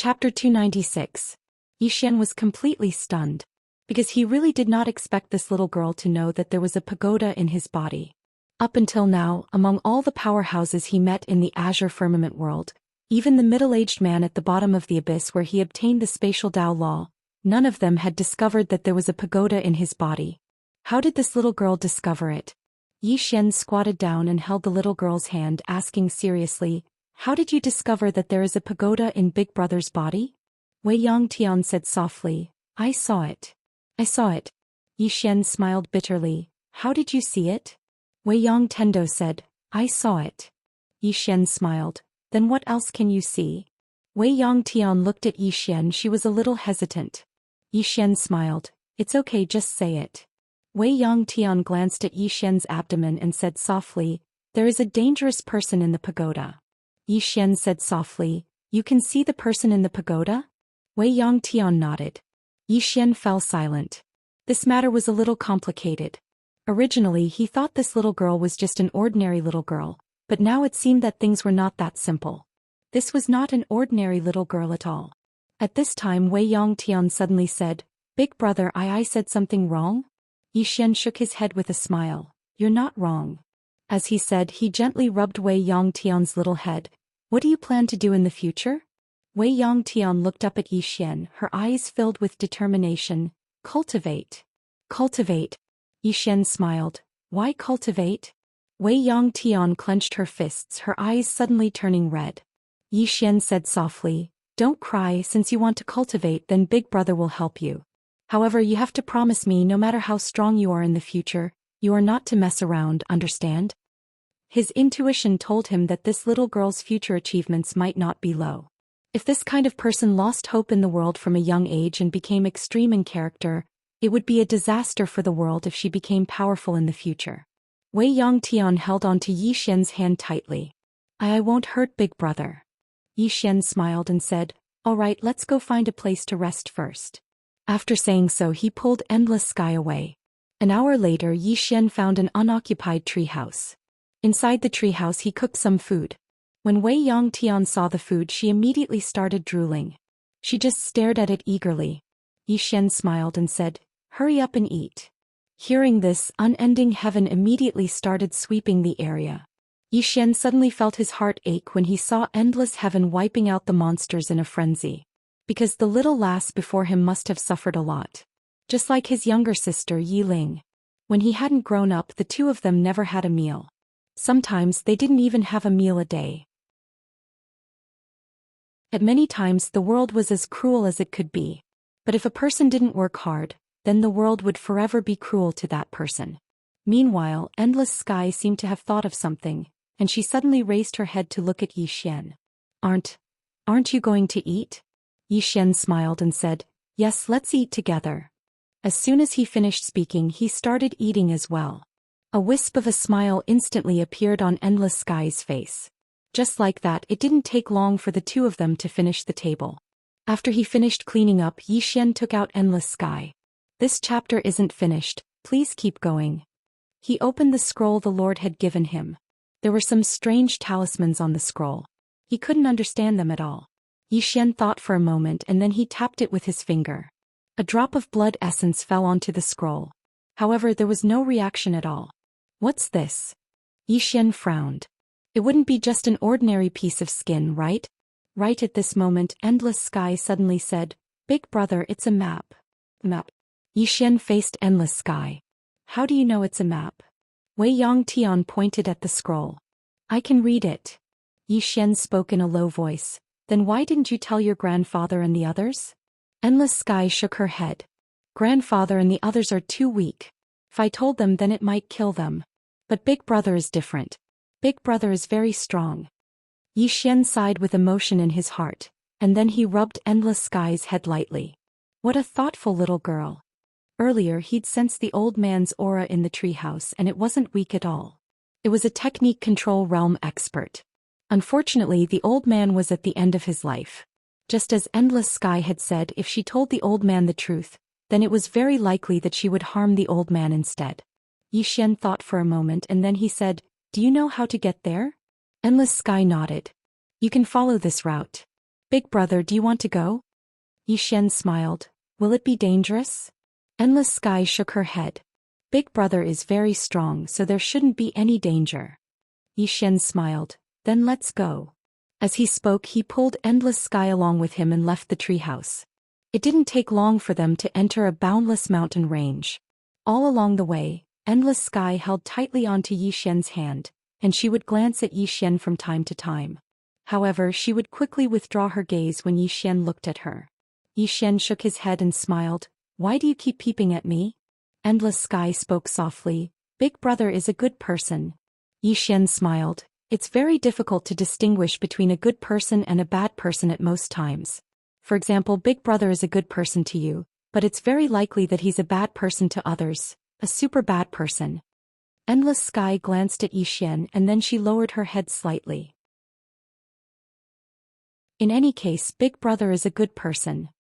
Chapter 296. Xian was completely stunned. Because he really did not expect this little girl to know that there was a pagoda in his body. Up until now, among all the powerhouses he met in the Azure Firmament world, even the middle-aged man at the bottom of the abyss where he obtained the spatial Dao law, none of them had discovered that there was a pagoda in his body. How did this little girl discover it? Xian squatted down and held the little girl's hand, asking seriously, "How did you discover that there is a pagoda in Big Brother's body?" Wei Yangtian said softly, "I saw it. I saw it." Xian smiled bitterly. "How did you see it?" Wei Yangtendo said, "I saw it." Xian smiled. "Then what else can you see?" Wei Yangtian looked at Xian. She was a little hesitant. Xian smiled. "It's okay, just say it." Wei Yangtian glanced at Xian's abdomen and said softly, "There is a dangerous person in the pagoda." Xian said softly, "You can see the person in the pagoda?" Wei Yangtian nodded. Xian fell silent. This matter was a little complicated. Originally he thought this little girl was just an ordinary little girl, but now it seemed that things were not that simple. This was not an ordinary little girl at all. At this time Wei Yangtian suddenly said, "Big brother, I said something wrong?" Xian shook his head with a smile. "You're not wrong." As he said, he gently rubbed Wei Yangtian's little head. "What do you plan to do in the future?" Wei Yangtian looked up at Xian, her eyes filled with determination. "Cultivate. Cultivate." Xian smiled. "Why cultivate?" Wei Yangtian clenched her fists, her eyes suddenly turning red. Xian said softly, "Don't cry. Since you want to cultivate, then Big Brother will help you. However, you have to promise me no matter how strong you are in the future, you are not to mess around, understand?" His intuition told him that this little girl's future achievements might not be low. If this kind of person lost hope in the world from a young age and became extreme in character, it would be a disaster for the world if she became powerful in the future. Wei Yangtian held on to Xian's hand tightly. I won't hurt Big Brother." Xian smiled and said, "All right, let's go find a place to rest first." After saying so he pulled Endless Sky away. An hour later Xian found an unoccupied treehouse. Inside the treehouse he cooked some food. When Wei Yangtian saw the food she immediately started drooling. She just stared at it eagerly. Xian smiled and said, "Hurry up and eat." Hearing this, unending heaven immediately started sweeping the area. Xian suddenly felt his heart ache when he saw endless heaven wiping out the monsters in a frenzy. Because the little lass before him must have suffered a lot. Just like his younger sister Yi Ling. When he hadn't grown up, the two of them never had a meal. Sometimes they didn't even have a meal a day. At many times the world was as cruel as it could be. But if a person didn't work hard, then the world would forever be cruel to that person. Meanwhile, Endless Sky seemed to have thought of something, and she suddenly raised her head to look at Xian. Aren't you going to eat?" Xian smiled and said, "Yes, let's eat together." As soon as he finished speaking he started eating as well. A wisp of a smile instantly appeared on Endless Sky's face. Just like that, it didn't take long for the two of them to finish the table. After he finished cleaning up, Xian took out Endless Sky. "This chapter isn't finished, please keep going." He opened the scroll the Lord had given him. There were some strange talismans on the scroll. He couldn't understand them at all. Xian thought for a moment and then he tapped it with his finger. A drop of blood essence fell onto the scroll. However, there was no reaction at all. "What's this?" Xian frowned. It wouldn't be just an ordinary piece of skin, right? Right at this moment, Endless Sky suddenly said, "Big Brother, it's a map." "Map?" Xian faced Endless Sky. "How do you know it's a map?" Wei Yangtian pointed at the scroll. "I can read it." Xian spoke in a low voice. "Then why didn't you tell your grandfather and the others?" Endless Sky shook her head. "Grandfather and the others are too weak. If I told them, then it might kill them. But Big Brother is different. Big Brother is very strong." Xian sighed with emotion in his heart, and then he rubbed Endless Sky's head lightly. What a thoughtful little girl. Earlier he'd sensed the old man's aura in the treehouse and it wasn't weak at all. It was a technique control realm expert. Unfortunately, the old man was at the end of his life. Just as Endless Sky had said, if she told the old man the truth, then it was very likely that she would harm the old man instead. Xian thought for a moment and then he said, "Do you know how to get there?" Endless Sky nodded. "You can follow this route." Big brother, do you want to go? Yi Xian smiled. Will it be dangerous? Endless Sky shook her head. Big brother is very strong, so there shouldn't be any danger. Yi Xian smiled. Then let's go. As he spoke, he pulled Endless Sky along with him and left the treehouse. It didn't take long for them to enter a boundless mountain range. All along the way, Endless Sky held tightly onto Yi Xian's hand, and she would glance at Yi Xian from time to time. However, she would quickly withdraw her gaze when Yi Xian looked at her. Yi Xian shook his head and smiled. Why do you keep peeping at me? Endless Sky spoke softly. Big brother is a good person. Yi Xian smiled. It's very difficult to distinguish between a good person and a bad person at most times. For example, Big brother is a good person to you, but it's very likely that he's a bad person to others, a super bad person. Endless Sky glanced at Yi Xian and then she lowered her head slightly. In any case, Big brother is a good person.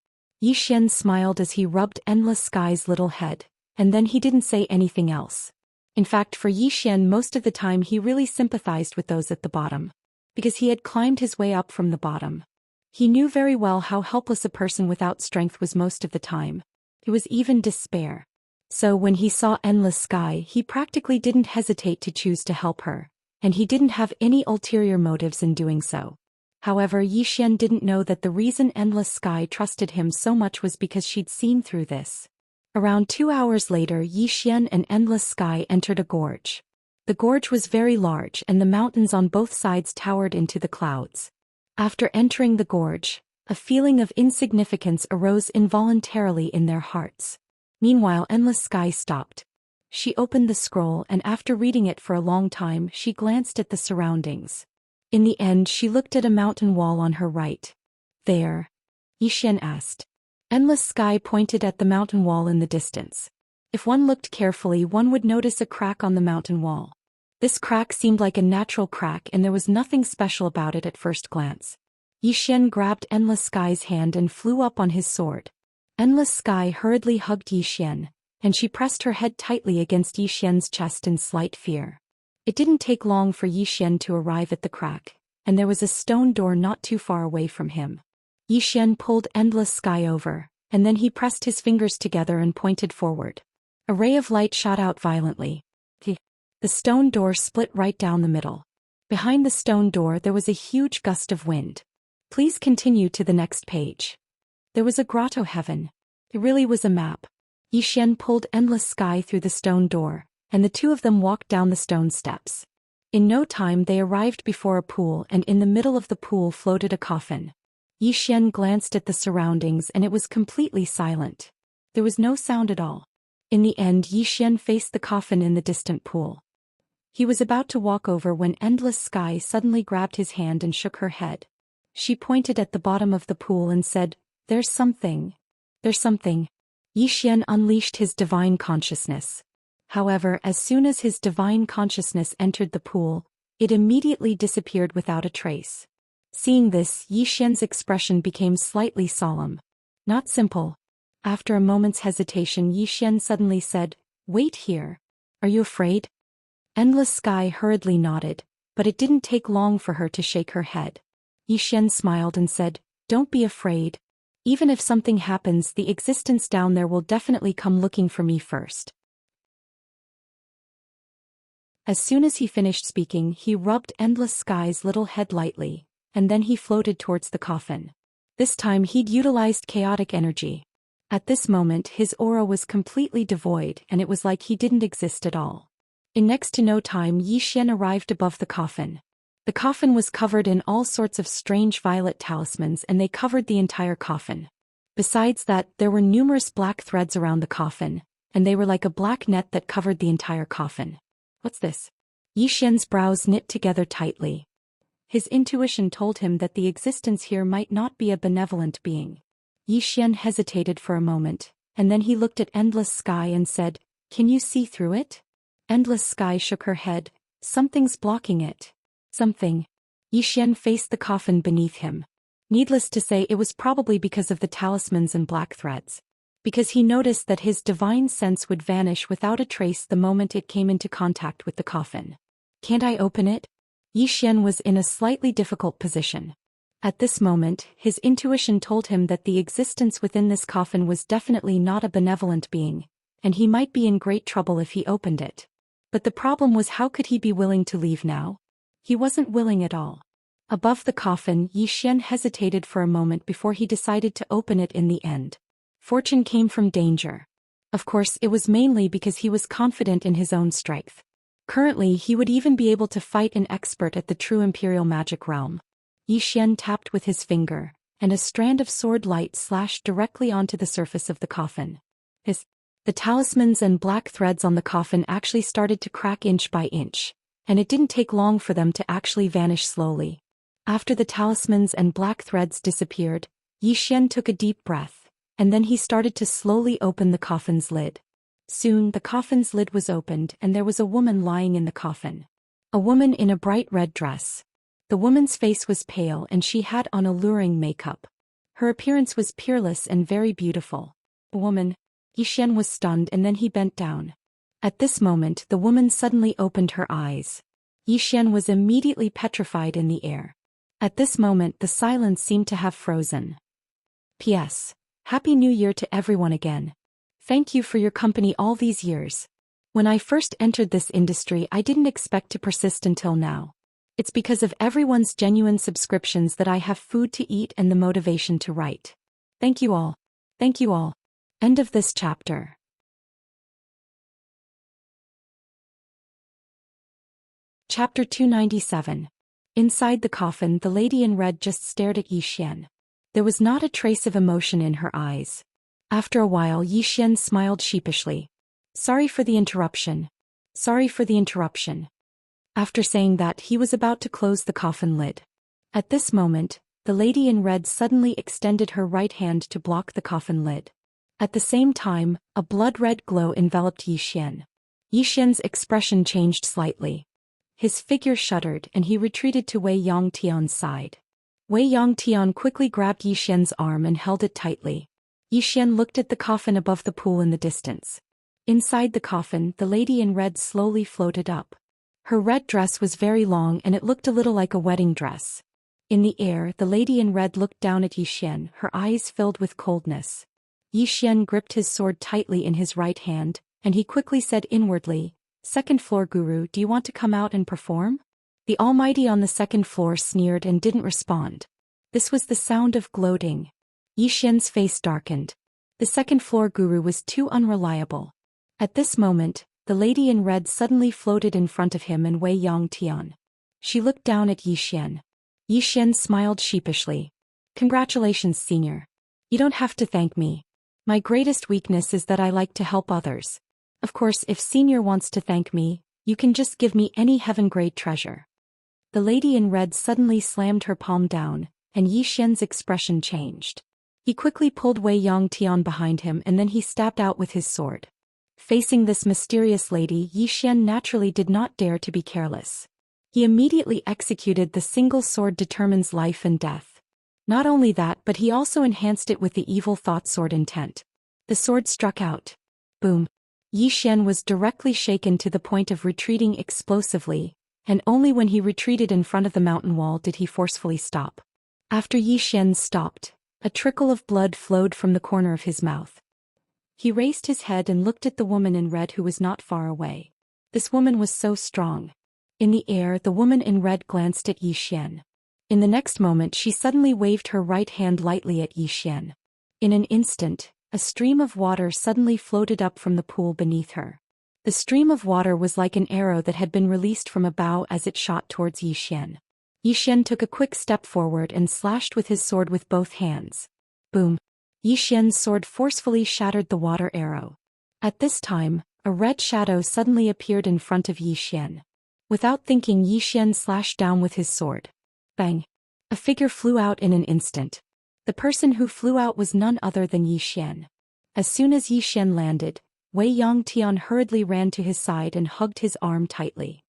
Yi Xian smiled as he rubbed Endless Sky's little head, and then he didn't say anything else. In fact, for Yi Xian, most of the time he really sympathized with those at the bottom, because he had climbed his way up from the bottom. He knew very well how helpless a person without strength was most of the time. It was even despair. So when he saw Endless Sky, he practically didn't hesitate to choose to help her, and he didn't have any ulterior motives in doing so. However, Yi Xian didn't know that the reason Endless Sky trusted him so much was because she'd seen through this. Around 2 hours later, Yi Xian and Endless Sky entered a gorge. The gorge was very large and the mountains on both sides towered into the clouds. After entering the gorge, a feeling of insignificance arose involuntarily in their hearts. Meanwhile, Endless Sky stopped. She opened the scroll and after reading it for a long time, she glanced at the surroundings. In the end, she looked at a mountain wall on her right. There? Yi Xian asked. Endless Sky pointed at the mountain wall in the distance. If one looked carefully, one would notice a crack on the mountain wall. This crack seemed like a natural crack and there was nothing special about it at first glance. Yi Xian grabbed Endless Sky's hand and flew up on his sword. Endless Sky hurriedly hugged Yi Xian, and she pressed her head tightly against Yi Xian's chest in slight fear. It didn't take long for Yi Xian to arrive at the crack, and there was a stone door not too far away from him. Yi Xian pulled Endless Sky over, and then he pressed his fingers together and pointed forward. A ray of light shot out violently. The stone door split right down the middle. Behind the stone door there was a huge gust of wind. Please continue to the next page. There was a grotto heaven. It really was a map. Yi Xian pulled Endless Sky through the stone door, and the two of them walked down the stone steps. In no time they arrived before a pool and in the middle of the pool floated a coffin. Yi Xian glanced at the surroundings and it was completely silent. There was no sound at all. In the end, Yi Xian faced the coffin in the distant pool. He was about to walk over when Endless Sky suddenly grabbed his hand and shook her head. She pointed at the bottom of the pool and said, There's something. There's something. Yi Xian unleashed his divine consciousness. However, as soon as his divine consciousness entered the pool, it immediately disappeared without a trace. Seeing this, Yi Xian's expression became slightly solemn. Not simple. After a moment's hesitation, Yi Xian suddenly said, Wait here. Are you afraid? Endless Sky hurriedly nodded, but it didn't take long for her to shake her head. Yi Xian smiled and said, Don't be afraid. Even if something happens, the existence down there will definitely come looking for me first. As soon as he finished speaking, he rubbed Endless Sky's little head lightly, and then he floated towards the coffin. This time he'd utilized chaotic energy. At this moment his aura was completely devoid and it was like he didn't exist at all. In next to no time Yi Xian arrived above the coffin. The coffin was covered in all sorts of strange violet talismans and they covered the entire coffin. Besides that, there were numerous black threads around the coffin, and they were like a black net that covered the entire coffin. What's this? Yi Xian's brows knit together tightly. His intuition told him that the existence here might not be a benevolent being. Yi Xian hesitated for a moment, and then he looked at Endless Sky and said, Can you see through it? Endless Sky shook her head. Something's blocking it. Something. Yi Xian faced the coffin beneath him. Needless to say, it was probably because of the talismans and black threads. Because he noticed that his divine sense would vanish without a trace the moment it came into contact with the coffin. Can't I open it? Yi Xian was in a slightly difficult position. At this moment, his intuition told him that the existence within this coffin was definitely not a benevolent being, and he might be in great trouble if he opened it. But the problem was, how could he be willing to leave now? He wasn't willing at all. Above the coffin, Xian hesitated for a moment before he decided to open it in the end. Fortune came from danger. Of course, it was mainly because he was confident in his own strength. Currently, he would even be able to fight an expert at the true imperial magic realm. Xian tapped with his finger, and a strand of sword light slashed directly onto the surface of the coffin. The talismans and black threads on the coffin actually started to crack inch by inch, and it didn't take long for them to actually vanish slowly. After the talismans and black threads disappeared, Xian took a deep breath, and then he started to slowly open the coffin's lid. Soon the coffin's lid was opened and there was a woman lying in the coffin. A woman in a bright red dress. The woman's face was pale and she had on alluring makeup. Her appearance was peerless and very beautiful. The woman, Xian was stunned and then he bent down. At this moment the woman suddenly opened her eyes. Xian was immediately petrified in the air. At this moment the silence seemed to have frozen. P.S. Happy New Year to everyone again. Thank you for your company all these years. When I first entered this industry I didn't expect to persist until now. It's because of everyone's genuine subscriptions that I have food to eat and the motivation to write. Thank you all. Thank you all. End of this chapter. Chapter 297. Inside the coffin, the lady in red just stared at Xian. There was not a trace of emotion in her eyes. After a while, Xian smiled sheepishly. Sorry for the interruption. Sorry for the interruption. After saying that, he was about to close the coffin lid. At this moment, the lady in red suddenly extended her right hand to block the coffin lid. At the same time, a blood-red glow enveloped Xian. Xian's expression changed slightly. His figure shuddered and he retreated to Wei Yongtian's side. Wei Yongtian quickly grabbed Xian's arm and held it tightly. Xian looked at the coffin above the pool in the distance. Inside the coffin, the lady in red slowly floated up. Her red dress was very long and it looked a little like a wedding dress. In the air, the lady in red looked down at Xian, her eyes filled with coldness. Xian gripped his sword tightly in his right hand, and he quickly said inwardly, "Second floor guru, do you want to come out and perform?" The Almighty on the second floor sneered and didn't respond. This was the sound of gloating. Xian's face darkened. The second floor guru was too unreliable. At this moment, the lady in red suddenly floated in front of him and Wei Yongtian. She looked down at Xian. Xian smiled sheepishly. "Congratulations, senior. You don't have to thank me. My greatest weakness is that I like to help others. Of course, if senior wants to thank me, you can just give me any heaven-grade treasure." The lady in red suddenly slammed her palm down, and Xian's expression changed. He quickly pulled Wei Yongtian behind him and then he stabbed out with his sword. Facing this mysterious lady, Xian naturally did not dare to be careless. He immediately executed the single sword determines life and death. Not only that, but he also enhanced it with the evil thought sword intent. The sword struck out. Boom. Xian was directly shaken to the point of retreating explosively, and only when he retreated in front of the mountain wall did he forcefully stop. After Xian stopped, a trickle of blood flowed from the corner of his mouth. He raised his head and looked at the woman in red who was not far away. This woman was so strong. In the air, the woman in red glanced at Xian. In the next moment she suddenly waved her right hand lightly at Xian. In an instant, a stream of water suddenly floated up from the pool beneath her. The stream of water was like an arrow that had been released from a bow as it shot towards Xian. Xian took a quick step forward and slashed with his sword with both hands. Boom. Xian's sword forcefully shattered the water arrow. At this time, a red shadow suddenly appeared in front of Xian. Without thinking, Xian slashed down with his sword. Bang. A figure flew out in an instant. The person who flew out was none other than Xian. As soon as Xian landed, Wei Yongtian hurriedly ran to his side and hugged his arm tightly.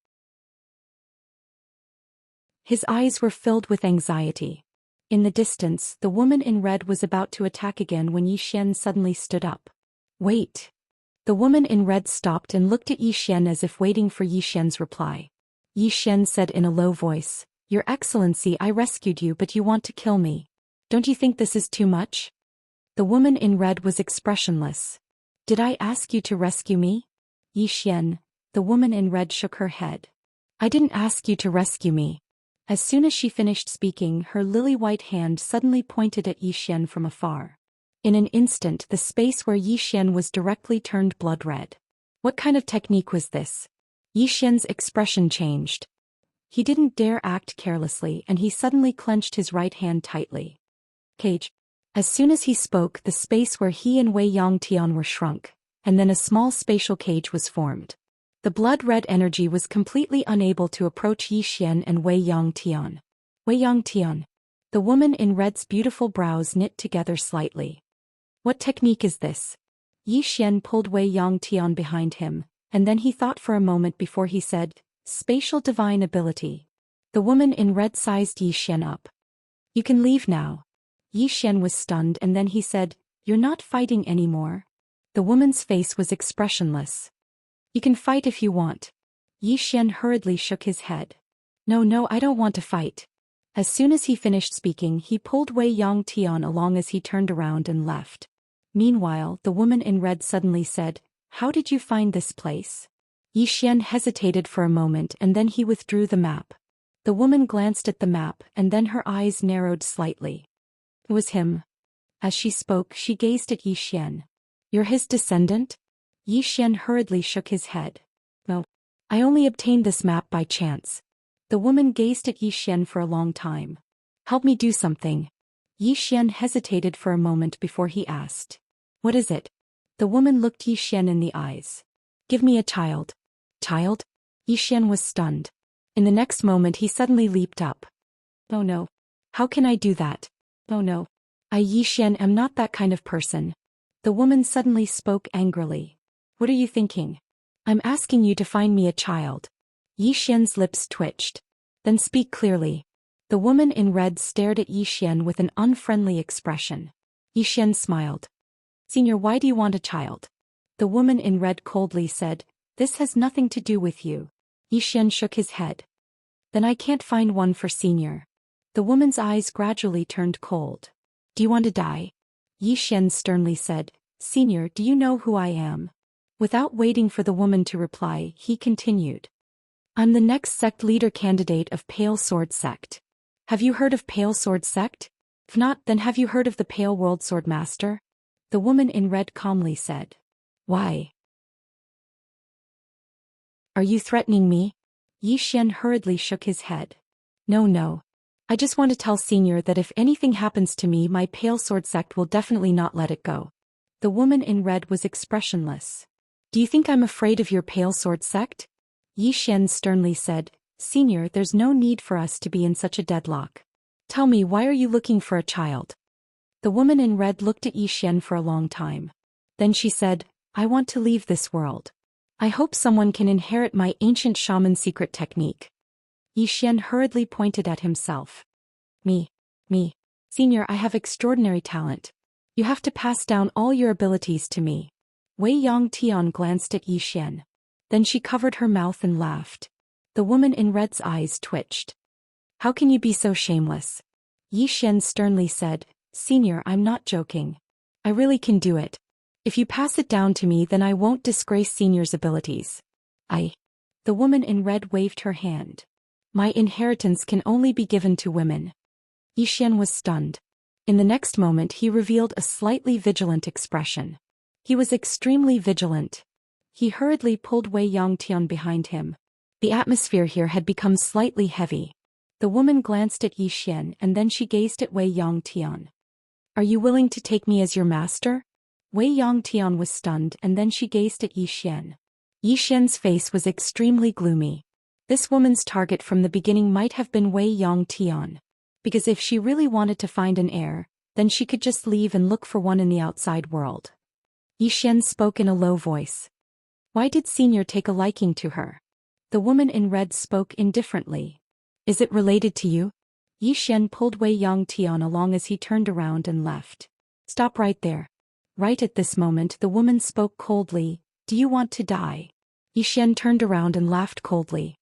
His eyes were filled with anxiety. In the distance, the woman in red was about to attack again when Xian suddenly stood up. Wait. The woman in red stopped and looked at Xian as if waiting for Xian's reply. Xian said in a low voice, Your Excellency, I rescued you, but you want to kill me. Don't you think this is too much? The woman in red was expressionless. Did I ask you to rescue me? Yi Xian, the woman in red shook her head. I didn't ask you to rescue me. As soon as she finished speaking, her lily-white hand suddenly pointed at Yi Xian from afar. In an instant, the space where Yi Xian was directly turned blood red. What kind of technique was this? Yi Xian's expression changed. He didn't dare act carelessly, and he suddenly clenched his right hand tightly. Cage. As soon as he spoke, the space where he and Wei Yangtian were shrunk, and then a small spatial cage was formed. The blood-red energy was completely unable to approach Yi Xian and Wei Yangtian. Wei Yangtian. The woman in red's beautiful brows knit together slightly. What technique is this? Yi Xian pulled Wei Yangtian behind him, and then he thought for a moment before he said, Spatial divine ability. The woman in red sized Yi Xian up. You can leave now. Yi Xian was stunned, and then he said, You're not fighting anymore? The woman's face was expressionless. You can fight if you want. Yi Xian hurriedly shook his head. No, I don't want to fight. As soon as he finished speaking, he pulled Wei Yangtian along as he turned around and left. Meanwhile, the woman in red suddenly said, How did you find this place? Yi Xian hesitated for a moment, and then he withdrew the map. The woman glanced at the map, and then her eyes narrowed slightly. It was him. As she spoke, she gazed at Yi Xian. You're his descendant? Yi Xian hurriedly shook his head. No. I only obtained this map by chance. The woman gazed at Yi Xian for a long time. Help me do something. Yi Xian hesitated for a moment before he asked. What is it? The woman looked Yi Xian in the eyes. Give me a child. Child? Yi Xian was stunned. In the next moment he suddenly leaped up. Oh no. How can I do that? Oh no. I Yi Xian am not that kind of person. The woman suddenly spoke angrily. What are you thinking? I'm asking you to find me a child. Yi Xian's lips twitched. Then speak clearly. The woman in red stared at Yi Xian with an unfriendly expression. Yi Xian smiled. Senior, why do you want a child? The woman in red coldly said, This has nothing to do with you. Yi Xian shook his head. Then I can't find one for Senior. The woman's eyes gradually turned cold. Do you want to die? Yi Xian sternly said, Senior, do you know who I am? Without waiting for the woman to reply, he continued. I'm the next sect leader candidate of Pale Sword Sect. Have you heard of Pale Sword Sect? If not, then have you heard of the Pale World Sword Master? The woman in red calmly said. Why? Are you threatening me? Yi Xian hurriedly shook his head. No. I just want to tell Senior that if anything happens to me, my Pale Sword Sect will definitely not let it go. The woman in red was expressionless. Do you think I'm afraid of your Pale Sword Sect? Yi Xian sternly said, Senior, there's no need for us to be in such a deadlock. Tell me, why are you looking for a child? The woman in red looked at Yi Xian for a long time. Then she said, I want to leave this world. I hope someone can inherit my ancient shaman secret technique. Yi Xian hurriedly pointed at himself. Me. Senior, I have extraordinary talent. You have to pass down all your abilities to me. Wei Yangtian glanced at Yi Xian. Then she covered her mouth and laughed. The woman in red's eyes twitched. How can you be so shameless? Yi Xian sternly said, Senior, I'm not joking. I really can do it. If you pass it down to me, then I won't disgrace Senior's abilities. The woman in red waved her hand. My inheritance can only be given to women. Yi Xian was stunned. In the next moment he revealed a slightly vigilant expression. He was extremely vigilant. He hurriedly pulled Wei Yangtian behind him. The atmosphere here had become slightly heavy. The woman glanced at Yi Xian and then she gazed at Wei Yangtian. Are you willing to take me as your master? Wei Yangtian was stunned and then she gazed at Yi Xian. Yi Xian's face was extremely gloomy. This woman's target from the beginning might have been Wei Yangtian. Because if she really wanted to find an heir, then she could just leave and look for one in the outside world. Yi Xian spoke in a low voice. Why did Senior take a liking to her? The woman in red spoke indifferently. Is it related to you? Yi Xian pulled Wei Yangtian along as he turned around and left. Stop right there. Right at this moment the woman spoke coldly. Do you want to die? Yi Xian turned around and laughed coldly.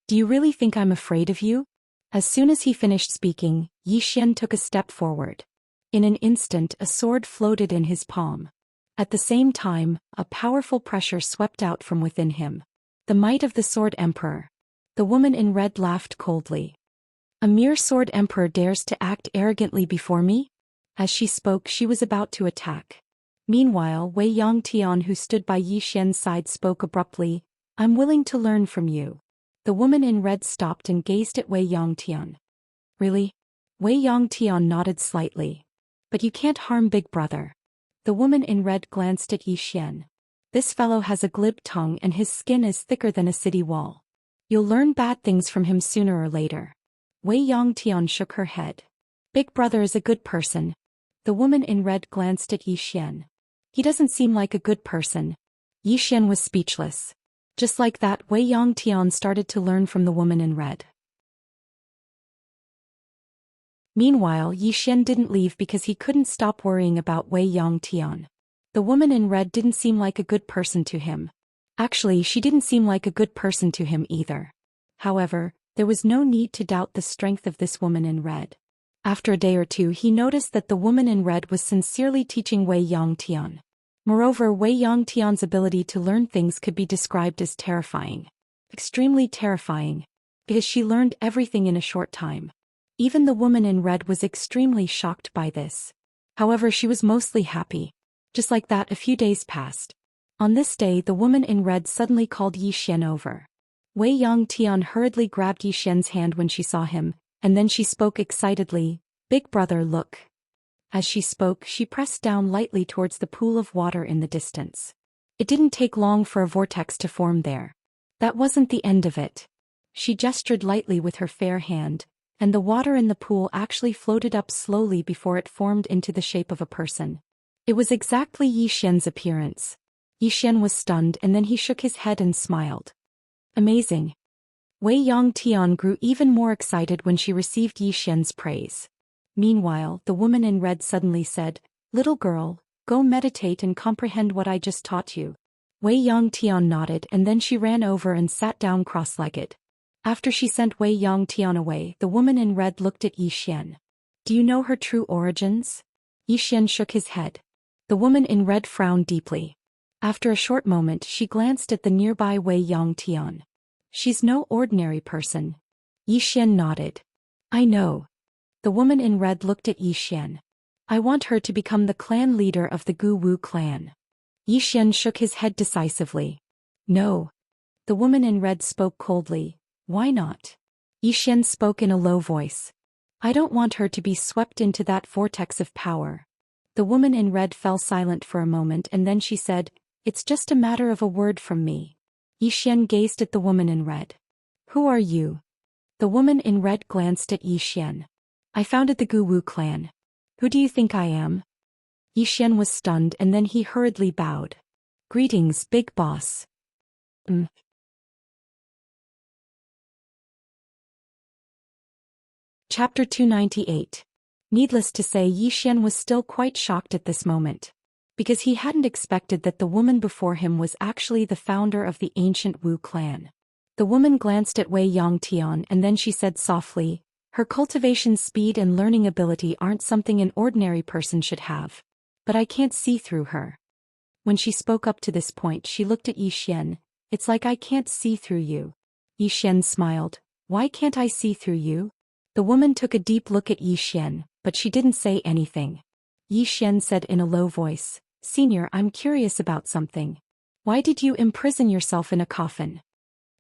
Do you really think I'm afraid of you? As soon as he finished speaking, Yi Xian took a step forward. In an instant a sword floated in his palm. At the same time, a powerful pressure swept out from within him. The might of the Sword Emperor. The woman in red laughed coldly. A mere Sword Emperor dares to act arrogantly before me? As she spoke, she was about to attack. Meanwhile, Wei Yongtian, who stood by Yi Xian's side, spoke abruptly, "I'm willing to learn from you." The woman in red stopped and gazed at Wei Yongtian. "Really?" Wei Yongtian nodded slightly. "But you can't harm Big Brother." The woman in red glanced at Yi Xian. "This fellow has a glib tongue and his skin is thicker than a city wall. You'll learn bad things from him sooner or later." Wei Yongtian shook her head. "Big Brother is a good person." The woman in red glanced at Yi Xian. "He doesn't seem like a good person." Yi Xian was speechless. Just like that, Wei Yongtian started to learn from the woman in red. Meanwhile, Yi Xian didn't leave because he couldn't stop worrying about Wei Yongtian. The woman in red didn't seem like a good person to him. Actually, she didn't seem like a good person to him either. However, there was no need to doubt the strength of this woman in red. After a day or two, he noticed that the woman in red was sincerely teaching Wei Yongtian. Moreover, Wei Yongtian's ability to learn things could be described as terrifying. Extremely terrifying. Because she learned everything in a short time. Even the woman in red was extremely shocked by this. However, she was mostly happy. Just like that, a few days passed. On this day, the woman in red suddenly called Yi Xian over. Wei Yongtian hurriedly grabbed Yi Xian's hand when she saw him, and then she spoke excitedly, "Big Brother, look." As she spoke, she pressed down lightly towards the pool of water in the distance. It didn't take long for a vortex to form there. That wasn't the end of it. She gestured lightly with her fair hand, and the water in the pool actually floated up slowly before it formed into the shape of a person. It was exactly Yi Xian's appearance. Yi Xian was stunned, and then he shook his head and smiled. Amazing. Wei Yongtian grew even more excited when she received Yi Xian's praise. Meanwhile, the woman in red suddenly said, "Little girl, go meditate and comprehend what I just taught you." Wei Yongtian nodded, and then she ran over and sat down cross-legged. After she sent Wei Yongtian away, the woman in red looked at Yi Xian. "Do you know her true origins?" Yi Xian shook his head. The woman in red frowned deeply. After a short moment, she glanced at the nearby Wei Yongtian. "She's no ordinary person." Yi Xian nodded. "I know." The woman in red looked at Yi Xian. "I want her to become the clan leader of the Gu Wu clan." Yi Xian shook his head decisively. "No." The woman in red spoke coldly. "Why not?" Yi Xian spoke in a low voice. "I don't want her to be swept into that vortex of power." The woman in red fell silent for a moment, and then she said, "It's just a matter of a word from me." Yi Xian gazed at the woman in red. "Who are you?" The woman in red glanced at Yi Xian. "I founded the Gu Wu clan." "Who do you think I am?" Yi Xian was stunned, and then he hurriedly bowed. "Greetings, big boss." Chapter 298. Needless to say, Yi Xian was still quite shocked at this moment. Because he hadn't expected that the woman before him was actually the founder of the ancient Wu clan. The woman glanced at Wei Yongtian, and then she said softly, "Her cultivation speed and learning ability aren't something an ordinary person should have. But I can't see through her." When she spoke up to this point, she looked at Yi Xian. "It's like I can't see through you." Yi Xian smiled. "Why can't I see through you?" The woman took a deep look at Yi Xian, but she didn't say anything. Yi Xian said in a low voice, "Senior, I'm curious about something. Why did you imprison yourself in a coffin?"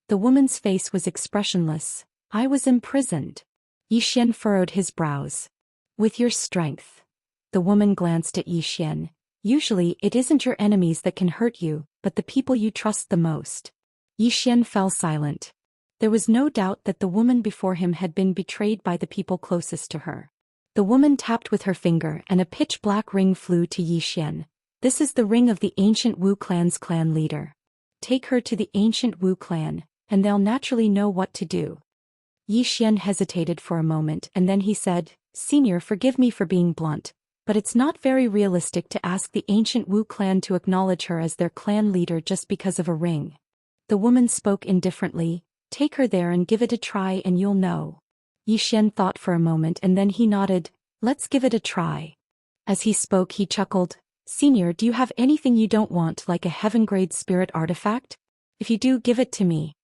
The woman's face was expressionless. "I was imprisoned." Yi Xian furrowed his brows. "With your strength." The woman glanced at Yi Xian. "Usually, it isn't your enemies that can hurt you, but the people you trust the most." Yi Xian fell silent. There was no doubt that the woman before him had been betrayed by the people closest to her. The woman tapped with her finger, and a pitch-black ring flew to Yi Xian. "This is the ring of the ancient Wu clan's clan leader. Take her to the ancient Wu clan, and they'll naturally know what to do." Yi Xian hesitated for a moment, and then he said, "Senior, forgive me for being blunt, but it's not very realistic to ask the ancient Wu clan to acknowledge her as their clan leader just because of a ring." The woman spoke indifferently, "Take her there and give it a try and you'll know." Yi Xian thought for a moment and then he nodded. Let's give it a try. As he spoke he chuckled. Senior, do you have anything you don't want, like a heaven-grade spirit artifact? If you do, give it to me.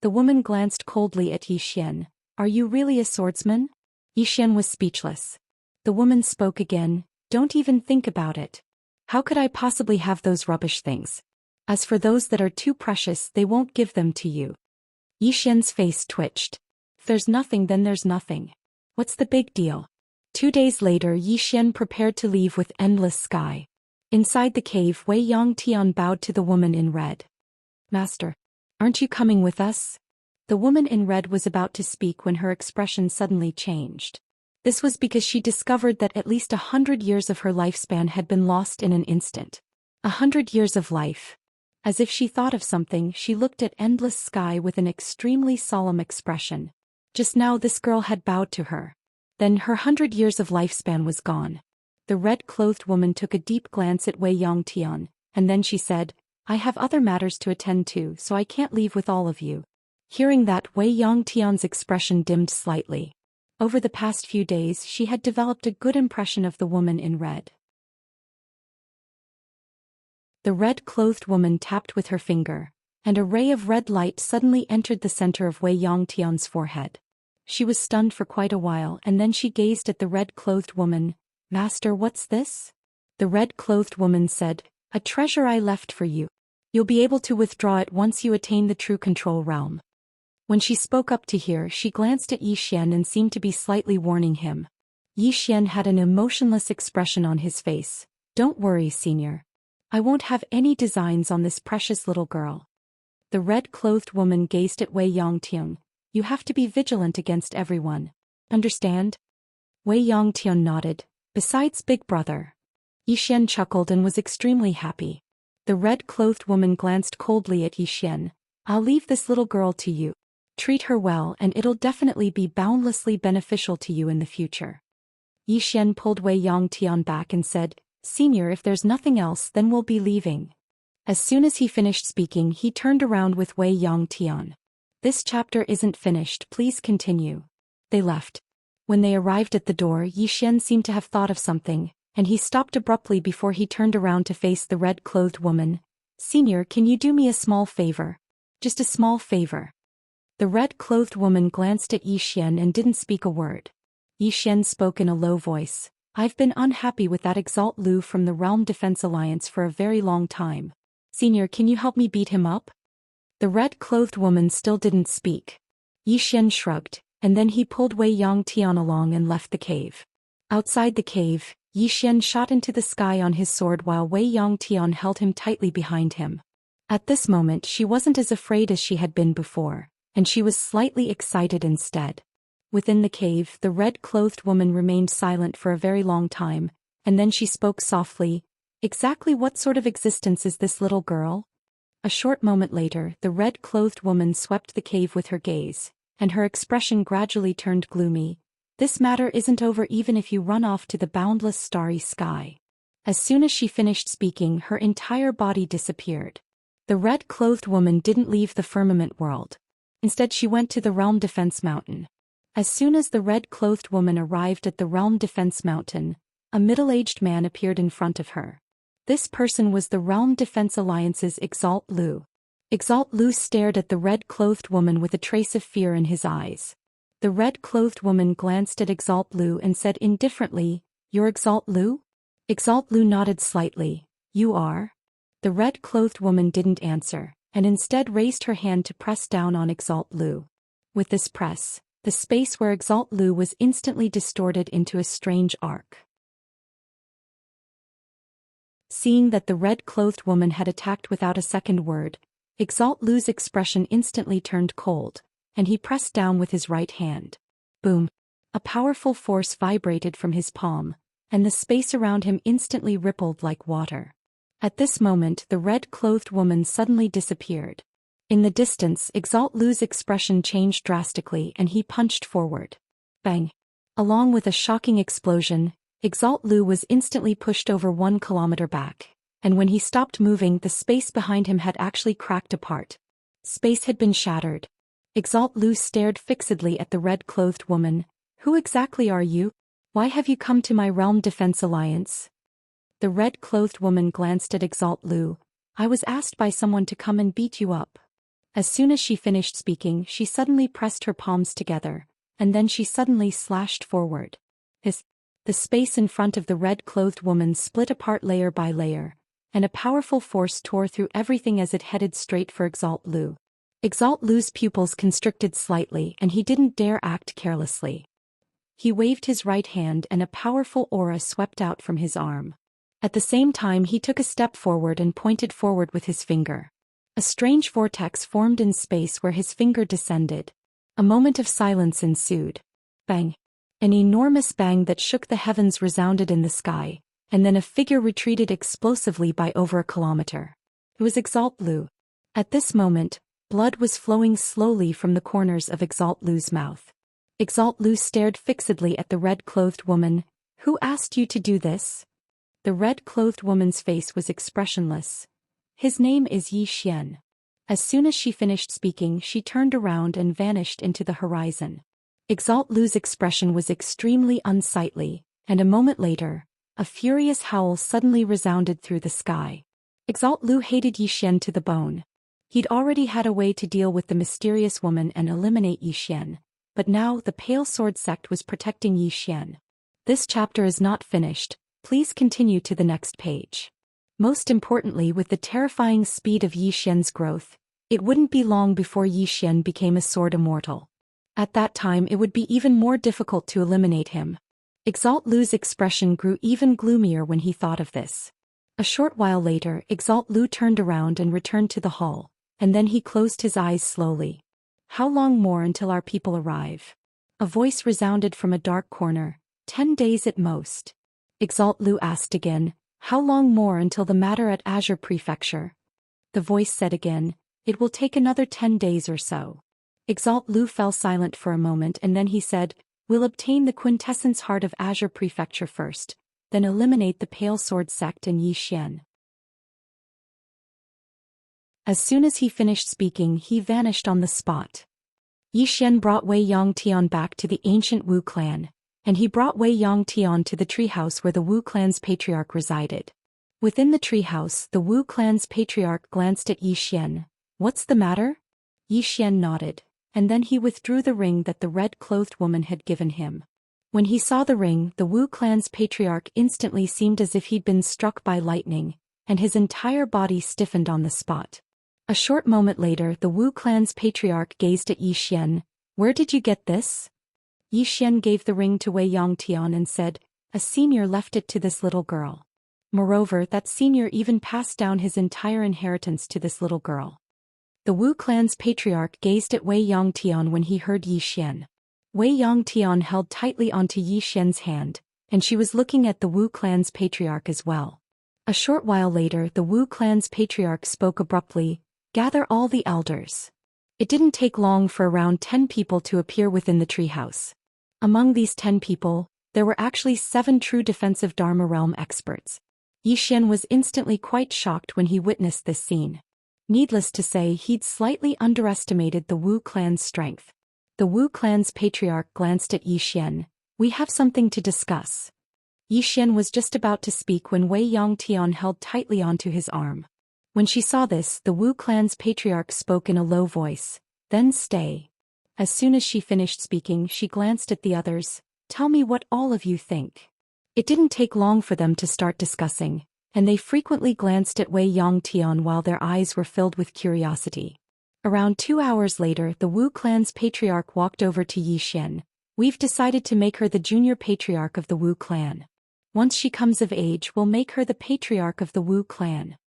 The woman glanced coldly at Yi Xian. Are you really a swordsman? Yi Xian was speechless. The woman spoke again. Don't even think about it. How could I possibly have those rubbish things? As for those that are too precious, they won't give them to you. Yi Xian's face twitched. If there's nothing, then there's nothing. What's the big deal? 2 days later, Yi Xian prepared to leave with Endless Sky. Inside the cave, Wei Yongtian bowed to the woman in red. Master, aren't you coming with us? The woman in red was about to speak when her expression suddenly changed. This was because she discovered that at least 100 years of her lifespan had been lost in an instant. 100 years of life. As if she thought of something, she looked at Endless Sky with an extremely solemn expression. Just now this girl had bowed to her. Then her 100 years of lifespan was gone. The red-clothed woman took a deep glance at Wei Yongtian, and then she said, I have other matters to attend to, so I can't leave with all of you. Hearing that, Wei Yongtian's expression dimmed slightly. Over the past few days she had developed a good impression of the woman in red. The red-clothed woman tapped with her finger, and a ray of red light suddenly entered the center of Wei Yongtian's forehead. She was stunned for quite a while and then she gazed at the red-clothed woman. Master, what's this? The red-clothed woman said, A treasure I left for you. You'll be able to withdraw it once you attain the true control realm. When she spoke up to hear, she glanced at Yi Xian and seemed to be slightly warning him. Yi Xian had an emotionless expression on his face. Don't worry, senior. I won't have any designs on this precious little girl. The red-clothed woman gazed at Wei Yongtian. You have to be vigilant against everyone. Understand? Wei Yongtian nodded. Besides Big Brother. Yi Xian chuckled and was extremely happy. The red-clothed woman glanced coldly at Yi Xian. I'll leave this little girl to you. Treat her well and it'll definitely be boundlessly beneficial to you in the future. Yi Xian pulled Wei Yongtian back and said, Senior, if there's nothing else, then we'll be leaving. As soon as he finished speaking, he turned around with Wei Yongtian. This chapter isn't finished, please continue. They left. When they arrived at the door, Yi Xian seemed to have thought of something, and he stopped abruptly before he turned around to face the red-clothed woman. Senior, can you do me a small favor? Just a small favor. The red-clothed woman glanced at Yi Xian and didn't speak a word. Yi Xian spoke in a low voice. I've been unhappy with that Exalt Lu from the Realm Defense Alliance for a very long time. Senior, can you help me beat him up? The red-clothed woman still didn't speak. Yi Xian shrugged, and then he pulled Wei Yongtian along and left the cave. Outside the cave, Yi Xian shot into the sky on his sword while Wei Yongtian held him tightly behind him. At this moment she wasn't as afraid as she had been before, and she was slightly excited instead. Within the cave, the red-clothed woman remained silent for a very long time, and then she spoke softly. Exactly what sort of existence is this little girl? A short moment later, the red-clothed woman swept the cave with her gaze, and her expression gradually turned gloomy. This matter isn't over even if you run off to the boundless starry sky. As soon as she finished speaking, her entire body disappeared. The red-clothed woman didn't leave the firmament world. Instead she went to the Realm Defense Mountain. As soon as the red-clothed woman arrived at the Realm Defense Mountain, a middle-aged man appeared in front of her. This person was the Realm Defense Alliance's Exalt Lu. Exalt Lu stared at the red-clothed woman with a trace of fear in his eyes. The red-clothed woman glanced at Exalt Lu and said indifferently, You're Exalt Lu? Exalt Lu nodded slightly. You are? The red-clothed woman didn't answer, and instead raised her hand to press down on Exalt Lu. With this press, the space where Exalt Lu was instantly distorted into a strange arc. Seeing that the red-clothed woman had attacked without a second word, Exalt Lu's expression instantly turned cold, and he pressed down with his right hand. Boom! A powerful force vibrated from his palm, and the space around him instantly rippled like water. At this moment, the red-clothed woman suddenly disappeared. In the distance, Exalt Lu's expression changed drastically and he punched forward. Bang! Along with a shocking explosion, Exalt Lu was instantly pushed over 1 kilometer back, and when he stopped moving, the space behind him had actually cracked apart. Space had been shattered. Exalt Lu stared fixedly at the red-clothed woman. Who exactly are you? Why have you come to my realm defense alliance? The red-clothed woman glanced at Exalt Lu. I was asked by someone to come and beat you up. As soon as she finished speaking, she suddenly pressed her palms together, and then she suddenly slashed forward. The space in front of the red-clothed woman split apart layer by layer, and a powerful force tore through everything as it headed straight for Exalt Lu. Exalt Lu's pupils constricted slightly and he didn't dare act carelessly. He waved his right hand and a powerful aura swept out from his arm. At the same time he took a step forward and pointed forward with his finger. A strange vortex formed in space where his finger descended. A moment of silence ensued. Bang! An enormous bang that shook the heavens resounded in the sky, and then a figure retreated explosively by over a kilometer. It was Exalt Lu. At this moment, blood was flowing slowly from the corners of Exalt Lu's mouth. Exalt Lu stared fixedly at the red-clothed woman. Who asked you to do this? The red-clothed woman's face was expressionless. His name is Zhou Xian. As soon as she finished speaking, she turned around and vanished into the horizon. Exalt Lu's expression was extremely unsightly, and a moment later, a furious howl suddenly resounded through the sky. Exalt Lu hated Zhou Xian to the bone. He'd already had a way to deal with the mysterious woman and eliminate Zhou Xian, but now the Pale Sword sect was protecting Zhou Xian. This chapter is not finished, please continue to the next page. Most importantly, with the terrifying speed of Zhou Xian's growth, it wouldn't be long before Zhou Xian became a sword immortal. At that time it would be even more difficult to eliminate him. Exalt Lu's expression grew even gloomier when he thought of this. A short while later, Exalt Lu turned around and returned to the hall, and then he closed his eyes slowly. How long more until our people arrive? A voice resounded from a dark corner. 10 days at most. Exalt Lu asked again, how long more until the matter at Azure Prefecture? The voice said again, it will take another 10 days or so. Exalt Lu fell silent for a moment and then he said, we'll obtain the quintessence heart of Azure Prefecture first, then eliminate the Pale Sword sect and Zhou Xian. As soon as he finished speaking, he vanished on the spot. Zhou Xian brought Wei Yangtian back to the ancient Wu clan, and he brought Wei Yangtian to the treehouse where the Wu clan's patriarch resided. Within the treehouse, the Wu clan's patriarch glanced at Zhou Xian. What's the matter? Zhou Xian nodded, and then he withdrew the ring that the red-clothed woman had given him. When he saw the ring, the Wu clan's patriarch instantly seemed as if he'd been struck by lightning, and his entire body stiffened on the spot. A short moment later, the Wu clan's patriarch gazed at Zhou Xian. Where did you get this? Zhou Xian gave the ring to Wei Yangtian and said, a senior left it to this little girl. Moreover, that senior even passed down his entire inheritance to this little girl. The Wu clan's patriarch gazed at Wei Yangtian when he heard Zhou Xian. Wei Yangtian held tightly onto Zhou Xian's hand, and she was looking at the Wu clan's patriarch as well. A short while later, the Wu clan's patriarch spoke abruptly, gather all the elders. It didn't take long for around 10 people to appear within the treehouse. Among these 10 people, there were actually 7 true defensive Dharma realm experts. Zhou Xian was instantly quite shocked when he witnessed this scene. Needless to say, he'd slightly underestimated the Wu clan's strength. The Wu clan's patriarch glanced at Zhou Xian. We have something to discuss. Zhou Xian was just about to speak when Wei Yangtian held tightly onto his arm. When she saw this, the Wu clan's patriarch spoke in a low voice. Then stay. As soon as she finished speaking, she glanced at the others. Tell me what all of you think. It didn't take long for them to start discussing, and they frequently glanced at Wei Yangtian while their eyes were filled with curiosity. Around 2 hours later, the Wu clan's patriarch walked over to Zhou Xian. We've decided to make her the junior patriarch of the Wu clan. Once she comes of age, we'll make her the patriarch of the Wu clan.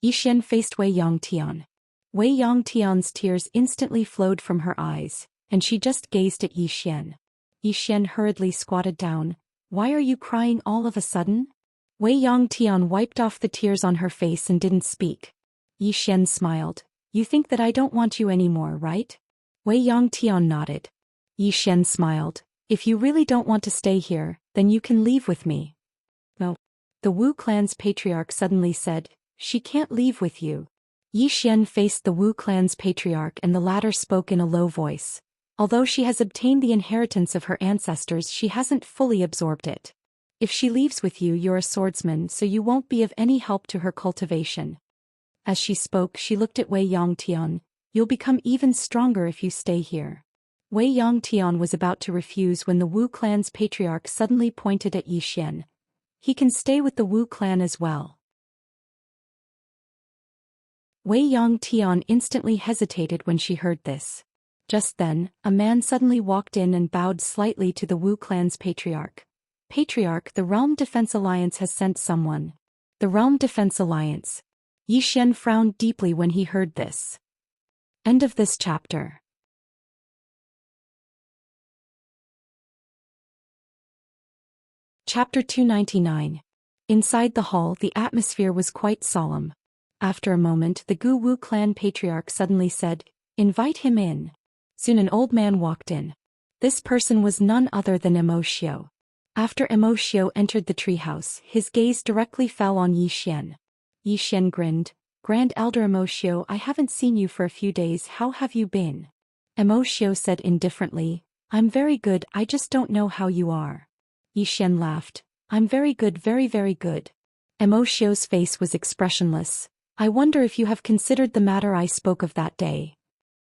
Zhou Xian faced Wei Yangtian. Wei Yangtian's tears instantly flowed from her eyes, and she just gazed at Zhou Xian. Zhou Xian hurriedly squatted down. Why are you crying all of a sudden? Wei Yangtian wiped off the tears on her face and didn't speak. Zhou Xian smiled. You think that I don't want you anymore, right? Wei Yangtian nodded. Zhou Xian smiled. If you really don't want to stay here, then you can leave with me. No. The Wu clan's patriarch suddenly said, she can't leave with you. Yi Xian faced the Wu clan's patriarch and the latter spoke in a low voice. Although she has obtained the inheritance of her ancestors, she hasn't fully absorbed it. If she leaves with you, you're a swordsman, so you won't be of any help to her cultivation. As she spoke, she looked at Wei Yongtian. You'll become even stronger if you stay here. Wei Yongtian was about to refuse when the Wu clan's patriarch suddenly pointed at Yi Xian. He can stay with the Wu clan as well. Wei Yongtian instantly hesitated when she heard this. Just then, a man suddenly walked in and bowed slightly to the Wu clan's patriarch. Patriarch, the Realm Defense Alliance has sent someone. The Realm Defense Alliance. Yi Xian frowned deeply when he heard this. End of this chapter. Chapter 299. Inside the hall, the atmosphere was quite solemn. After a moment, the Gu Wu clan patriarch suddenly said, "Invite him in." Soon an old man walked in. This person was none other than Emoshio. After Emoshio entered the treehouse, his gaze directly fell on Yi Xian. Yi Xian grinned. "Grand Elder Emoshio, I haven't seen you for a few days. How have you been?" Emoshio said indifferently, "I'm very good, I just don't know how you are." Yi Xian laughed. "I'm very good, very very good." Emoshio's face was expressionless. "I wonder if you have considered the matter I spoke of that day."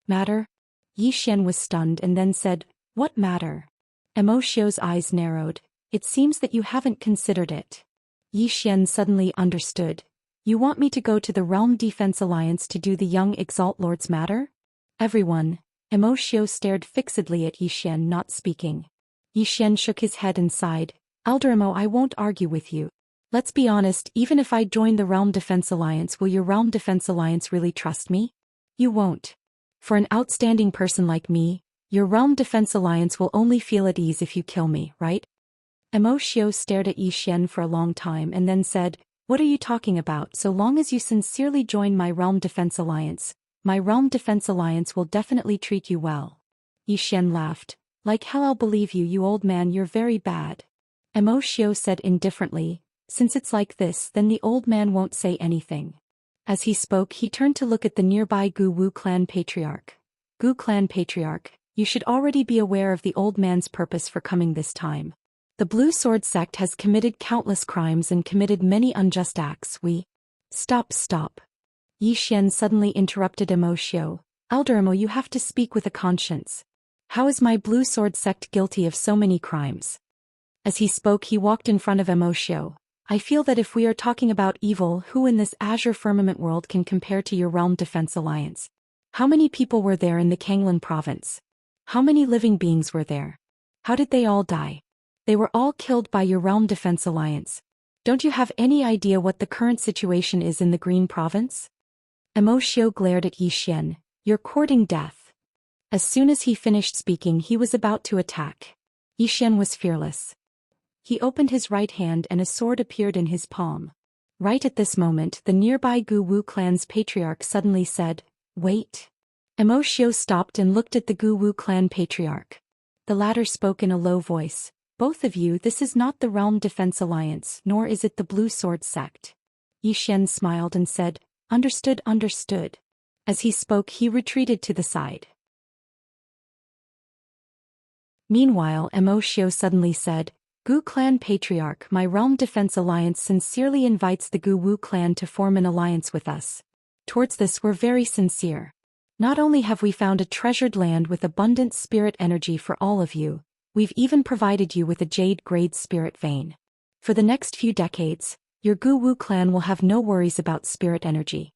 "Matter?" Yi Xian was stunned and then said, "What matter?" Emoshio's eyes narrowed. "It seems that you haven't considered it." Yi Xian suddenly understood. "You want me to go to the Realm Defense Alliance to do the young Exalt Lord's matter?" Everyone. Emoshio stared fixedly at Yi Xian, not speaking. Yi Xian shook his head and sighed. "Elder Emo, I won't argue with you. Let's be honest, even if I join the Realm Defense Alliance, will your Realm Defense Alliance really trust me? You won't. For an outstanding person like me, your Realm Defense Alliance will only feel at ease if you kill me, right?" Emoshio stared at Yi Xian for a long time and then said, "What are you talking about? So long as you sincerely join my Realm Defense Alliance, my Realm Defense Alliance will definitely treat you well." Yi Xian laughed. "Like hell I'll believe you, you old man, you're very bad." Emoshio said indifferently, "Since it's like this, then the old man won't say anything." As he spoke, he turned to look at the nearby Gu Wu clan patriarch. "Gu clan patriarch, you should already be aware of the old man's purpose for coming this time. The Blue Sword sect has committed countless crimes and committed many unjust acts. Stop. Yi Xian suddenly interrupted Emoshio. "Elder Emo, you have to speak with a conscience. How is my Blue Sword sect guilty of so many crimes?" As he spoke, he walked in front of Emoshio. "I feel that if we are talking about evil, who in this Azure Firmament world can compare to your Realm Defense Alliance? How many people were there in the Kanglan province? How many living beings were there? How did they all die? They were all killed by your Realm Defense Alliance. Don't you have any idea what the current situation is in the Green Province?" Emoshio glared at Yi Xian. "You're courting death." As soon as he finished speaking, he was about to attack. Yi Xian was fearless. He opened his right hand and a sword appeared in his palm. Right at this moment, the nearby Gu Wu clan's patriarch suddenly said, "Wait." Emoshio stopped and looked at the Gu Wu clan patriarch. The latter spoke in a low voice. "Both of you, this is not the Realm Defense Alliance, nor is it the Blue Sword sect." Yi Xian smiled and said, Understood. As he spoke, he retreated to the side. Meanwhile, Emoshio suddenly said, "Gu clan patriarch, my Realm Defense Alliance sincerely invites the Gu Wu clan to form an alliance with us. Towards this we're very sincere. Not only have we found a treasured land with abundant spirit energy for all of you, we've even provided you with a jade-grade spirit vein. For the next few decades, your Gu Wu clan will have no worries about spirit energy."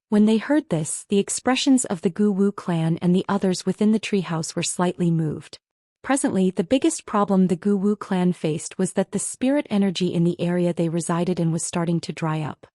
When they heard this, the expressions of the Gu Wu clan and the others within the treehouse were slightly moved. Presently, the biggest problem the Gu Wu clan faced was that the spirit energy in the area they resided in was starting to dry up.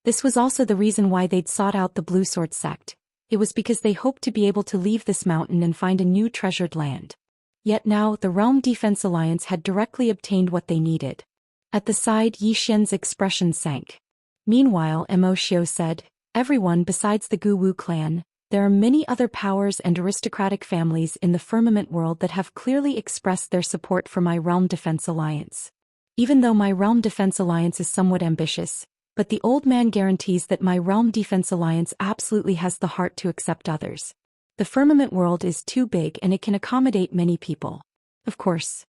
This was also the reason why they'd sought out the Blue Sword sect. It was because they hoped to be able to leave this mountain and find a new treasured land. Yet now, the Realm Defense Alliance had directly obtained what they needed. At the side, Yi Xian's expression sank. Meanwhile, Emoshio said, "Everyone besides the Gu Wu clan, there are many other powers and aristocratic families in the firmament world that have clearly expressed their support for my Realm Defense Alliance. Even though my Realm Defense Alliance is somewhat ambitious, but the old man guarantees that my Realm Defense Alliance absolutely has the heart to accept others. The firmament world is too big and it can accommodate many people. Of course.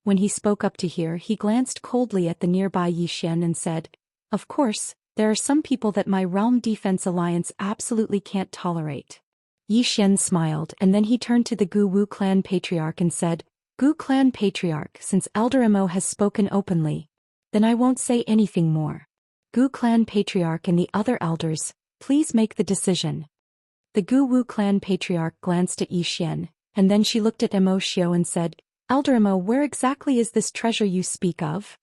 When he spoke up to here, he glanced coldly at the nearby Zhou Xian and said, "Of course, there are some people that my Realm Defense Alliance absolutely can't tolerate." Zhou Xian smiled and then he turned to the Gu Wu clan patriarch and said, "Gu clan patriarch, since Elder Mo has spoken openly, then I won't say anything more. Gu clan patriarch and the other elders, please make the decision." The Gu Wu clan patriarch glanced at Zhou Xian, and then she looked at Immortal and said, "Elder Mo, where exactly is this treasure you speak of?"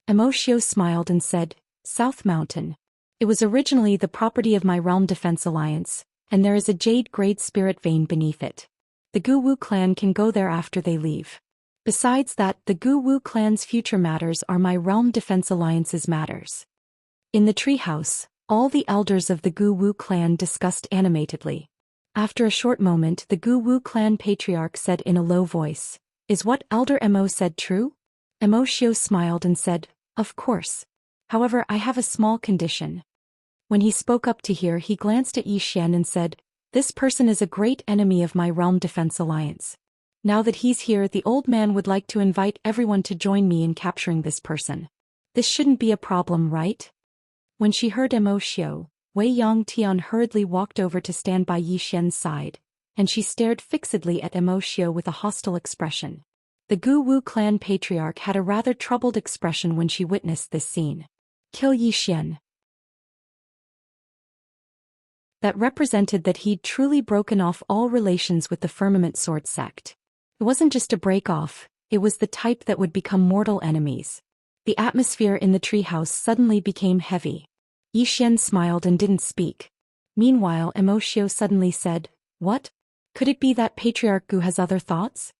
Immortal smiled and said, "South Mountain. It was originally the property of my Realm Defense Alliance, and there is a jade grade spirit vein beneath it. The Gu Wu clan can go there after they leave. Besides that, the Gu Wu clan's future matters are my Realm Defense Alliance's matters." In the treehouse, all the elders of the Gu Wu clan discussed animatedly. After a short moment, the Gu Wu clan patriarch said in a low voice, "Is what Elder Mo said true?" Immortal smiled and said, "Of course. However, I have a small condition." When he spoke up to here, he glanced at Zhou Xian and said, "This person is a great enemy of my Realm Defense Alliance. Now that he's here, the old man would like to invite everyone to join me in capturing this person. This shouldn't be a problem, right?" When she heard Immortal, Wei Yangtian hurriedly walked over to stand by Zhou Xian's side, and she stared fixedly at Immortal with a hostile expression. The Gu Wu clan patriarch had a rather troubled expression when she witnessed this scene. Kill Zhou Xian. That represented that he'd truly broken off all relations with the Firmament Sword sect. It wasn't just a break-off, it was the type that would become mortal enemies. The atmosphere in the treehouse suddenly became heavy. Zhou Xian smiled and didn't speak. Meanwhile, Immortal suddenly said, "What? Could it be that Patriarch Gu has other thoughts?"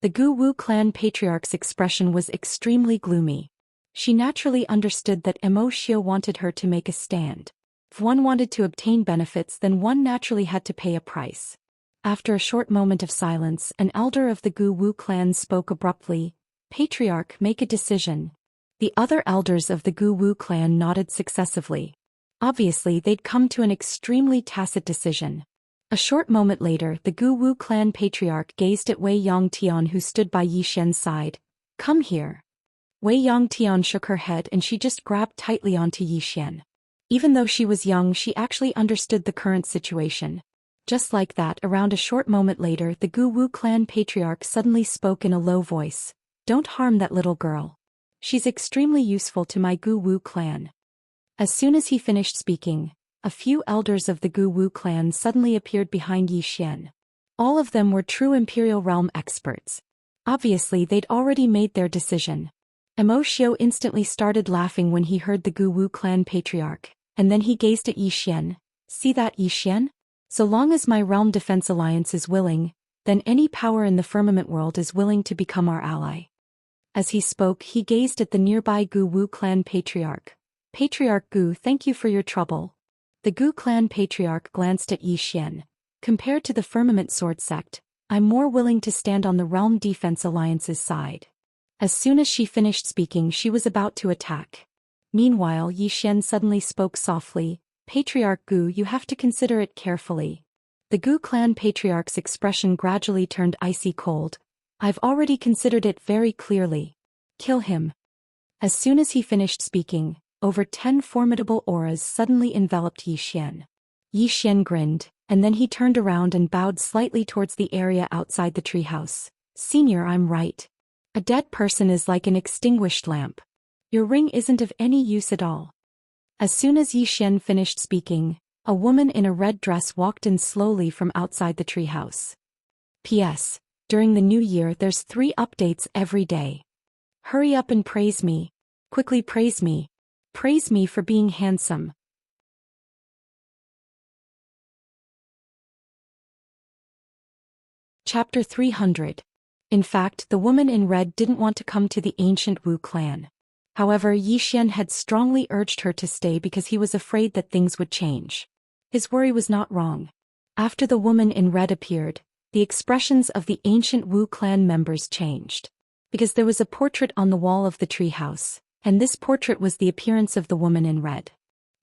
The Gu Wu clan patriarch's expression was extremely gloomy. She naturally understood that Immortal wanted her to make a stand. If one wanted to obtain benefits, then one naturally had to pay a price. After a short moment of silence, an elder of the Gu Wu clan spoke abruptly, "Patriarch, make a decision." The other elders of the Gu Wu clan nodded successively. Obviously, they'd come to an extremely tacit decision. A short moment later, the Gu Wu clan patriarch gazed at Wei Yangtian, who stood by Zhou Xian's side. "Come here." Wei Yangtian shook her head and she just grabbed tightly onto Zhou Xian. Even though she was young, she actually understood the current situation. Just like that, around a short moment later, the Gu Wu clan patriarch suddenly spoke in a low voice. "Don't harm that little girl. She's extremely useful to my Gu Wu clan." As soon as he finished speaking, a few elders of the Gu Wu clan suddenly appeared behind Zhou Xian. All of them were true Imperial Realm experts. Obviously, they'd already made their decision. Immortal instantly started laughing when he heard the Gu Wu clan patriarch, and then he gazed at Zhou Xian. "See that, Zhou Xian? So long as my Realm Defense Alliance is willing, then any power in the firmament world is willing to become our ally." As he spoke, he gazed at the nearby Gu Wu clan patriarch. "Patriarch Gu, thank you for your trouble." The Gu clan patriarch glanced at Zhou Xian. "Compared to the Firmament Sword sect, I'm more willing to stand on the Realm Defense Alliance's side." As soon as she finished speaking, she was about to attack. Meanwhile, Zhou Xian suddenly spoke softly. "Patriarch Gu, you have to consider it carefully." The Gu clan patriarch's expression gradually turned icy cold. "I've already considered it very clearly. Kill him." As soon as he finished speaking, over 10 formidable auras suddenly enveloped Zhou Xian. Zhou Xian grinned, and then he turned around and bowed slightly towards the area outside the treehouse. "Senior, I'm right. A dead person is like an extinguished lamp. Your ring isn't of any use at all." As soon as Zhou Xian finished speaking, a woman in a red dress walked in slowly from outside the treehouse. P.S. During the new year, there's 3 updates every day. Hurry up and praise me. Quickly praise me. Praise me for being handsome. Chapter 300. In fact, the woman in red didn't want to come to the ancient Wu clan. However, Zhou Xian had strongly urged her to stay because he was afraid that things would change. His worry was not wrong. After the woman in red appeared, the expressions of the ancient Wu clan members changed. Because there was a portrait on the wall of the treehouse, and this portrait was the appearance of the woman in red.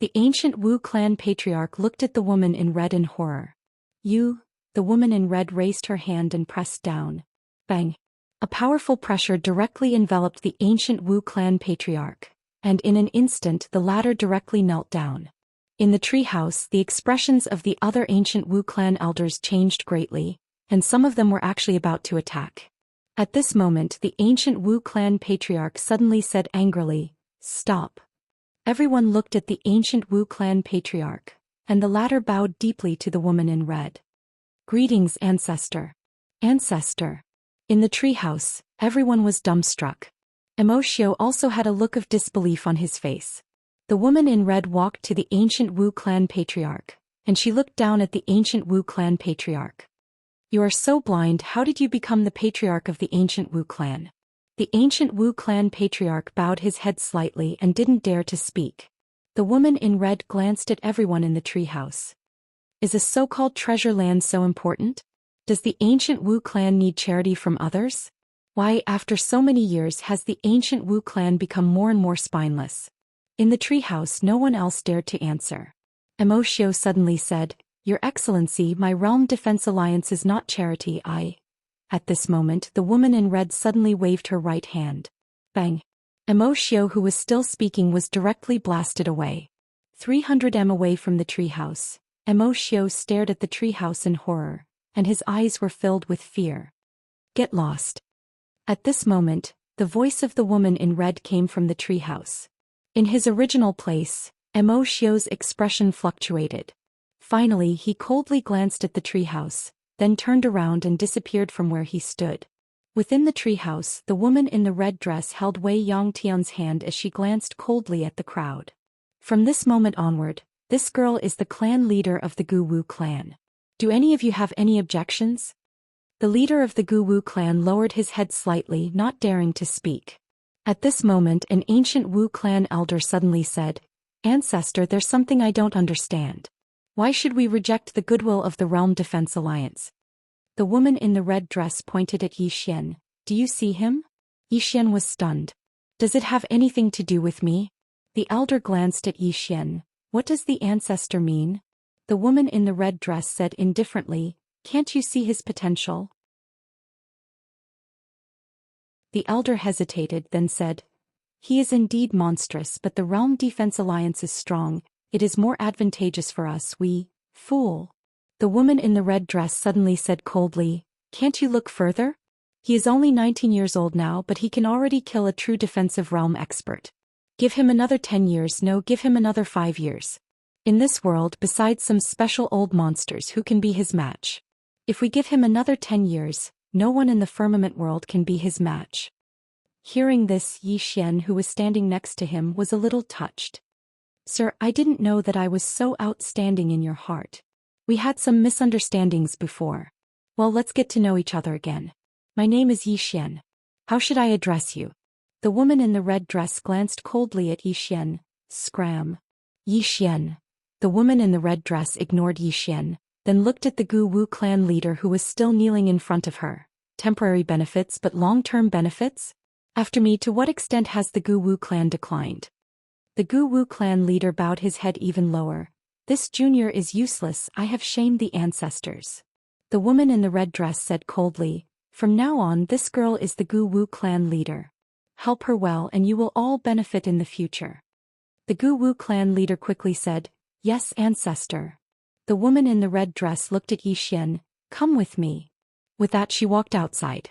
The ancient Wu clan patriarch looked at the woman in red in horror. You, the woman in red raised her hand and pressed down. Bang! A powerful pressure directly enveloped the ancient Wu clan patriarch, and in an instant the latter directly knelt down. In the treehouse, the expressions of the other ancient Wu clan elders changed greatly, and some of them were actually about to attack. At this moment, the ancient Wu clan patriarch suddenly said angrily, "Stop." Everyone looked at the ancient Wu clan patriarch, and the latter bowed deeply to the woman in red. "Greetings, ancestor." Ancestor. In the treehouse, everyone was dumbstruck. Immortal also had a look of disbelief on his face. The woman in red walked to the ancient Wu clan patriarch, and she looked down at the ancient Wu clan patriarch. "You are so blind, how did you become the patriarch of the ancient Wu clan?" The ancient Wu clan patriarch bowed his head slightly and didn't dare to speak. The woman in red glanced at everyone in the treehouse. Is a so-called treasure land so important? Does the ancient Wu clan need charity from others? Why, after so many years, has the ancient Wu clan become more and more spineless? In the treehouse, no one else dared to answer. Immortal suddenly said, "Your Excellency, my realm defense alliance is not charity, At this moment, the woman in red suddenly waved her right hand. Bang! Immortal, who was still speaking, was directly blasted away. 300 m away from the treehouse, Immortal stared at the treehouse in horror, and his eyes were filled with fear. "Get lost." At this moment, the voice of the woman in red came from the treehouse. In his original place, Immortal's expression fluctuated. Finally, he coldly glanced at the treehouse, then turned around and disappeared from where he stood. Within the treehouse, the woman in the red dress held Wei Yongtian's hand as she glanced coldly at the crowd. "From this moment onward, this girl is the clan leader of the Gu Wu clan. Do any of you have any objections?" The leader of the Gu Wu clan lowered his head slightly, not daring to speak. At this moment, an ancient Wu clan elder suddenly said, "Ancestor, there's something I don't understand. Why should we reject the goodwill of the Realm Defense Alliance?" The woman in the red dress pointed at Zhou Xian. "Do you see him?" Zhou Xian was stunned. "Does it have anything to do with me?" The elder glanced at Zhou Xian. "What does the ancestor mean?" The woman in the red dress said indifferently, "Can't you see his potential?" The elder hesitated, then said, "He is indeed monstrous, but the Realm Defense Alliance is strong. It is more advantageous for us, fool." The woman in the red dress suddenly said coldly, "Can't you look further? He is only 19 years old now, but he can already kill a true defensive realm expert. Give him another 10 years, no, give him another 5 years. In this world, besides some special old monsters, who can be his match? If we give him another 10 years, no one in the firmament world can be his match." Hearing this, Zhou Xian, who was standing next to him, was a little touched. "Sir, I didn't know that I was so outstanding in your heart. We had some misunderstandings before. Well, let's get to know each other again. My name is Zhou Xian. How should I address you?" The woman in the red dress glanced coldly at Zhou Xian. Scram. Zhou Xian. The woman in the red dress ignored Zhou Xian, then looked at the Gu Wu clan leader who was still kneeling in front of her. "Temporary benefits, but long-term benefits? After me, to what extent has the Gu Wu clan declined?" The Gu Wu clan leader bowed his head even lower. "This junior is useless, I have shamed the ancestors." The woman in the red dress said coldly, "From now on, this girl is the Gu Wu clan leader. Help her well and you will all benefit in the future." The Gu Wu clan leader quickly said, "Yes, ancestor." The woman in the red dress looked at Zhou Xian. "Come with me." With that, she walked outside.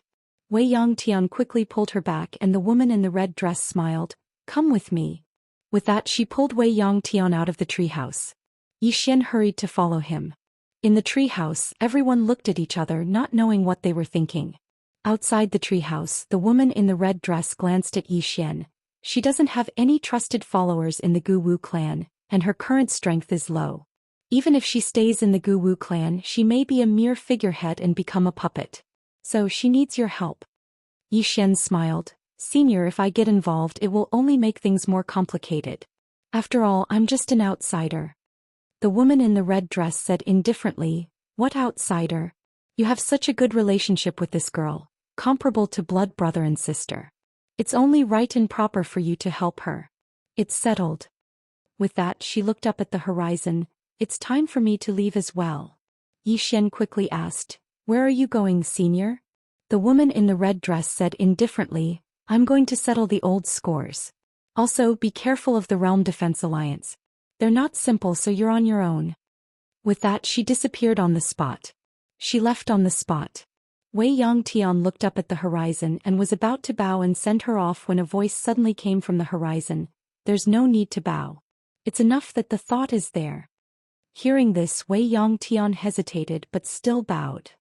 Wei Yongtian quickly pulled her back and the woman in the red dress smiled. "Come with me." With that, she pulled Wei Yongtian out of the treehouse. Zhou Xian hurried to follow him. In the treehouse, everyone looked at each other, not knowing what they were thinking. Outside the treehouse, the woman in the red dress glanced at Zhou Xian. She doesn't have any trusted followers in the Gu Wu clan, and her current strength is low. Even if she stays in the Gu Wu clan, she may be a mere figurehead and become a puppet. So she needs your help. Zhou Xian smiled. "Senior, if I get involved, it will only make things more complicated. After all, I'm just an outsider." The woman in the red dress said indifferently, "What outsider? You have such a good relationship with this girl, comparable to blood brother and sister. It's only right and proper for you to help her. It's settled." With that, she looked up at the horizon. It's time for me to leave as well. Yi Xian quickly asked, Where are you going, senior? The woman in the red dress said indifferently, I'm going to settle the old scores. Also, be careful of the Realm Defense Alliance. They're not simple, so you're on your own. With that, she disappeared on the spot. She left on the spot. Wei Yongtian looked up at the horizon and was about to bow and send her off when a voice suddenly came from the horizon. There's no need to bow. It's enough that the thought is there. Hearing this, Wei Yongtian hesitated but still bowed.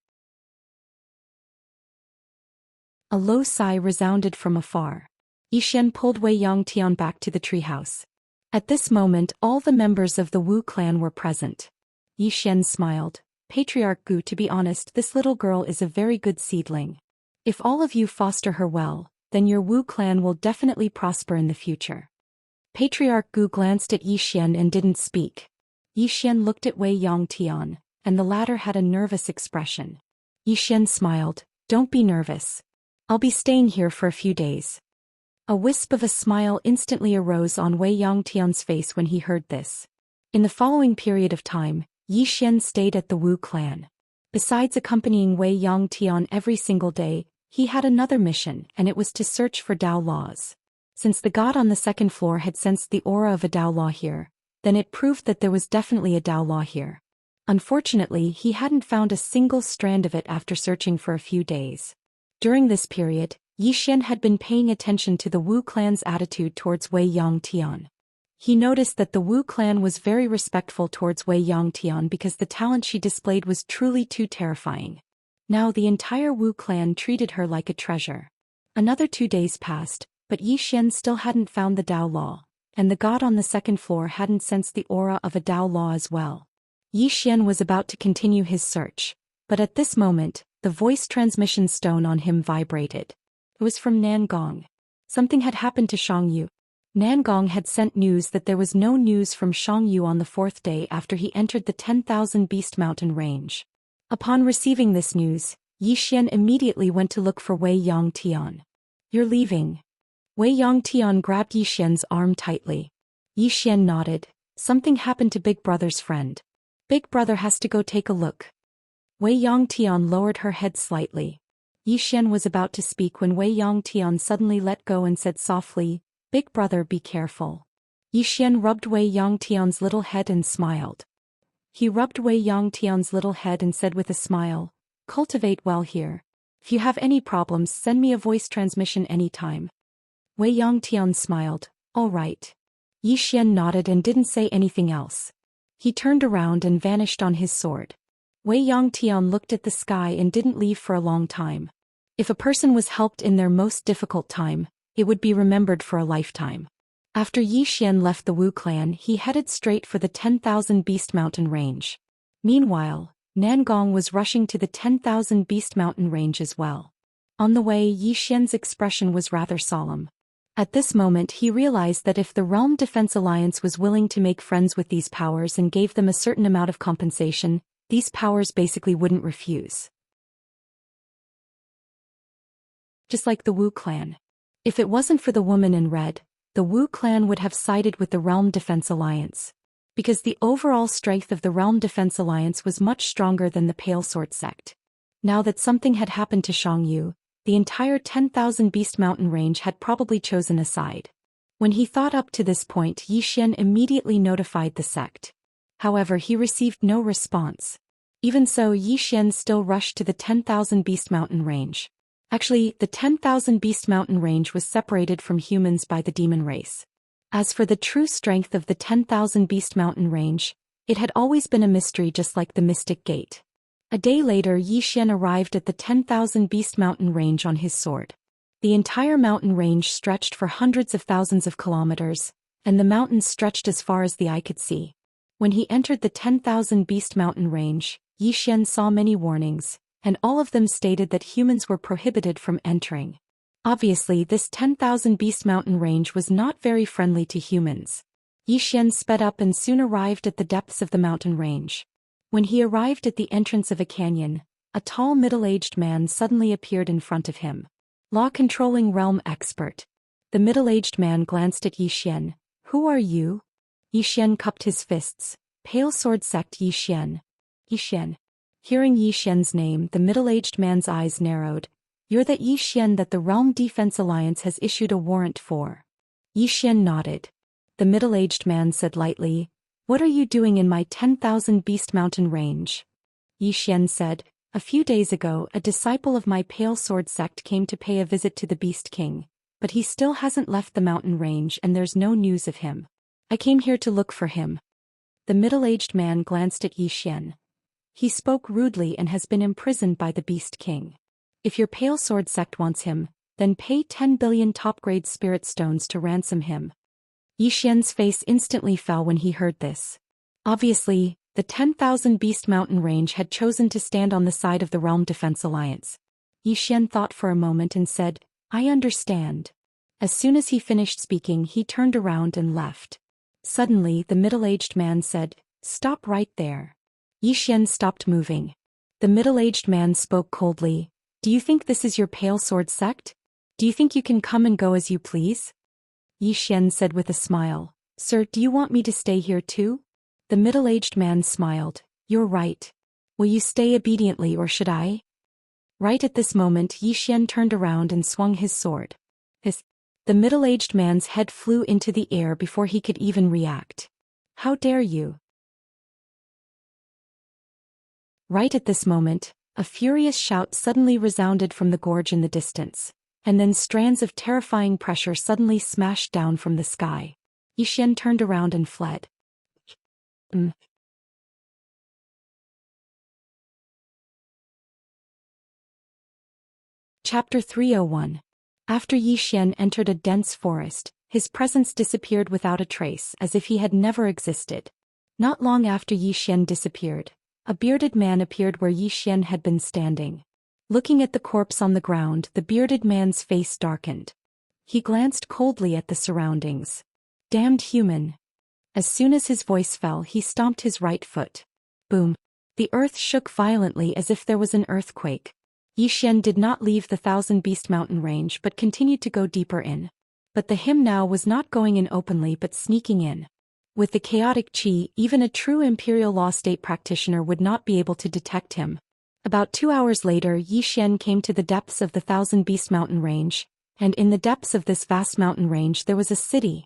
A low sigh resounded from afar. Yi Xian pulled Wei Yongtian back to the treehouse. At this moment, all the members of the Wu clan were present. Yi Xian smiled. Patriarch Gu, to be honest, this little girl is a very good seedling. If all of you foster her well, then your Wu clan will definitely prosper in the future. Patriarch Gu glanced at Yi Xian and didn't speak. Yi Xian looked at Wei Yongtian, and the latter had a nervous expression. Yi Xian smiled. Don't be nervous. I'll be staying here for a few days. A wisp of a smile instantly arose on Wei Yongtian's face when he heard this. In the following period of time, Yi Xian stayed at the Wu clan. Besides accompanying Wei Yongtian every single day, he had another mission, and it was to search for Dao laws. Since the god on the second floor had sensed the aura of a Dao law here, then it proved that there was definitely a Dao law here. Unfortunately, he hadn't found a single strand of it after searching for a few days. During this period, Yi Xian had been paying attention to the Wu clan's attitude towards Wei Yongtian. He noticed that the Wu clan was very respectful towards Wei Yongtian because the talent she displayed was truly too terrifying. Now the entire Wu clan treated her like a treasure. Another 2 days passed, but Yi Xian still hadn't found the Dao law, and the god on the second floor hadn't sensed the aura of a Dao law as well. Yi Xian was about to continue his search, but at this moment, the voice transmission stone on him vibrated. It was from Nangong. Something had happened to Shangyu. Nangong had sent news that there was no news from Shangyu on the 4th day after he entered the 10,000 Beast Mountain range. Upon receiving this news, Yi Xian immediately went to look for Wei Yongtian. You're leaving. Wei Yongtian grabbed Yi Xian's arm tightly. Yi Xian nodded. Something happened to Big Brother's friend. Big Brother has to go take a look. Wei Yongtian lowered her head slightly. Yi Xian was about to speak when Wei Yongtian suddenly let go and said softly, Big Brother, be careful. Yi Xian rubbed Wei Yongtian's little head and smiled. He rubbed Wei Yongtian's little head and said with a smile, Cultivate well here. If you have any problems, send me a voice transmission anytime. Wei Yongtian smiled. All right. Yi Xian nodded and didn't say anything else. He turned around and vanished on his sword. Wei Yongtian looked at the sky and didn't leave for a long time. If a person was helped in their most difficult time, it would be remembered for a lifetime. After Yi Xian left the Wu clan, he headed straight for the 10,000 Beast Mountain range. Meanwhile, Nangong was rushing to the 10,000 Beast Mountain range as well. On the way, Yi Xian's expression was rather solemn. At this moment, he realized that if the Realm Defense Alliance was willing to make friends with these powers and gave them a certain amount of compensation, these powers basically wouldn't refuse. Just like the Wu clan. If it wasn't for the woman in red, the Wu clan would have sided with the Realm Defense Alliance. Because the overall strength of the Realm Defense Alliance was much stronger than the Pale Sword sect. Now that something had happened to Shangyu, the entire 10,000 Beast Mountain range had probably chosen a side. When he thought up to this point, Yi Xian immediately notified the sect. However, he received no response. Even so, Yi Xian still rushed to the 10,000 Beast Mountain range. Actually, the 10,000 Beast Mountain range was separated from humans by the demon race. As for the true strength of the 10,000 Beast Mountain range, it had always been a mystery, just like the Mystic Gate. A day later, Yi Xian arrived at the 10,000 Beast Mountain range on his sword. The entire mountain range stretched for hundreds of thousands of kilometers, and the mountains stretched as far as the eye could see. When he entered the 10,000 Beast Mountain range, Yi Xian saw many warnings, and all of them stated that humans were prohibited from entering. Obviously, this 10,000 Beast Mountain range was not very friendly to humans. Yi Xian sped up and soon arrived at the depths of the mountain range. When he arrived at the entrance of a canyon, a tall middle-aged man suddenly appeared in front of him. Law-controlling realm expert. The middle-aged man glanced at Yi Xian. Who are you? Yi Xian cupped his fists. Pale sword sect Yi Xian. Yi Xian. Hearing Yi Xian's name, the middle-aged man's eyes narrowed. You're that Yi Xian that the Realm Defense Alliance has issued a warrant for. Yi Xian nodded. The middle-aged man said lightly, What are you doing in my 10,000 Beast Mountain range? Yi Xian said, A few days ago, a disciple of my Pale Sword sect came to pay a visit to the Beast King, but he still hasn't left the mountain range and there's no news of him. I came here to look for him. The middle-aged man glanced at Yi Xian. He spoke rudely and has been imprisoned by the Beast King. If your Pale Sword sect wants him, then pay 10 billion top-grade spirit stones to ransom him. Yi Xian's face instantly fell when he heard this. Obviously, the 10,000 Beast Mountain range had chosen to stand on the side of the Realm Defense Alliance. Yi Xian thought for a moment and said, I understand. As soon as he finished speaking, he turned around and left. Suddenly, the middle-aged man said, Stop right there. Yi Xian stopped moving. The middle-aged man spoke coldly, Do you think this is your Pale Sword sect? Do you think you can come and go as you please? Yi Xian said with a smile, Sir, do you want me to stay here too? The middle-aged man smiled, You're right. Will you stay obediently or should I? Right at this moment Yi Xian turned around and swung his sword. The middle-aged man's head flew into the air before he could even react. How dare you? Right at this moment, a furious shout suddenly resounded from the gorge in the distance, and then strands of terrifying pressure suddenly smashed down from the sky. Yi Xian turned around and fled. Chapter 301. After Yi Xian entered a dense forest, his presence disappeared without a trace, as if he had never existed. Not long after Yi Xian disappeared, a bearded man appeared where Yi Xian had been standing. Looking at the corpse on the ground, the bearded man's face darkened. He glanced coldly at the surroundings. Damned human. As soon as his voice fell, he stomped his right foot. Boom. The earth shook violently as if there was an earthquake. Yi Xian did not leave the Thousand Beast Mountain range but continued to go deeper in. But the him now was not going in openly but sneaking in. With the chaotic qi, even a true Imperial Law State practitioner would not be able to detect him. About 2 hours later, Yi Xian came to the depths of the Thousand Beast Mountain range, and in the depths of this vast mountain range there was a city.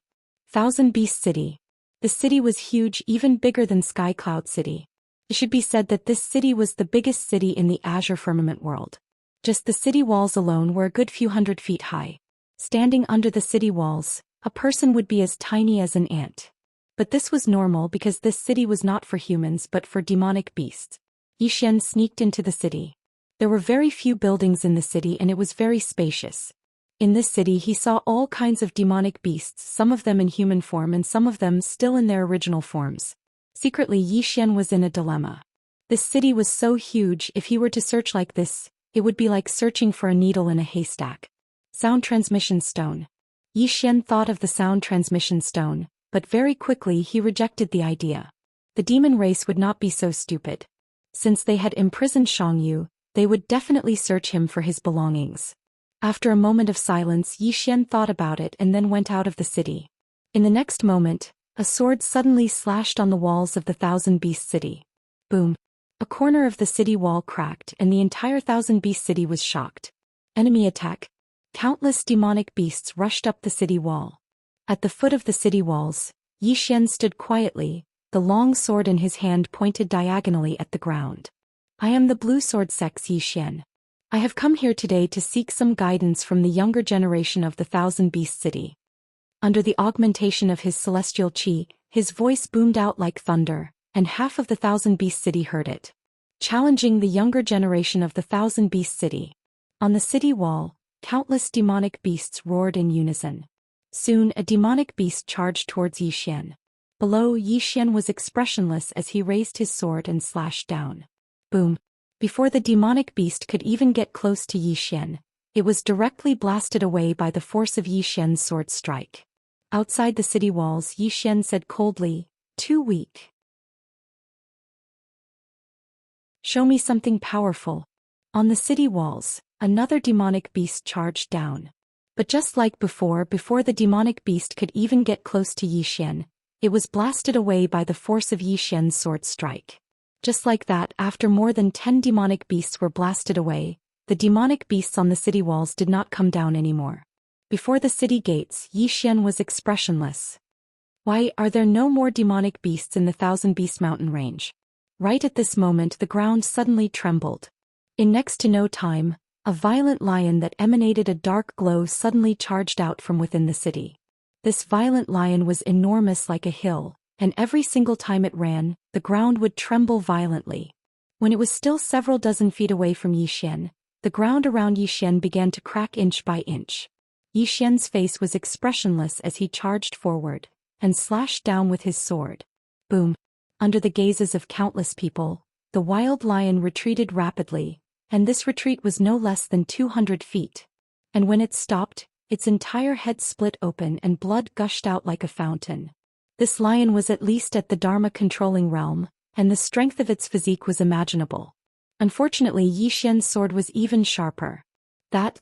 Thousand Beast City. The city was huge, even bigger than Sky Cloud City. It should be said that this city was the biggest city in the Azure Firmament world. Just the city walls alone were a good few hundred feet high. Standing under the city walls, a person would be as tiny as an ant. But this was normal because this city was not for humans but for demonic beasts. Yi Xian sneaked into the city. There were very few buildings in the city and it was very spacious. In this city he saw all kinds of demonic beasts, some of them in human form and some of them still in their original forms. Secretly, Yi Xian was in a dilemma. This city was so huge, if he were to search like this, it would be like searching for a needle in a haystack. Sound transmission stone. Yi Xian thought of the sound transmission stone, but very quickly he rejected the idea. The demon race would not be so stupid. Since they had imprisoned Xiangyu, they would definitely search him for his belongings. After a moment of silence, Yi Xian thought about it and then went out of the city. In the next moment, a sword suddenly slashed on the walls of the Thousand Beast City. Boom. A corner of the city wall cracked and the entire Thousand Beast City was shocked. Enemy attack. Countless demonic beasts rushed up the city wall. At the foot of the city walls, Yi Xian stood quietly, the long sword in his hand pointed diagonally at the ground. I am the Blue Sword Sect Yi Xian. I have come here today to seek some guidance from the younger generation of the Thousand Beast City. Under the augmentation of his celestial qi, his voice boomed out like thunder, and half of the Thousand Beast City heard it. Challenging the younger generation of the Thousand Beast City. On the city wall, countless demonic beasts roared in unison. Soon a demonic beast charged towards Yi Xian. Below, Yi Xian was expressionless as he raised his sword and slashed down. Boom. Before the demonic beast could even get close to Yi Xian, it was directly blasted away by the force of Yi Xian's sword strike. Outside the city walls, Yi Xian said coldly, "Too weak. Show me something powerful." On the city walls, another demonic beast charged down. But just like before the demonic beast could even get close to Yi Xian, It was blasted away by the force of Yi Xian's sword strike. Just like that, after more than 10 demonic beasts were blasted away, the demonic beasts on the city walls did not come down anymore. Before the city gates, Yi Xian was expressionless. Why are there no more demonic beasts in the Thousand Beast Mountain range? Right at this moment the ground suddenly trembled. In next to no time, a violent lion that emanated a dark glow suddenly charged out from within the city. This violent lion was enormous like a hill, and every single time it ran, the ground would tremble violently. When it was still several dozen feet away from Yi Xian, the ground around Yi Xian began to crack inch by inch. Yi Xian's face was expressionless as he charged forward and slashed down with his sword. Boom! Under the gazes of countless people, the wild lion retreated rapidly, and this retreat was no less than 200 feet. And when it stopped, its entire head split open and blood gushed out like a fountain. This lion was at least at the Dharma-controlling realm, and the strength of its physique was imaginable. Unfortunately, Yi Xian's sword was even sharper.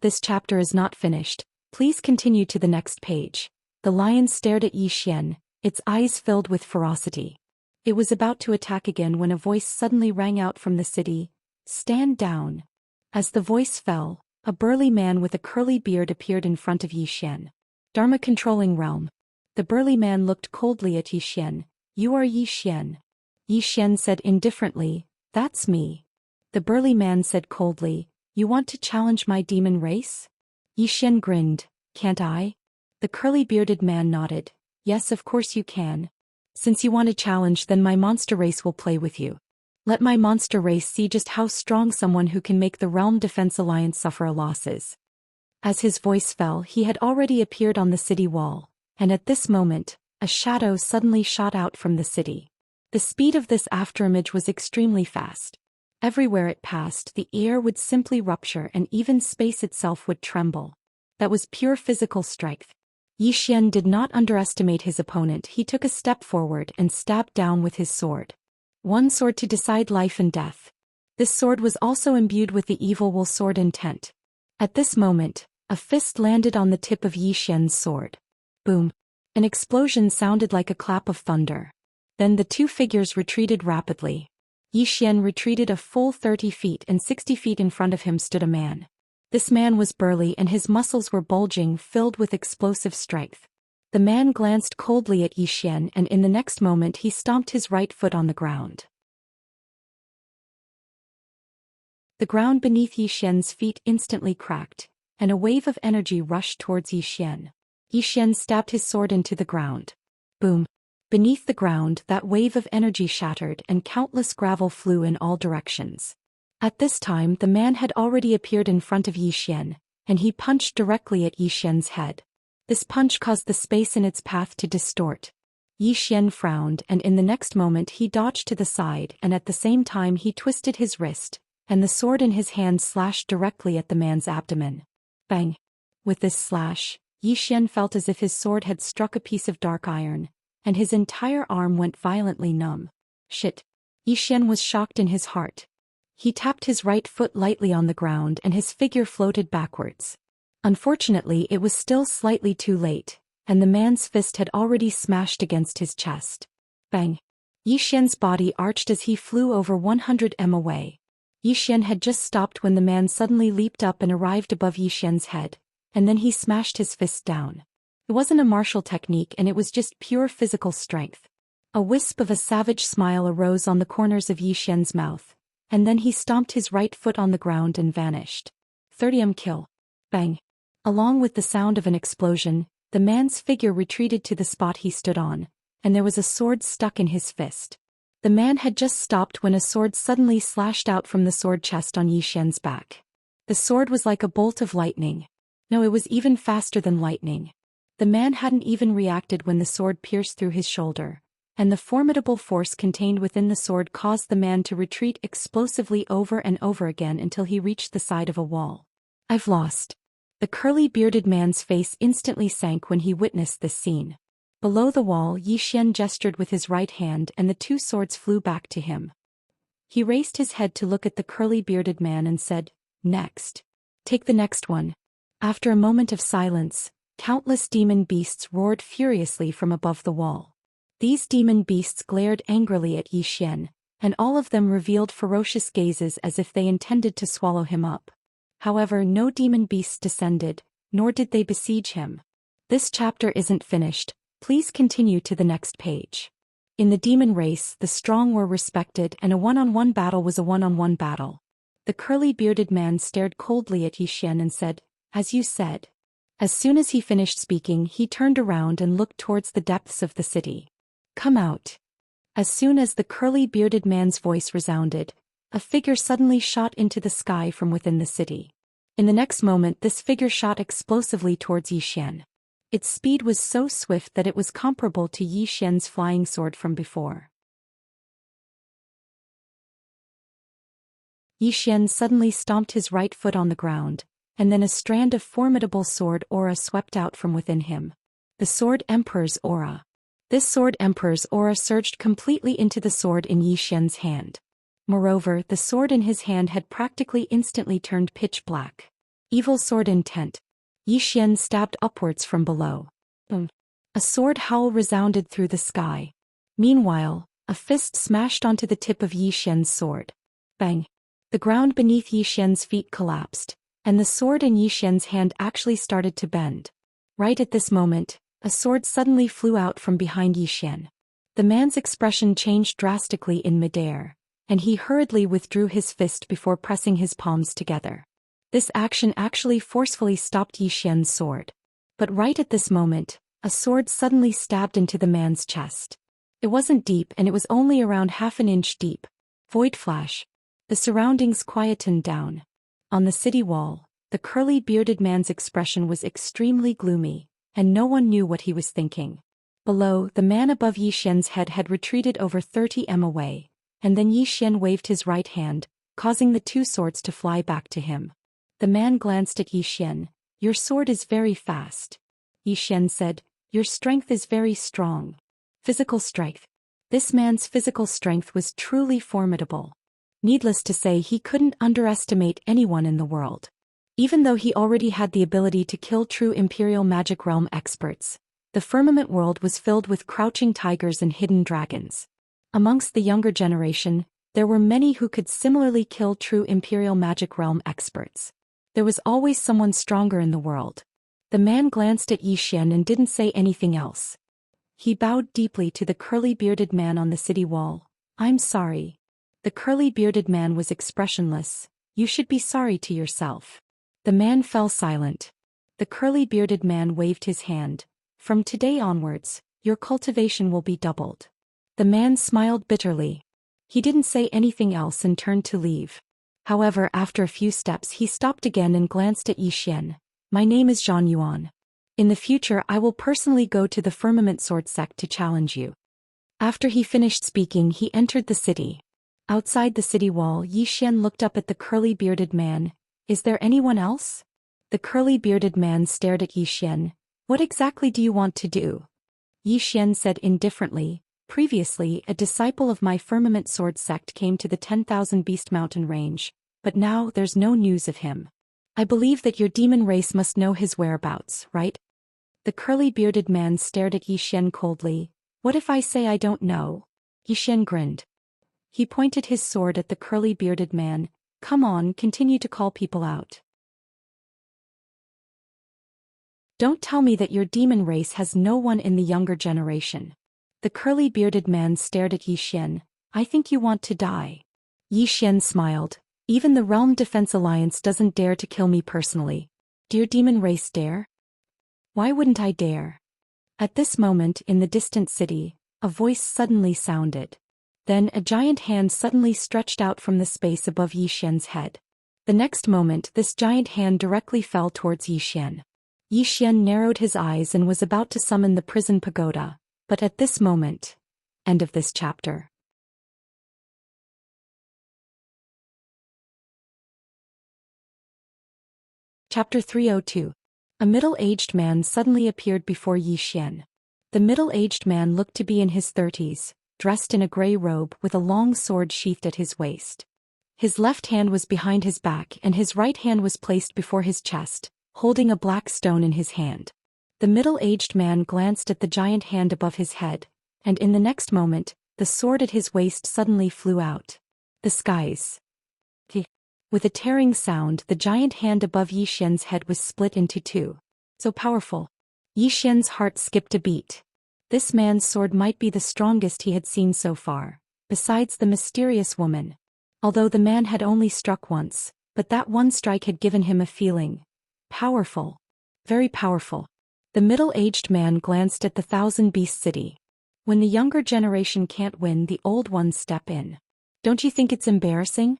This chapter is not finished. Please continue to the next page. The lion stared at Yi Xian, its eyes filled with ferocity. It was about to attack again when a voice suddenly rang out from the city, "Stand down." As the voice fell, a burly man with a curly beard appeared in front of Yi Xian. Dharma-controlling realm. The burly man looked coldly at Yi Xian. "You are Yi Xian." Yi Xian said indifferently, "That's me." The burly man said coldly, "You want to challenge my demon race?" Yi Xian grinned, "Can't I?" The curly-bearded man nodded, "Yes, of course you can. Since you want a challenge, then my monster race will play with you. Let my monster race see just how strong someone who can make the Realm Defense Alliance suffer losses." As his voice fell, he had already appeared on the city wall, and at this moment, a shadow suddenly shot out from the city. The speed of this afterimage was extremely fast. Everywhere it passed, the air would simply rupture and even space itself would tremble. That was pure physical strength. Yi Xian did not underestimate his opponent. He took a step forward and stabbed down with his sword. One sword to decide life and death. This sword was also imbued with the evil will sword intent. At this moment, a fist landed on the tip of Yi Xian's sword. Boom! An explosion sounded like a clap of thunder. Then the two figures retreated rapidly. Yi Xian retreated a full 30 feet, and 60 feet in front of him stood a man. This man was burly and his muscles were bulging, filled with explosive strength. The man glanced coldly at Yi Xian, and in the next moment he stomped his right foot on the ground. The ground beneath Yi Xian's feet instantly cracked, and a wave of energy rushed towards Yi Xian. Yi Xian stabbed his sword into the ground. Boom! Beneath the ground, that wave of energy shattered and countless gravel flew in all directions. At this time, the man had already appeared in front of Yi Xian, and he punched directly at Yi Xian's head. This punch caused the space in its path to distort. Yi Xian frowned, and in the next moment he dodged to the side, and at the same time he twisted his wrist, and the sword in his hand slashed directly at the man's abdomen. Bang! With this slash, Yi Xian felt as if his sword had struck a piece of dark iron, and his entire arm went violently numb. Shit! Yi Xian was shocked in his heart. He tapped his right foot lightly on the ground and his figure floated backwards. Unfortunately, it was still slightly too late, and the man's fist had already smashed against his chest. Bang! Yi Xian's body arched as he flew over 100 m away. Yi Xian had just stopped when the man suddenly leaped up and arrived above Yi Xian's head, and then he smashed his fist down. It wasn't a martial technique, and it was just pure physical strength. A wisp of a savage smile arose on the corners of Yi Xian's mouth, and then he stomped his right foot on the ground and vanished. 30 kill. Bang! Along with the sound of an explosion, the man's figure retreated to the spot he stood on, and there was a sword stuck in his fist. The man had just stopped when a sword suddenly slashed out from the sword chest on Yi Xian's back. The sword was like a bolt of lightning. No, it was even faster than lightning. The man hadn't even reacted when the sword pierced through his shoulder, and the formidable force contained within the sword caused the man to retreat explosively over and over again until he reached the side of a wall. "I've lost." The curly-bearded man's face instantly sank when he witnessed this scene. Below the wall, Yi Xian gestured with his right hand and the two swords flew back to him. He raised his head to look at the curly-bearded man and said, "Next. Take the next one." After a moment of silence, countless demon beasts roared furiously from above the wall. These demon beasts glared angrily at Yi Xian, and all of them revealed ferocious gazes as if they intended to swallow him up. However, no demon beasts descended, nor did they besiege him. This chapter isn't finished, please continue to the next page. In the demon race, the strong were respected and a one-on-one battle was a one-on-one battle. The curly-bearded man stared coldly at Yi Xian and said, "As you said." As soon as he finished speaking, he turned around and looked towards the depths of the city. "Come out." As soon as the curly-bearded man's voice resounded, a figure suddenly shot into the sky from within the city. In the next moment, this figure shot explosively towards Yi Xian. Its speed was so swift that it was comparable to Yi Xian's flying sword from before. Yi Xian suddenly stomped his right foot on the ground, and then a strand of formidable sword aura swept out from within him. The Sword Emperor's aura. This Sword Emperor's aura surged completely into the sword in Yi Xian's hand. Moreover, the sword in his hand had practically instantly turned pitch black. Evil sword intent. Yi Xian stabbed upwards from below. A sword howl resounded through the sky. Meanwhile, a fist smashed onto the tip of Yi Xian's sword. Bang! The ground beneath Yi Xian's feet collapsed, and the sword in Yi Xian's hand actually started to bend. Right at this moment, a sword suddenly flew out from behind Yi Xian. The man's expression changed drastically in midair, and he hurriedly withdrew his fist before pressing his palms together. This action actually forcefully stopped Yi Xian's sword. But right at this moment, a sword suddenly stabbed into the man's chest. It wasn't deep and it was only around half an inch deep. Void flash. The surroundings quietened down. On the city wall, the curly-bearded man's expression was extremely gloomy, and no one knew what he was thinking. Below, the man above Yi Xian's head had retreated over 30 m away, and then Yi Xian waved his right hand, causing the two swords to fly back to him. The man glanced at Yi Xian. "Your sword is very fast." Yi Xian said, "Your strength is very strong." Physical strength. This man's physical strength was truly formidable. Needless to say, he couldn't underestimate anyone in the world. Even though he already had the ability to kill true Imperial Magic Realm experts, the firmament world was filled with crouching tigers and hidden dragons. Amongst the younger generation, there were many who could similarly kill true Imperial Magic Realm experts. There was always someone stronger in the world. The man glanced at Yi Xian and didn't say anything else. He bowed deeply to the curly-bearded man on the city wall. "I'm sorry." The curly-bearded man was expressionless. "You should be sorry to yourself." The man fell silent. The curly-bearded man waved his hand. "From today onwards, your cultivation will be doubled." The man smiled bitterly. He didn't say anything else and turned to leave. However, after a few steps he stopped again and glanced at Yi Xian. "My name is Zhang Yuan. In the future I will personally go to the Firmament Sword sect to challenge you." After he finished speaking, he entered the city. Outside the city wall, Yi Xian looked up at the curly-bearded man. "Is there anyone else?" The curly-bearded man stared at Yi Xian. "What exactly do you want to do?" Yi Xian said indifferently, "Previously, a disciple of my Firmament Sword sect came to the 10,000 Beast Mountain range, but now there's no news of him. I believe that your demon race must know his whereabouts, right?" The curly-bearded man stared at Yi Xian coldly. "What if I say I don't know?" Yi Xian grinned. He pointed his sword at the curly-bearded man. "Come on, continue to call people out. Don't tell me that your demon race has no one in the younger generation." The curly-bearded man stared at Yi Xian. "I think you want to die." Yi Xian smiled. "Even the Realm Defense Alliance doesn't dare to kill me personally. Do your demon race dare?" "Why wouldn't I dare?" At this moment, in the distant city, a voice suddenly sounded. Then a giant hand suddenly stretched out from the space above Yi Xian's head. The next moment, this giant hand directly fell towards Yi Xian. Yi Xian narrowed his eyes and was about to summon the prison pagoda, but at this moment... End of this chapter. Chapter 302. A middle-aged man suddenly appeared before Yi Xian. The middle-aged man looked to be in his 30s, dressed in a gray robe with a long sword sheathed at his waist. His left hand was behind his back and his right hand was placed before his chest, holding a black stone in his hand. The middle-aged man glanced at the giant hand above his head, and in the next moment, the sword at his waist suddenly flew out. The skies. With a tearing sound, the giant hand above Yi Xian's head was split into two. So powerful. Yi Xian's heart skipped a beat. This man's sword might be the strongest he had seen so far, besides the mysterious woman. Although the man had only struck once, but that one strike had given him a feeling. Powerful. Very powerful. The middle-aged man glanced at the Thousand Beast City. When the younger generation can't win, the old ones step in. Don't you think it's embarrassing?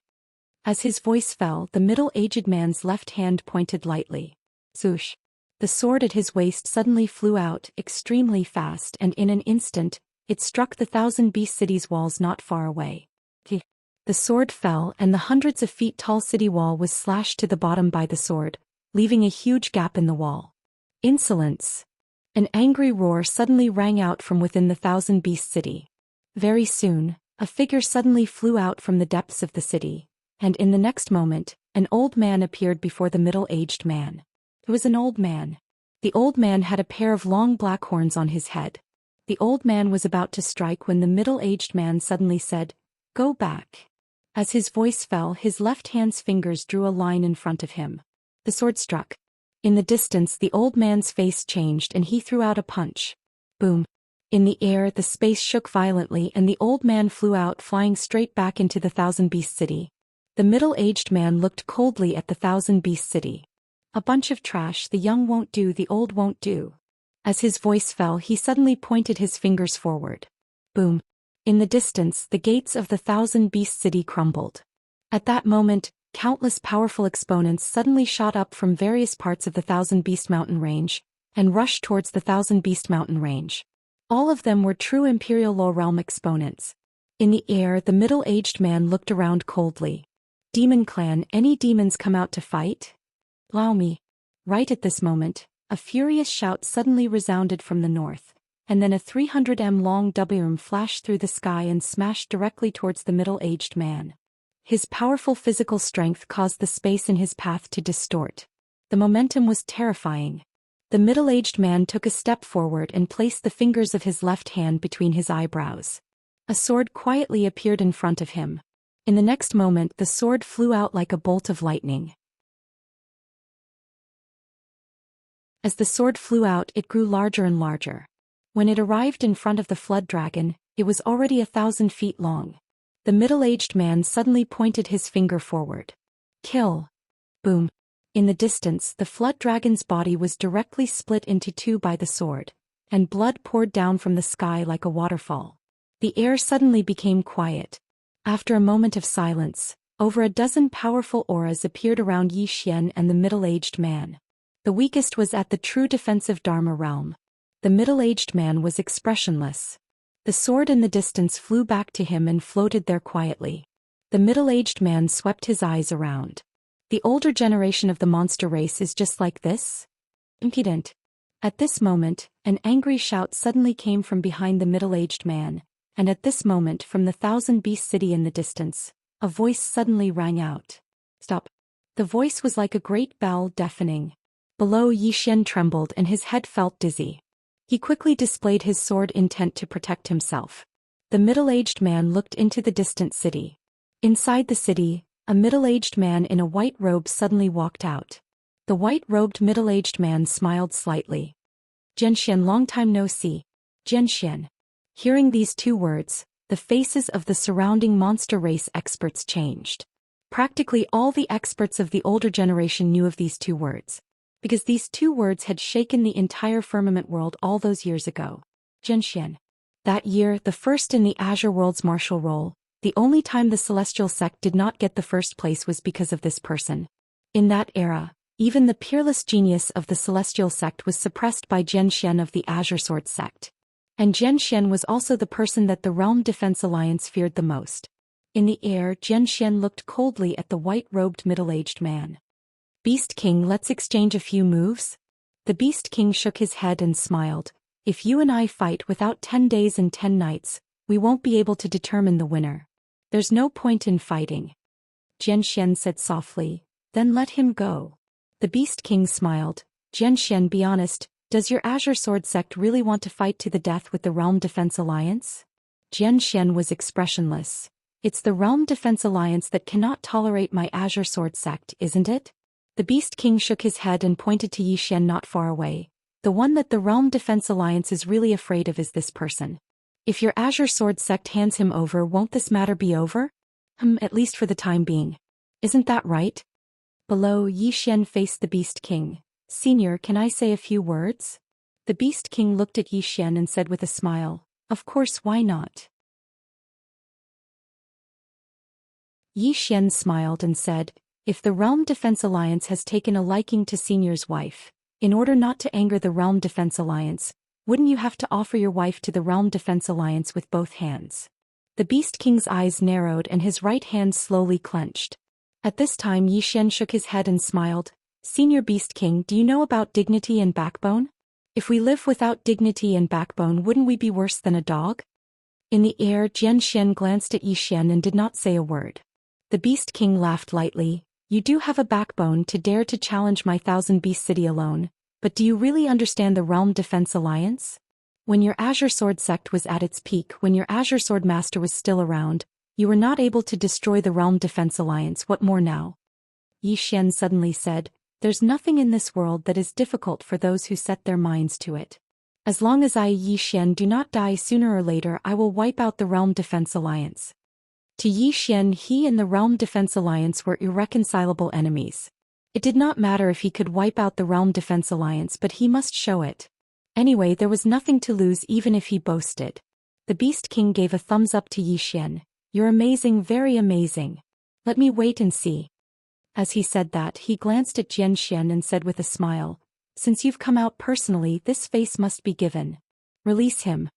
As his voice fell, the middle-aged man's left hand pointed lightly. Swoosh. The sword at his waist suddenly flew out extremely fast, and in an instant, it struck the Thousand Beast City's walls not far away. The sword fell, and the hundreds of feet tall city wall was slashed to the bottom by the sword, leaving a huge gap in the wall. Insolence! An angry roar suddenly rang out from within the Thousand Beast City. Very soon, a figure suddenly flew out from the depths of the city, and in the next moment, an old man appeared before the middle-aged man. It was an old man. The old man had a pair of long black horns on his head. The old man was about to strike when the middle-aged man suddenly said, "Go back." As his voice fell, his left hand's fingers drew a line in front of him. The sword struck. In the distance, the old man's face changed and he threw out a punch. Boom. In the air, the space shook violently and the old man flew out, flying straight back into the Thousand Beast City. The middle-aged man looked coldly at the Thousand Beast City. A bunch of trash, the young won't do, the old won't do. As his voice fell, he suddenly pointed his fingers forward. Boom. In the distance, the gates of the Thousand Beast City crumbled. At that moment, countless powerful exponents suddenly shot up from various parts of the Thousand Beast Mountain Range, and rushed towards the Thousand Beast Mountain Range. All of them were true Imperial Low Realm exponents. In the air, the middle-aged man looked around coldly. Demon Clan, any demons come out to fight? Allow me. Right at this moment, a furious shout suddenly resounded from the north, and then a 300 long W flashed through the sky and smashed directly towards the middle-aged man. His powerful physical strength caused the space in his path to distort. The momentum was terrifying. The middle-aged man took a step forward and placed the fingers of his left hand between his eyebrows. A sword quietly appeared in front of him. In the next moment, the sword flew out like a bolt of lightning. As the sword flew out, it grew larger and larger. When it arrived in front of the flood dragon, it was already 1,000 feet long. The middle-aged man suddenly pointed his finger forward. Kill. Boom. In the distance, the flood dragon's body was directly split into two by the sword, and blood poured down from the sky like a waterfall. The air suddenly became quiet. After a moment of silence, over a dozen powerful auras appeared around Yi Xian and the middle-aged man. The weakest was at the true defensive Dharma realm. The middle-aged man was expressionless. The sword in the distance flew back to him and floated there quietly. The middle-aged man swept his eyes around. The older generation of the monster race is just like this? Impudent. At this moment, an angry shout suddenly came from behind the middle-aged man, and at this moment from the Thousand Beast City in the distance, a voice suddenly rang out. Stop. The voice was like a great bell, deafening. Below, Yi Xian trembled and his head felt dizzy. He quickly displayed his sword, intent to protect himself. The middle-aged man looked into the distant city. Inside the city, a middle-aged man in a white robe suddenly walked out. The white-robed middle-aged man smiled slightly. Xianxia, long time no see. Xianxia. Hearing these two words, the faces of the surrounding monster race experts changed. Practically all the experts of the older generation knew of these two words, because these two words had shaken the entire firmament world all those years ago. Xianxia. That year, the first in the Azure World's martial roll, the only time the Celestial Sect did not get the first place was because of this person. In that era, even the peerless genius of the Celestial Sect was suppressed by Xianxia of the Azure Sword Sect. And Xianxia was also the person that the Realm Defense Alliance feared the most. In the air, Xianxia looked coldly at the white-robed middle-aged man. Beast King, let's exchange a few moves? The Beast King shook his head and smiled. If you and I fight without 10 days and 10 nights, we won't be able to determine the winner. There's no point in fighting. Xianxia said softly, then let him go. The Beast King smiled. Xianxia, be honest, Does your Azure Sword sect really want to fight to the death with the Realm Defense Alliance? Xian was expressionless. It's the Realm Defense Alliance that cannot tolerate my Azure Sword sect, isn't it? The Beast King shook his head and pointed to Xian not far away. The one that the Realm Defense Alliance is really afraid of is this person. If your Azure Sword sect hands him over, won't this matter be over? At least for the time being. Isn't that right? Below, Xian faced the Beast King. Senior, can I say a few words? The Beast King looked at Xian and said with a smile, of course, why not? Xian smiled and said, if the Realm Defense Alliance has taken a liking to Senior's wife, in order not to anger the Realm Defense Alliance, wouldn't you have to offer your wife to the Realm Defense Alliance with both hands? The Beast King's eyes narrowed and his right hand slowly clenched. At this time Xian shook his head and smiled. Senior Beast King, do you know about dignity and backbone? If we live without dignity and backbone, wouldn't we be worse than a dog? In the air, Xian glanced at Xian and did not say a word. The Beast King laughed lightly. You do have a backbone to dare to challenge my 1,000-beast city alone, but do you really understand the Realm Defense Alliance? When your Azure Sword sect was at its peak, when your Azure Sword Master was still around, you were not able to destroy the Realm Defense Alliance. What more now? Xian suddenly said, there's nothing in this world that is difficult for those who set their minds to it. As long as I, Xian, do not die sooner or later, I will wipe out the Realm Defense Alliance. To Xian, he and the Realm Defense Alliance were irreconcilable enemies. It did not matter if he could wipe out the Realm Defense Alliance, but he must show it. Anyway, there was nothing to lose even if he boasted. The Beast King gave a thumbs up to Xian. You're amazing, very amazing. Let me wait and see. As he said that, he glanced at Xian and said with a smile, since you've come out personally, this face must be given. Release him.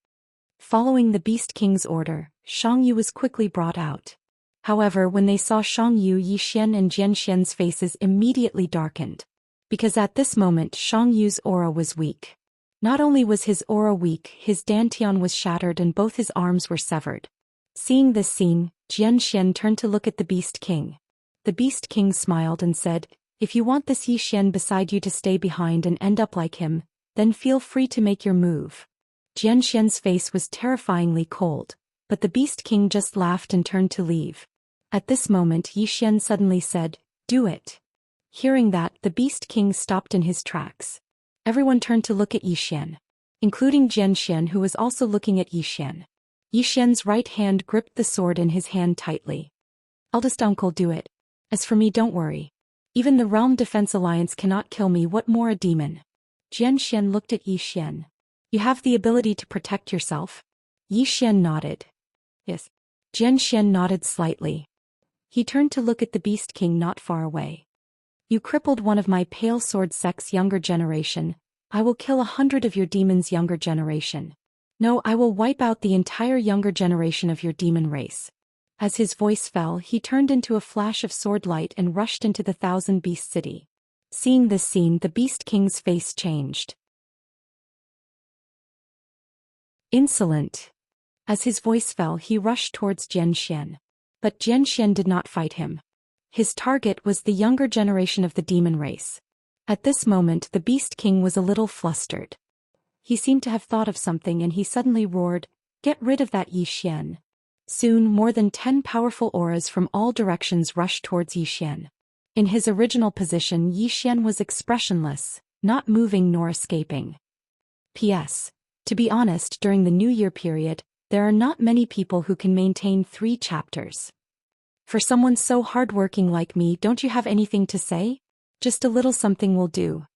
Following the Beast King's order, Xianxia was quickly brought out. However, when they saw Xianxia, Xian and Xian's faces immediately darkened. Because at this moment Xiangyi's aura was weak. Not only was his aura weak, his dantian was shattered and both his arms were severed. Seeing this scene, Xian turned to look at the Beast King. The Beast King smiled and said, if you want this Xian beside you to stay behind and end up like him, then feel free to make your move. Xian's face was terrifyingly cold, but the Beast King just laughed and turned to leave. At this moment Xian suddenly said, do it. Hearing that, the Beast King stopped in his tracks. Everyone turned to look at Xian, including Xian, who was also looking at Xian. Xian's right hand gripped the sword in his hand tightly. Eldest uncle, do it. As for me, don't worry. Even the Realm Defense Alliance cannot kill me, what more a demon? Xian looked at Xian. You have the ability to protect yourself? Xian nodded. Yes. Xian nodded slightly. He turned to look at the Beast King not far away. You crippled one of my Pale Sword sect's younger generation. I will kill 100 of your demons' younger generation. No, I will wipe out the entire younger generation of your demon race. As his voice fell, he turned into a flash of sword light and rushed into the 1,000-beast city. Seeing this scene, the Beast King's face changed. Insolent. As his voice fell, he rushed towards Xian. But Xian did not fight him. His target was the younger generation of the demon race. At this moment, the Beast King was a little flustered. He seemed to have thought of something and he suddenly roared, "Get rid of that Xian." Soon, more than 10 powerful auras from all directions rushed towards Xian. In his original position, Xian was expressionless, not moving nor escaping. P.S. To be honest, during the New Year period, there are not many people who can maintain 3 chapters. For someone so hardworking like me, don't you have anything to say? Just a little something will do.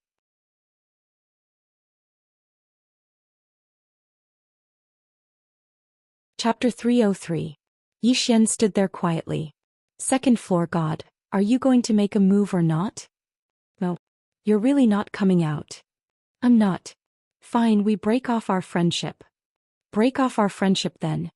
Chapter 303. Xian stood there quietly. Second floor god, are you going to make a move or not? No. You're really not coming out. I'm not. Fine, we break off our friendship. Break off our friendship then.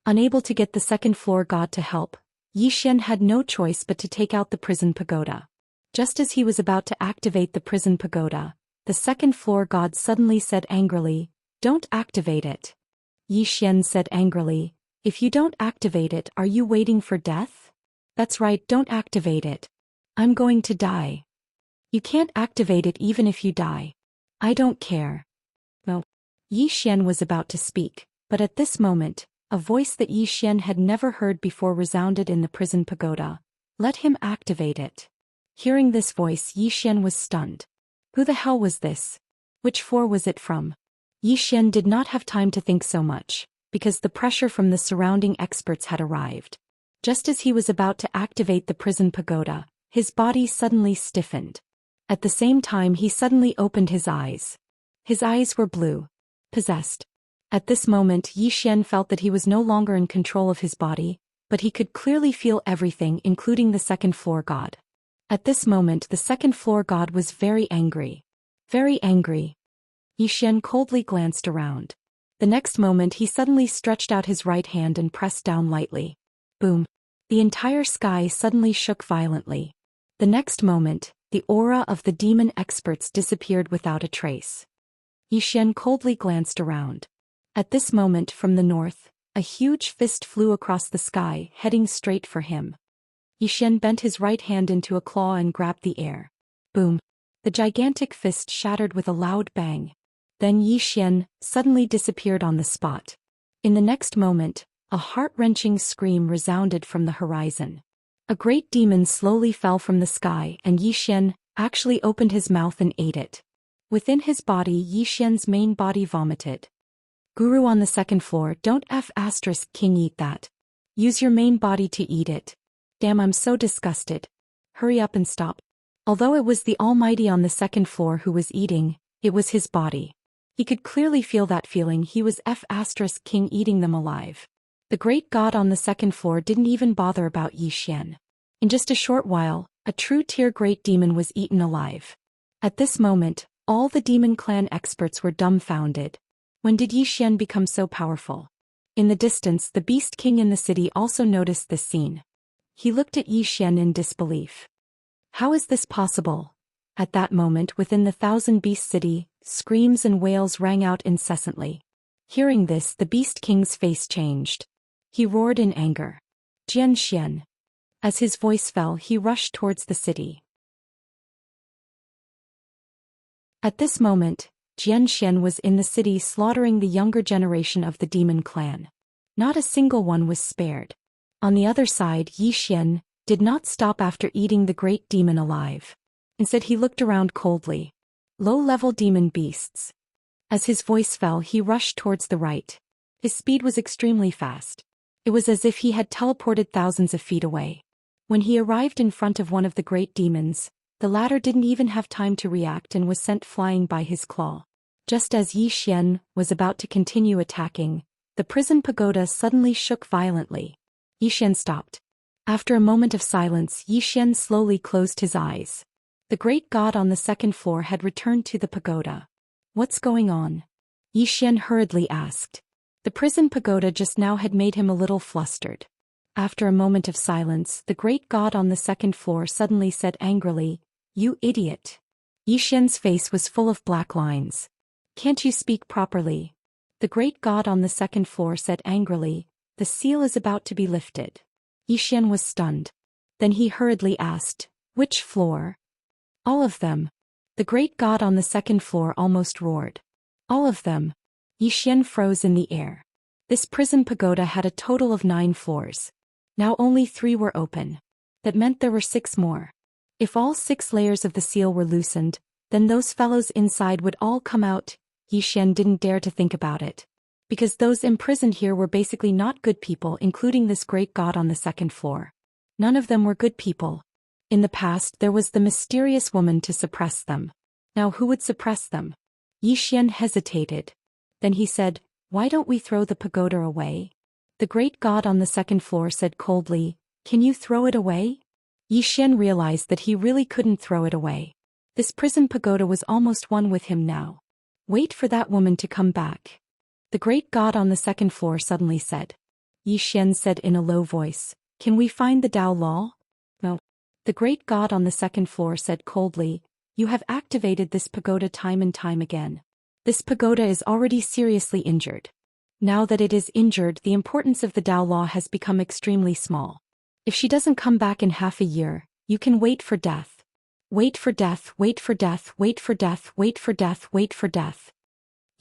Unable to get the second floor god to help, Xian had no choice but to take out the prison pagoda. Just as he was about to activate the prison pagoda, the second floor god suddenly said angrily, "Don't activate it." Xian said angrily, "If you don't activate it, are you waiting for death?" "That's right, don't activate it. I'm going to die." "You can't activate it even if you die." I don't care. No. Yi Xian was about to speak, but at this moment, a voice that Yi Xian had never heard before resounded in the prison pagoda. Let him activate it. Hearing this voice, Yi Xian was stunned. Who the hell was this? Which floor was it from? Yi Xian did not have time to think so much, because the pressure from the surrounding experts had arrived. Just as he was about to activate the prison pagoda, his body suddenly stiffened. At the same time, he suddenly opened his eyes. His eyes were blue. Possessed. At this moment, Yi Xian felt that he was no longer in control of his body, but he could clearly feel everything, including the second floor god. At this moment, the second floor god was very angry. Very angry. Yi Xian coldly glanced around. The next moment, he suddenly stretched out his right hand and pressed down lightly. Boom. The entire sky suddenly shook violently. The next moment, the aura of the demon experts disappeared without a trace. Yi Xian coldly glanced around. At this moment, from the north, a huge fist flew across the sky, heading straight for him. Yi Xian bent his right hand into a claw and grabbed the air. Boom. The gigantic fist shattered with a loud bang. Then Yi Xian suddenly disappeared on the spot. In the next moment, a heart-wrenching scream resounded from the horizon. A great demon slowly fell from the sky, and Yi Xian actually opened his mouth and ate it. Within his body, Yi Xian's main body vomited. Guru on the second floor, don't King eat that. Use your main body to eat it. Damn, I'm so disgusted. Hurry up and stop. Although it was the Almighty on the second floor who was eating, it was his body. He could clearly feel that feeling. He was King eating them alive. The great god on the second floor didn't even bother about Yi Xian. In just a short while, a true tier great demon was eaten alive. At this moment, all the demon clan experts were dumbfounded. When did Yi Xian become so powerful? In the distance, the Beast King in the city also noticed this scene. He looked at Yi Xian in disbelief. How is this possible? At that moment, within the Thousand Beast City, screams and wails rang out incessantly. Hearing this, the Beast King's face changed. He roared in anger. Xianxia. As his voice fell, he rushed towards the city. At this moment, Xianxia was in the city slaughtering the younger generation of the demon clan. Not a single one was spared. On the other side, Yi Xian did not stop after eating the great demon alive. Instead, he looked around coldly. Low-level demon beasts. As his voice fell, he rushed towards the right. His speed was extremely fast. It was as if he had teleported thousands of feet away. When he arrived in front of one of the great demons, the latter didn't even have time to react and was sent flying by his claw. Just as Yi Xian was about to continue attacking, the prison pagoda suddenly shook violently. Yi Xian stopped. After a moment of silence, Yi Xian slowly closed his eyes. The great god on the second floor had returned to the pagoda. What's going on? Yi Xian hurriedly asked. The prison pagoda just now had made him a little flustered. After a moment of silence, the great god on the second floor suddenly said angrily, "You idiot." Yi Xian's face was full of black lines. "Can't you speak properly?" The great god on the second floor said angrily, "The seal is about to be lifted." Yi Xian was stunned. Then he hurriedly asked, "Which floor?" "All of them." The great god on the second floor almost roared. "All of them." Yi Xian froze in the air. This prison pagoda had a total of 9 floors. Now only 3 were open. That meant there were 6 more. If all 6 layers of the seal were loosened, then those fellows inside would all come out. Yi Xian didn't dare to think about it. Because those imprisoned here were basically not good people, including this great god on the second floor. None of them were good people. In the past, there was the mysterious woman to suppress them. Now who would suppress them? Yi Xian hesitated. Then he said, "Why don't we throw the pagoda away?" The great god on the second floor said coldly, "Can you throw it away?" Yi Xian realized that he really couldn't throw it away. This prison pagoda was almost one with him now. "Wait for that woman to come back." The great god on the second floor suddenly said. Yi Xian said in a low voice, "Can we find the Tao Law?" "No." The great god on the second floor said coldly, "You have activated this pagoda time and time again. This pagoda is already seriously injured. Now that it is injured, the importance of the Tao Law has become extremely small. If she doesn't come back in half a year, you can wait for death." Wait for death, wait for death, wait for death, wait for death, wait for death.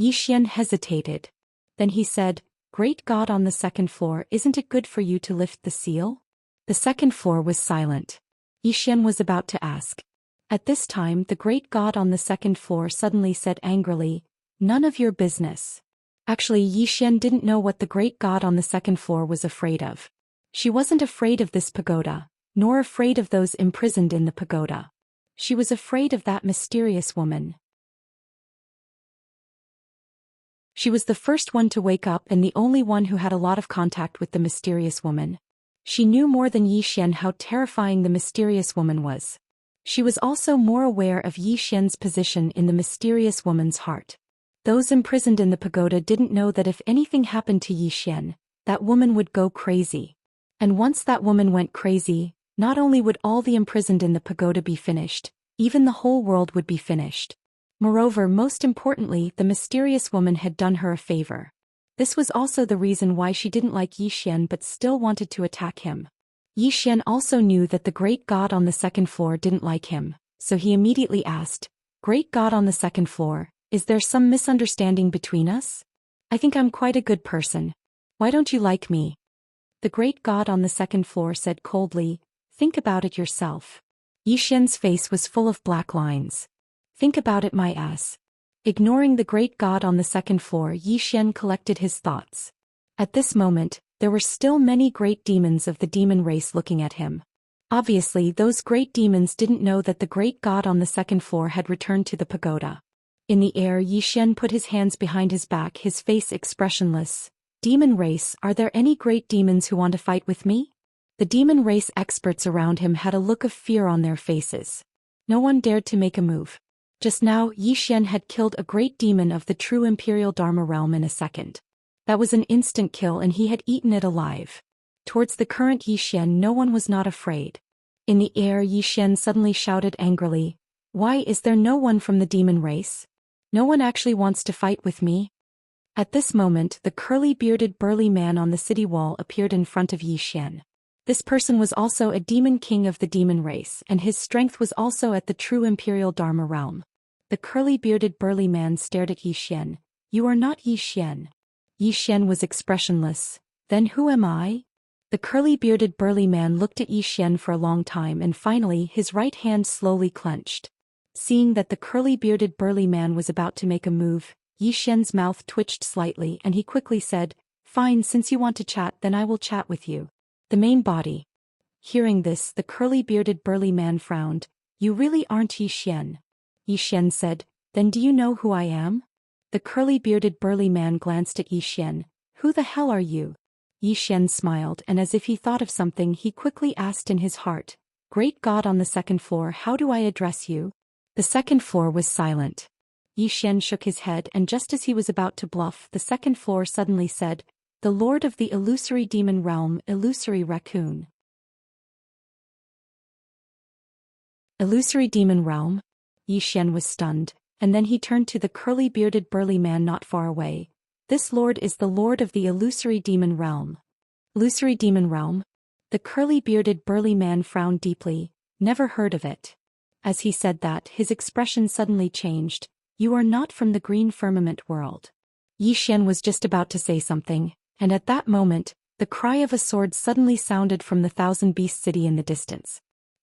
Xian hesitated. Then he said, Great God on the second floor, isn't it good for you to lift the seal? The second floor was silent. Xian was about to ask. At this time the great God on the second floor suddenly said angrily, None of your business. Actually Xian didn't know what the great God on the second floor was afraid of. She wasn't afraid of this pagoda, nor afraid of those imprisoned in the pagoda. She was afraid of that mysterious woman. She was the first one to wake up and the only one who had a lot of contact with the mysterious woman. She knew more than Xian how terrifying the mysterious woman was. She was also more aware of Xian's position in the mysterious woman's heart. Those imprisoned in the pagoda didn't know that if anything happened to Xian, that woman would go crazy. And once that woman went crazy, not only would all the imprisoned in the pagoda be finished, even the whole world would be finished. Moreover, most importantly, the mysterious woman had done her a favor. This was also the reason why she didn't like Xian but still wanted to attack him. Xian also knew that the great God on the second floor didn't like him, so he immediately asked, Great God on the second floor, is there some misunderstanding between us? I think I'm quite a good person. Why don't you like me? The great God on the second floor said coldly, Think about it yourself. Xian's face was full of black lines. Think about it, my ass. Ignoring the great God on the second floor, Xian collected his thoughts. At this moment, there were still many great demons of the demon race looking at him. Obviously, those great demons didn't know that the great God on the second floor had returned to the pagoda. In the air, Xian put his hands behind his back, his face expressionless. Demon race, are there any great demons who want to fight with me? The demon race experts around him had a look of fear on their faces. No one dared to make a move. Just now, Xian had killed a great demon of the true Imperial Dharma realm in a second. That was an instant kill and he had eaten it alive. Towards the current Xian no one was not afraid. In the air Xian suddenly shouted angrily, Why is there no one from the demon race? No one actually wants to fight with me? At this moment the curly-bearded burly man on the city wall appeared in front of Xian. This person was also a demon king of the demon race and his strength was also at the true Imperial Dharma realm. The curly-bearded burly man stared at Xian. You are not Xian. Xian was expressionless. Then who am I? The curly-bearded burly man looked at Xian for a long time and finally his right hand slowly clenched. Seeing that the curly-bearded burly man was about to make a move, Xian's mouth twitched slightly and he quickly said, Fine, since you want to chat then I will chat with you. The main body. Hearing this, the curly-bearded burly man frowned. You really aren't Xian. Xian said, Then do you know who I am? The curly-bearded burly man glanced at Xian. Who the hell are you? Xian smiled and as if he thought of something he quickly asked in his heart, Great God on the second floor, how do I address you? The second floor was silent. Xian shook his head and just as he was about to bluff, the second floor suddenly said, The Lord of the Illusory Demon Realm, Illusory Raccoon. Illusory Demon Realm? Xian was stunned, and then he turned to the curly-bearded burly man not far away. This lord is the lord of the Illusory Demon Realm. Illusory Demon Realm? The curly-bearded burly man frowned deeply. Never heard of it. As he said that, his expression suddenly changed. You are not from the green firmament world. Xian was just about to say something, and at that moment, the cry of a sword suddenly sounded from the Thousand Beast City in the distance.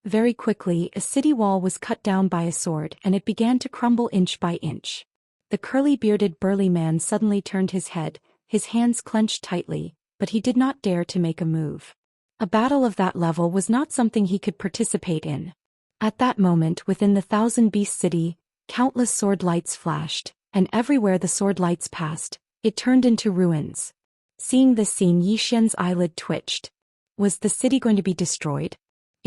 Very quickly, a city wall was cut down by a sword and it began to crumble inch by inch. The curly-bearded burly man suddenly turned his head, his hands clenched tightly, but he did not dare to make a move. A battle of that level was not something he could participate in. At that moment within the Thousand Beast City, countless sword lights flashed, and everywhere the sword lights passed, it turned into ruins. Seeing this scene, Xian's eyelid twitched. Was the city going to be destroyed?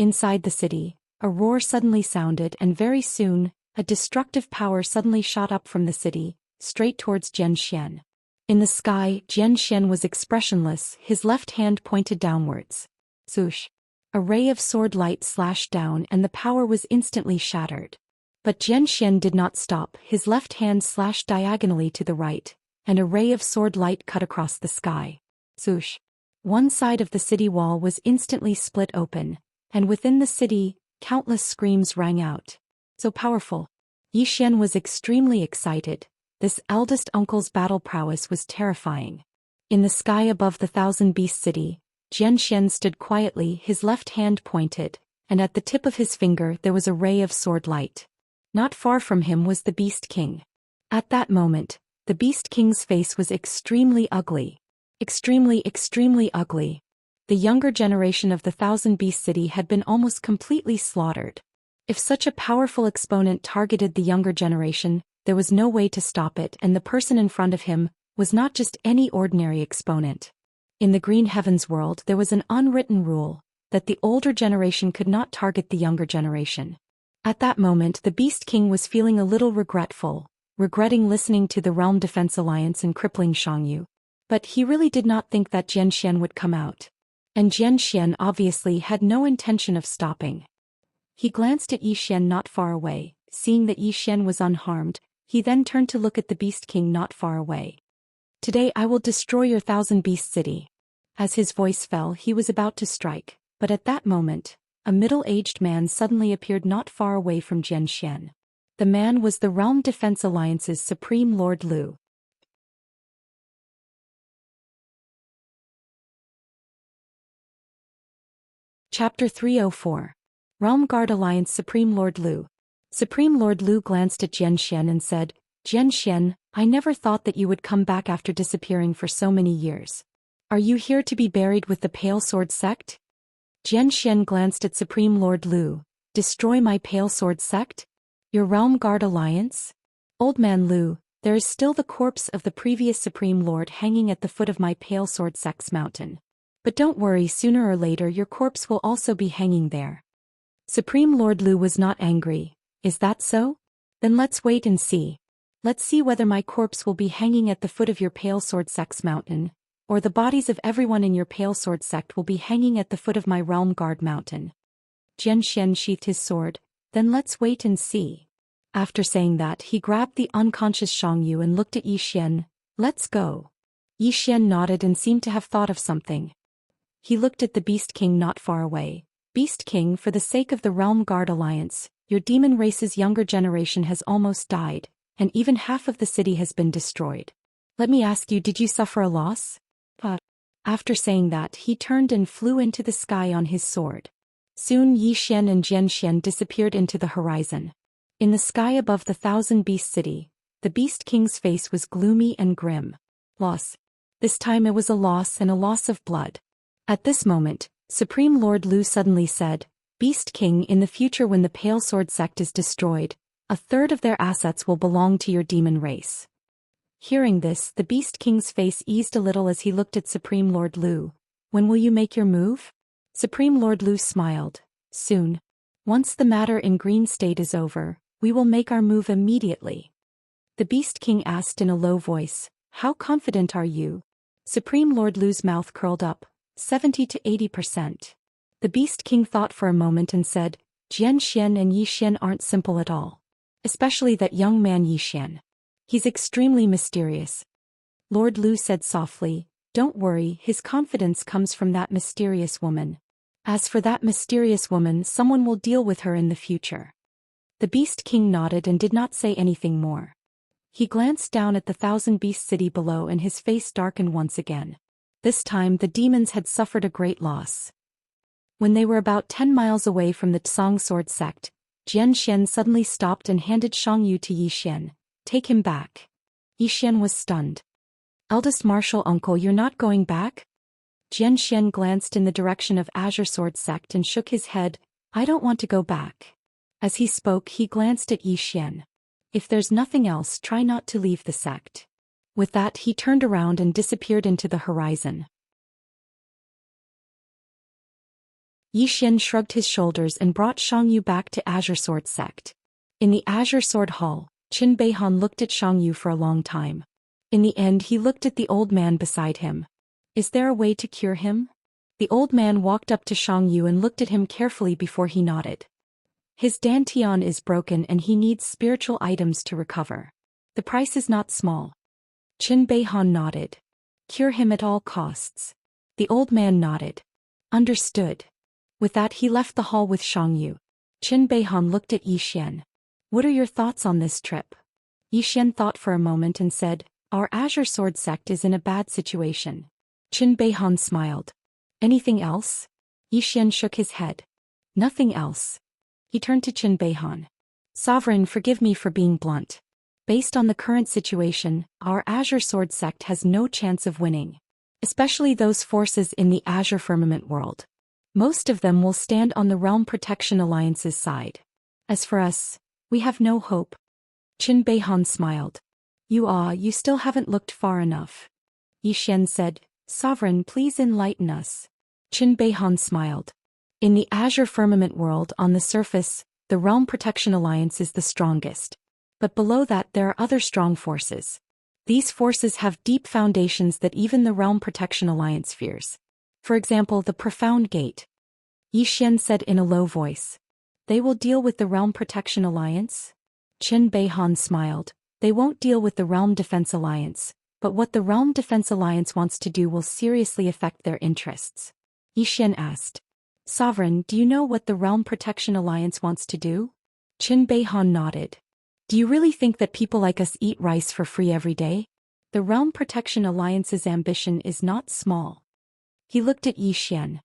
Inside the city, a roar suddenly sounded and very soon, a destructive power suddenly shot up from the city, straight towards Zhou Xian. In the sky, Zhou Xian was expressionless, his left hand pointed downwards. Swoosh! A ray of sword light slashed down and the power was instantly shattered. But Zhou Xian did not stop, his left hand slashed diagonally to the right, and a ray of sword light cut across the sky. Swoosh! One side of the city wall was instantly split open, and within the city, countless screams rang out. So powerful. Yi Xian was extremely excited. This eldest uncle's battle prowess was terrifying. In the sky above the Thousand Beast City, Xian stood quietly, his left hand pointed, and at the tip of his finger there was a ray of sword light. Not far from him was the Beast King. At that moment, the Beast King's face was extremely ugly. Extremely ugly. The younger generation of the Thousand Beast City had been almost completely slaughtered. If such a powerful exponent targeted the younger generation, there was no way to stop it, and the person in front of him was not just any ordinary exponent. In the Green Heavens world there was an unwritten rule that the older generation could not target the younger generation. At that moment the Beast King was feeling a little regretting listening to the Realm Defense Alliance and crippling Xianxia. But he really did not think that Xianxia would come out. And Xianxia obviously had no intention of stopping. He glanced at Yi Xian not far away. Seeing that Yi Xian was unharmed, he then turned to look at the Beast King not far away. Today I will destroy your Thousand Beast City. As his voice fell, he was about to strike, but at that moment, a middle-aged man suddenly appeared not far away from Xianxia. The man was the Realm Defense Alliance's Supreme Lord Lu. Chapter 304. Realm Guard Alliance Supreme Lord Lu. Supreme Lord Lu glanced at Xianxia and said, Xianxia, I never thought that you would come back after disappearing for so many years. Are you here to be buried with the Pale Sword Sect? Xianxia glanced at Supreme Lord Lu. Destroy my Pale Sword Sect? Your Realm Guard Alliance? Old man Lu, there is still the corpse of the previous Supreme Lord hanging at the foot of my Pale Sword Sect's mountain. But don't worry, sooner or later your corpse will also be hanging there. Supreme Lord Lu was not angry. Is that so? Then let's wait and see. Let's see whether my corpse will be hanging at the foot of your Pale Sword Sect's mountain, or the bodies of everyone in your Pale Sword Sect will be hanging at the foot of my Realm Guard mountain. Xianxia sheathed his sword. Then let's wait and see. After saying that, he grabbed the unconscious Xianxia and looked at Yi Xian. Let's go. Yi Xian nodded and seemed to have thought of something. He looked at the Beast King not far away. Beast King, for the sake of the Realm Guard Alliance, your demon race's younger generation has almost died, and even half of the city has been destroyed. Let me ask you, did you suffer a loss? After saying that, he turned and flew into the sky on his sword. Soon Yi Xian and Xianxia disappeared into the horizon. In the sky above the Thousand Beast City, the Beast King's face was gloomy and grim. Loss. This time it was a loss, and a loss of blood. At this moment, Supreme Lord Lu suddenly said, Beast King, in the future when the Pale Sword Sect is destroyed, a third of their assets will belong to your demon race. Hearing this, the Beast King's face eased a little as he looked at Supreme Lord Lu. When will you make your move? Supreme Lord Lu smiled. Soon. Once the matter in Green State is over, we will make our move immediately. The Beast King asked in a low voice, How confident are you? Supreme Lord Lu's mouth curled up. 70 to 80%. The Beast King thought for a moment and said, Xianxia and Yi Xian aren't simple at all. Especially that young man Yi Xian. He's extremely mysterious. Lord Lu said softly, Don't worry, his confidence comes from that mysterious woman. As for that mysterious woman, someone will deal with her in the future. The Beast King nodded and did not say anything more. He glanced down at the Thousand Beast City below and his face darkened once again. This time the demons had suffered a great loss. When they were about 10 miles away from the Tsang Sword Sect, Xianxia suddenly stopped and handed Xianxia to Yi Xian. Take him back. Yi Xian was stunned. Eldest martial uncle, you're not going back? Xianxia glanced in the direction of Azure Sword Sect and shook his head. I don't want to go back. As he spoke, he glanced at Yi Xian. If there's nothing else, try not to leave the sect. With that, he turned around and disappeared into the horizon. Yi Xian shrugged his shoulders and brought Xianxia back to Azure Sword Sect. In the Azure Sword Hall, Qin Beihan looked at Xianxia for a long time. In the end, he looked at the old man beside him. Is there a way to cure him? The old man walked up to Xianxia and looked at him carefully before he nodded. His dantian is broken and he needs spiritual items to recover. The price is not small. Qin Beihan nodded. Cure him at all costs. The old man nodded. Understood. With that, he left the hall with Xianxia. Qin Beihan looked at Yi Xian. What are your thoughts on this trip? Yi Xian thought for a moment and said, our Azure Sword sect is in a bad situation. Qin Beihan smiled. Anything else? Yi Xian shook his head. Nothing else. He turned to Qin Beihan. Sovereign, forgive me for being blunt. Based on the current situation, our Azure Sword sect has no chance of winning. Especially those forces in the Azure Firmament world. Most of them will stand on the Realm Protection Alliance's side. As for us, we have no hope. Qin Beihan smiled. You still haven't looked far enough. Yi Xian said, Sovereign, please enlighten us. Qin Beihan smiled. In the Azure Firmament world, on the surface, the Realm Protection Alliance is the strongest. But below that there are other strong forces. These forces have deep foundations that even the Realm Protection Alliance fears. For example, the Profound Gate. Yi Xian said in a low voice. They will deal with the Realm Protection Alliance? Qin Beihan smiled. They won't deal with the Realm Defense Alliance, but what the Realm Defense Alliance wants to do will seriously affect their interests. Yi Xian asked. Sovereign, do you know what the Realm Protection Alliance wants to do? Qin Beihan nodded. Do you really think that people like us eat rice for free every day? The Realm Protection Alliance's ambition is not small. He looked at Yi Xian.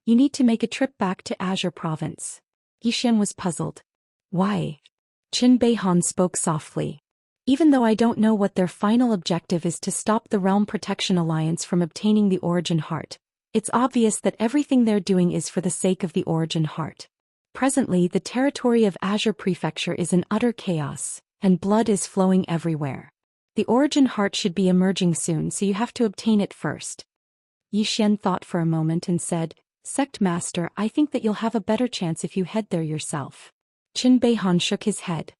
You need to make a trip back to Azure Province. Yi Xian was puzzled. Why? Qin Beihan spoke softly. Even though I don't know what their final objective is to stop the Realm Protection Alliance from obtaining the Origin Heart, it's obvious that everything they're doing is for the sake of the Origin Heart. Presently, the territory of Azure Prefecture is in utter chaos, and blood is flowing everywhere. The Origin Heart should be emerging soon, so you have to obtain it first. Yi Xian thought for a moment and said, Sect Master, I think that you'll have a better chance if you head there yourself. Qin Beihan shook his head.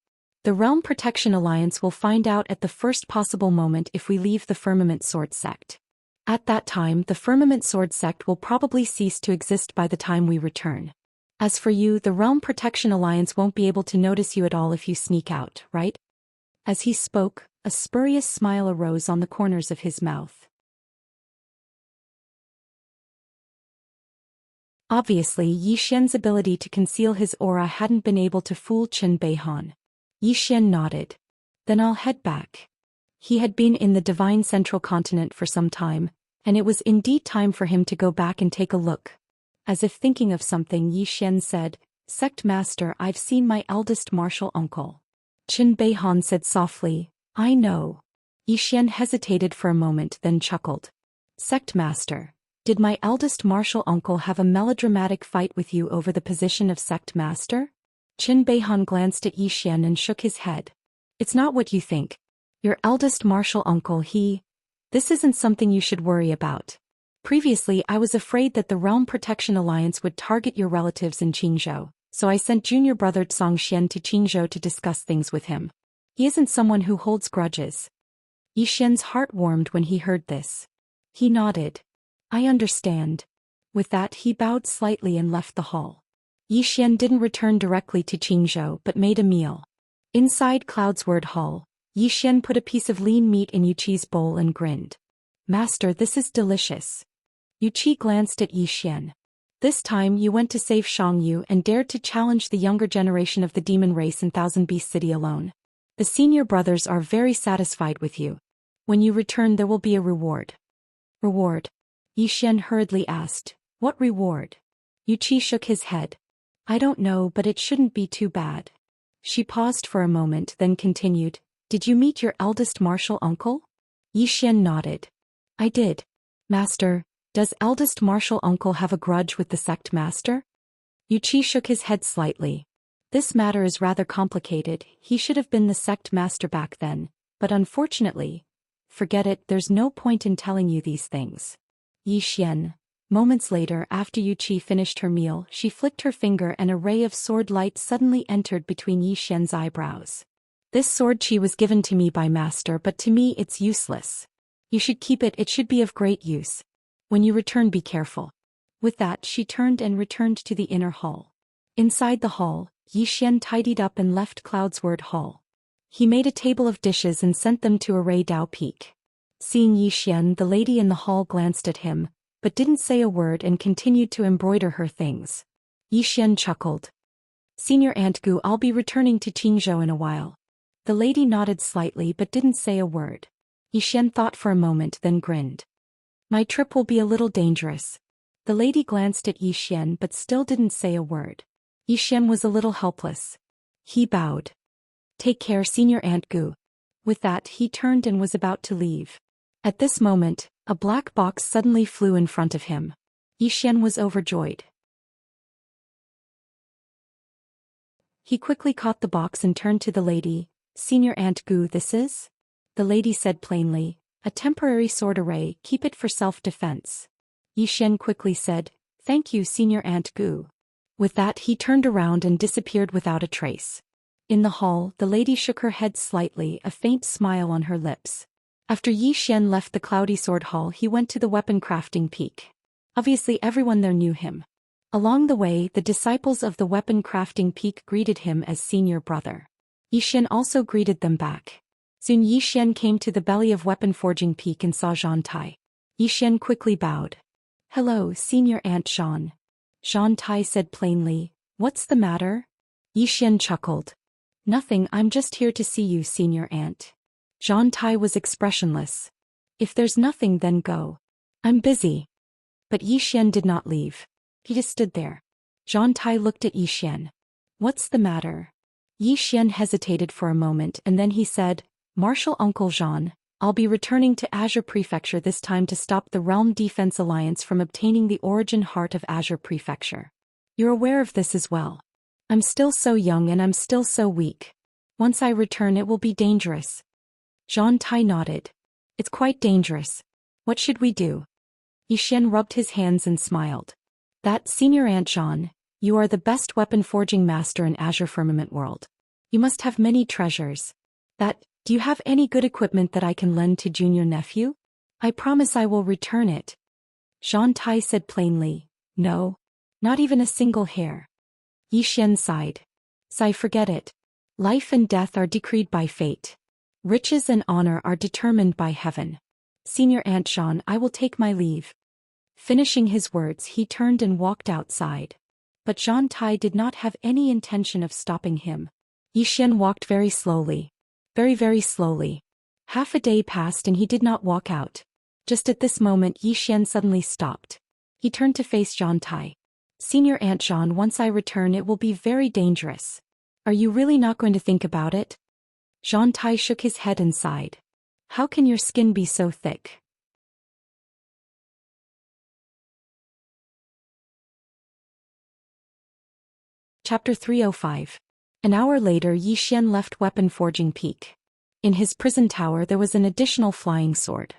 The Realm Protection Alliance will find out at the first possible moment if we leave the Firmament Sword sect. At that time, the Firmament Sword sect will probably cease to exist by the time we return. As for you, the Realm Protection Alliance won't be able to notice you at all if you sneak out, right? As he spoke, a spurious smile arose on the corners of his mouth. Obviously, Yi Xian's ability to conceal his aura hadn't been able to fool Qin Beihan. Yi Xian nodded. Then I'll head back. He had been in the Divine Central Continent for some time, and it was indeed time for him to go back and take a look. As if thinking of something, Yi Xian said, Sect Master, I've seen my eldest martial uncle. Qin Beihan said softly, I know. Yi Xian hesitated for a moment, then chuckled. Sect Master, did my eldest martial uncle have a melodramatic fight with you over the position of Sect Master? Qin Beihan glanced at Yi Xian and shook his head. It's not what you think. Your eldest martial uncle, this isn't something you should worry about. Previously, I was afraid that the Realm Protection Alliance would target your relatives in Qingzhou, so I sent junior brother Zhou Xian to Qingzhou to discuss things with him. He isn't someone who holds grudges. Yi Xian's heart warmed when he heard this. He nodded. I understand. With that, he bowed slightly and left the hall. Yi Xian didn't return directly to Qingzhou but made a meal. Inside Cloudsword Hall, Yi Xian put a piece of lean meat in Yuqi's bowl and grinned. Master, this is delicious. Yuqi glanced at Yi Xian. This time you went to save Xiangyu and dared to challenge the younger generation of the demon race in Thousand Beast City alone. The senior brothers are very satisfied with you. When you return there will be a reward. Reward? Yi Xian hurriedly asked. What reward? Yuqi shook his head. I don't know, but it shouldn't be too bad. She paused for a moment, then continued. Did you meet your eldest martial uncle? Yi Xian nodded. I did. Master, does eldest martial uncle have a grudge with the sect master? Yuqi shook his head slightly. This matter is rather complicated. He should have been the sect master back then, but unfortunately, forget it, there's no point in telling you these things. Yi Xian. Moments later, after Yuqi finished her meal, she flicked her finger and a ray of sword light suddenly entered between Yi Xian's eyebrows. This sword chi was given to me by master, but to me it's useless. You should keep it, it should be of great use. When you return, be careful. With that, she turned and returned to the inner hall. Inside the hall, Yi Xian tidied up and left Cloudsword Hall. He made a table of dishes and sent them to Array Dao Peak. Seeing Yi Xian, the lady in the hall glanced at him, but didn't say a word and continued to embroider her things. Yi Xian chuckled. Senior Aunt Gu, I'll be returning to Qingzhou in a while. The lady nodded slightly but didn't say a word. Xian thought for a moment then grinned. My trip will be a little dangerous. The lady glanced at Xian but still didn't say a word. Xian was a little helpless. He bowed. Take care, Senior Aunt Gu. With that he turned and was about to leave. At this moment, a black box suddenly flew in front of him. Xian was overjoyed. He quickly caught the box and turned to the lady. Senior Aunt Gu, this is? The lady said plainly, a temporary sword array, keep it for self-defense. Xian quickly said, thank you, Senior Aunt Gu. With that he turned around and disappeared without a trace. In the hall, the lady shook her head slightly, a faint smile on her lips. After Xian left the Cloudy Sword Hall, he went to the weapon crafting peak. Obviously everyone there knew him. Along the way, the disciples of the weapon crafting peak greeted him as senior brother. Xian also greeted them back. Soon Xian came to the belly of weapon forging peak and saw Zhang Tai. Xian quickly bowed. Hello, Senior Aunt Zhan. Zhang Tai said plainly, what's the matter? Xian chuckled. Nothing, I'm just here to see you, Senior Aunt. Zhang Tai was expressionless. If there's nothing, then go. I'm busy. But Xian did not leave. He just stood there. Zhang Tai looked at Xian. What's the matter? Xian hesitated for a moment and then he said, Marshal Uncle Zhan, I'll be returning to Azure Prefecture this time to stop the Realm Defense Alliance from obtaining the origin heart of Azure Prefecture. You're aware of this as well. I'm still so young and I'm still so weak. Once I return it will be dangerous. Zhang Tai nodded. It's quite dangerous. What should we do? Xian rubbed his hands and smiled. That, Senior Aunt Zhan, you are the best weapon forging master in Azure Firmament World. You must have many treasures. That, do you have any good equipment that I can lend to junior nephew? I promise I will return it. Zhang Tai said plainly, no. Not even a single hair. Xian sighed. Forget it. Life and death are decreed by fate. Riches and honor are determined by heaven. Senior Aunt Zhan, I will take my leave. Finishing his words, he turned and walked outside. But Zhang Tai did not have any intention of stopping him. Xian walked very slowly. Very, very slowly. Half a day passed and he did not walk out. Just at this moment Xian suddenly stopped. He turned to face Zhang Tai. Senior Aunt Zhan, once I return it will be very dangerous. Are you really not going to think about it? Zhang Tai shook his head and sighed. How can your skin be so thick? Chapter 305. An hour later Xian left Weapon Forging Peak. In his prison tower there was an additional flying sword.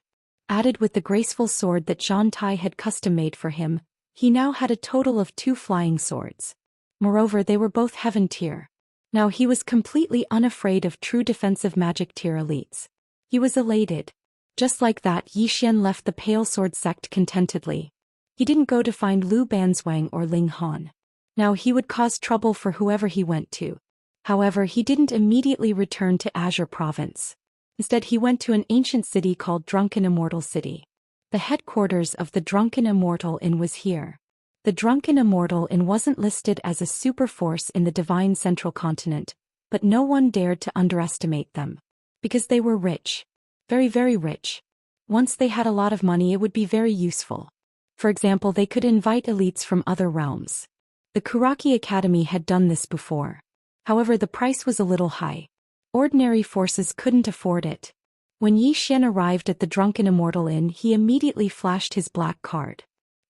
Added with the graceful sword that Zhang Tai had custom-made for him, he now had a total of 2 flying swords. Moreover, they were both heaven tier. Now he was completely unafraid of true defensive magic tier elites. He was elated. Just like that Xian left the Pale Sword sect contentedly. He didn't go to find Lu Banzwang or Ling Han. Now he would cause trouble for whoever he went to. However, he didn't immediately return to Azure Province. Instead he went to an ancient city called Drunken Immortal City. The headquarters of the Drunken Immortal Inn was here. The Drunken Immortal Inn wasn't listed as a super force in the Divine Central Continent, but no one dared to underestimate them. Because they were rich. Very, very rich. Once they had a lot of money it would be very useful. For example, they could invite elites from other realms. The Kuraki Academy had done this before. However, the price was a little high. Ordinary forces couldn't afford it. When Xian arrived at the Drunken Immortal Inn, he immediately flashed his black card.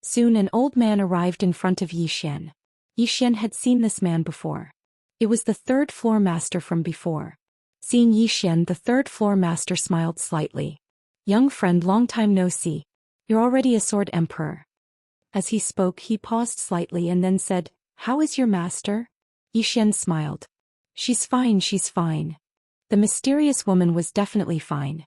Soon an old man arrived in front of Xian. Xian had seen this man before. It was the 3rd floor master from before. Seeing Xian, the 3rd floor master smiled slightly. Young friend, long time no see. You're already a sword emperor. As he spoke, he paused slightly and then said, How is your master? Xian smiled. She's fine, she's fine. The mysterious woman was definitely fine.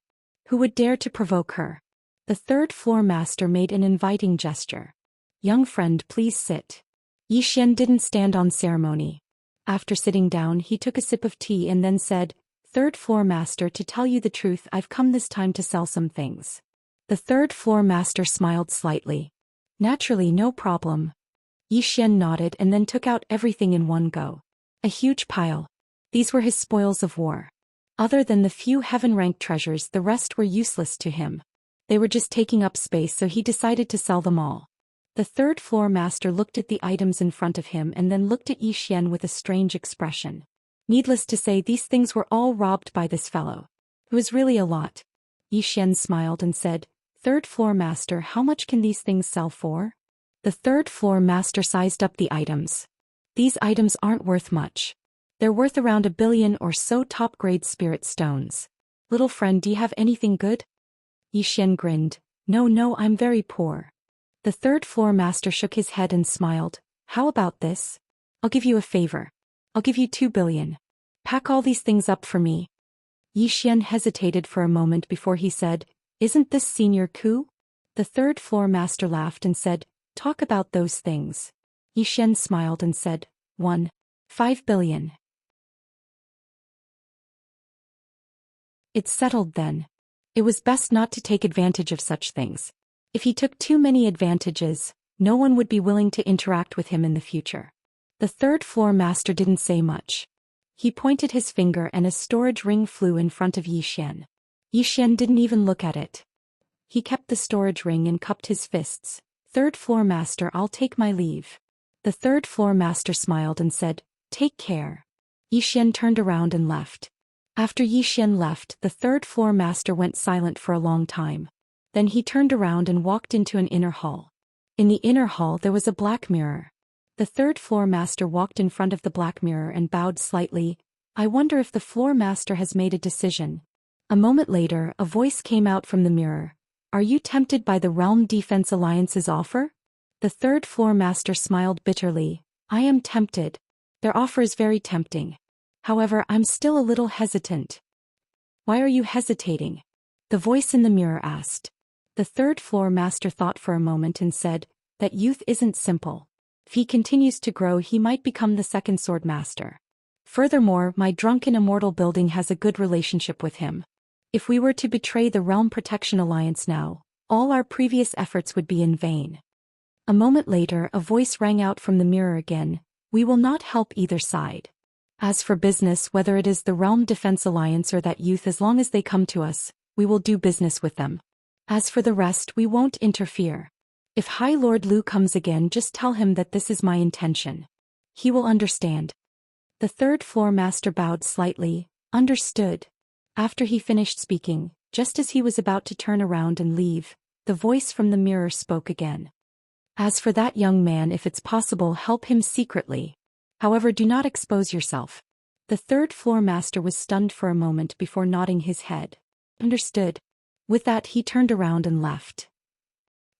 Who would dare to provoke her? The 3rd floor master made an inviting gesture. Young friend, please sit. Xian didn't stand on ceremony. After sitting down, he took a sip of tea and then said, 3rd floor master, to tell you the truth, I've come this time to sell some things. The 3rd floor master smiled slightly. Naturally, no problem. Xian nodded and then took out everything in one go. A huge pile. These were his spoils of war. Other than the few heaven-ranked treasures, the rest were useless to him. They were just taking up space, so he decided to sell them all. The third-floor master looked at the items in front of him and then looked at Zhou Xian with a strange expression. Needless to say, these things were all robbed by this fellow. It was really a lot. Zhou Xian smiled and said, "Third-floor master, how much can these things sell for?" The third-floor master sized up the items. "These items aren't worth much. They're worth around 1 billion or so top-grade spirit stones. Little friend, do you have anything good?" Zhou Xian grinned. No, I'm very poor." The third-floor master shook his head and smiled. "How about this? I'll give you a favor. I'll give you 2 billion. Pack all these things up for me." Zhou Xian hesitated for a moment before he said, "Isn't this senior coup?" The third-floor master laughed and said, "Talk about those things." Zhou Xian smiled and said, 5 billion. It's settled then. It was best not to take advantage of such things. If he took too many advantages, no one would be willing to interact with him in the future. The third-floor master didn't say much. He pointed his finger and a storage ring flew in front of Zhou Xian. Zhou Xian didn't even look at it. He kept the storage ring and cupped his fists. "Third-floor master, I'll take my leave." The third-floor master smiled and said, "Take care." Zhou Xian turned around and left. After Zhou Xian left, the third-floor master went silent for a long time. Then he turned around and walked into an inner hall. In the inner hall there was a black mirror. The third-floor master walked in front of the black mirror and bowed slightly. "I wonder if the floor master has made a decision." A moment later, a voice came out from the mirror. "Are you tempted by the Realm Defense Alliance's offer?" The third-floor master smiled bitterly. "I am tempted. Their offer is very tempting. However, I'm still a little hesitant." "Why are you hesitating?" the voice in the mirror asked. The third-floor master thought for a moment and said, "That youth isn't simple. If he continues to grow, he might become the second sword master. Furthermore, my drunken Immortal building has a good relationship with him. If we were to betray the Realm Protection Alliance now, all our previous efforts would be in vain." A moment later, a voice rang out from the mirror again. "We will not help either side. As for business, whether it is the Realm Defense Alliance or that youth, as long as they come to us, we will do business with them. As for the rest, we won't interfere. If High Lord Lu comes again, just tell him that this is my intention. He will understand." The third-floor master bowed slightly. "Understood." After he finished speaking, just as he was about to turn around and leave, the voice from the mirror spoke again. "As for that young man, if it's possible, help him secretly. However, do not expose yourself." The third-floor master was stunned for a moment before nodding his head. "Understood." With that, he turned around and left.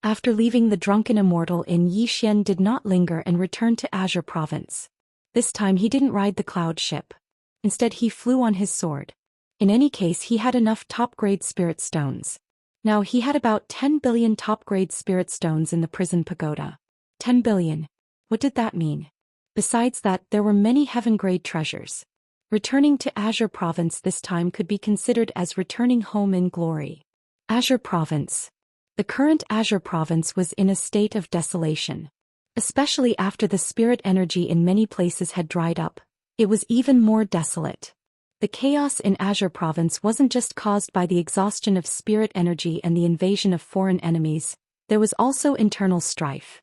After leaving the drunken Immortal Inn, Zhou Xian did not linger and returned to Azure Province. This time he didn't ride the cloud ship. Instead, he flew on his sword. In any case, he had enough top-grade spirit stones. Now he had about 10 billion top-grade spirit stones in the prison pagoda. 10 billion. What did that mean? Besides that, there were many heaven-grade treasures. Returning to Azure Province this time could be considered as returning home in glory. Azure Province. The current Azure Province was in a state of desolation. Especially after the spirit energy in many places had dried up, it was even more desolate. The chaos in Azure Province wasn't just caused by the exhaustion of spirit energy and the invasion of foreign enemies, there was also internal strife.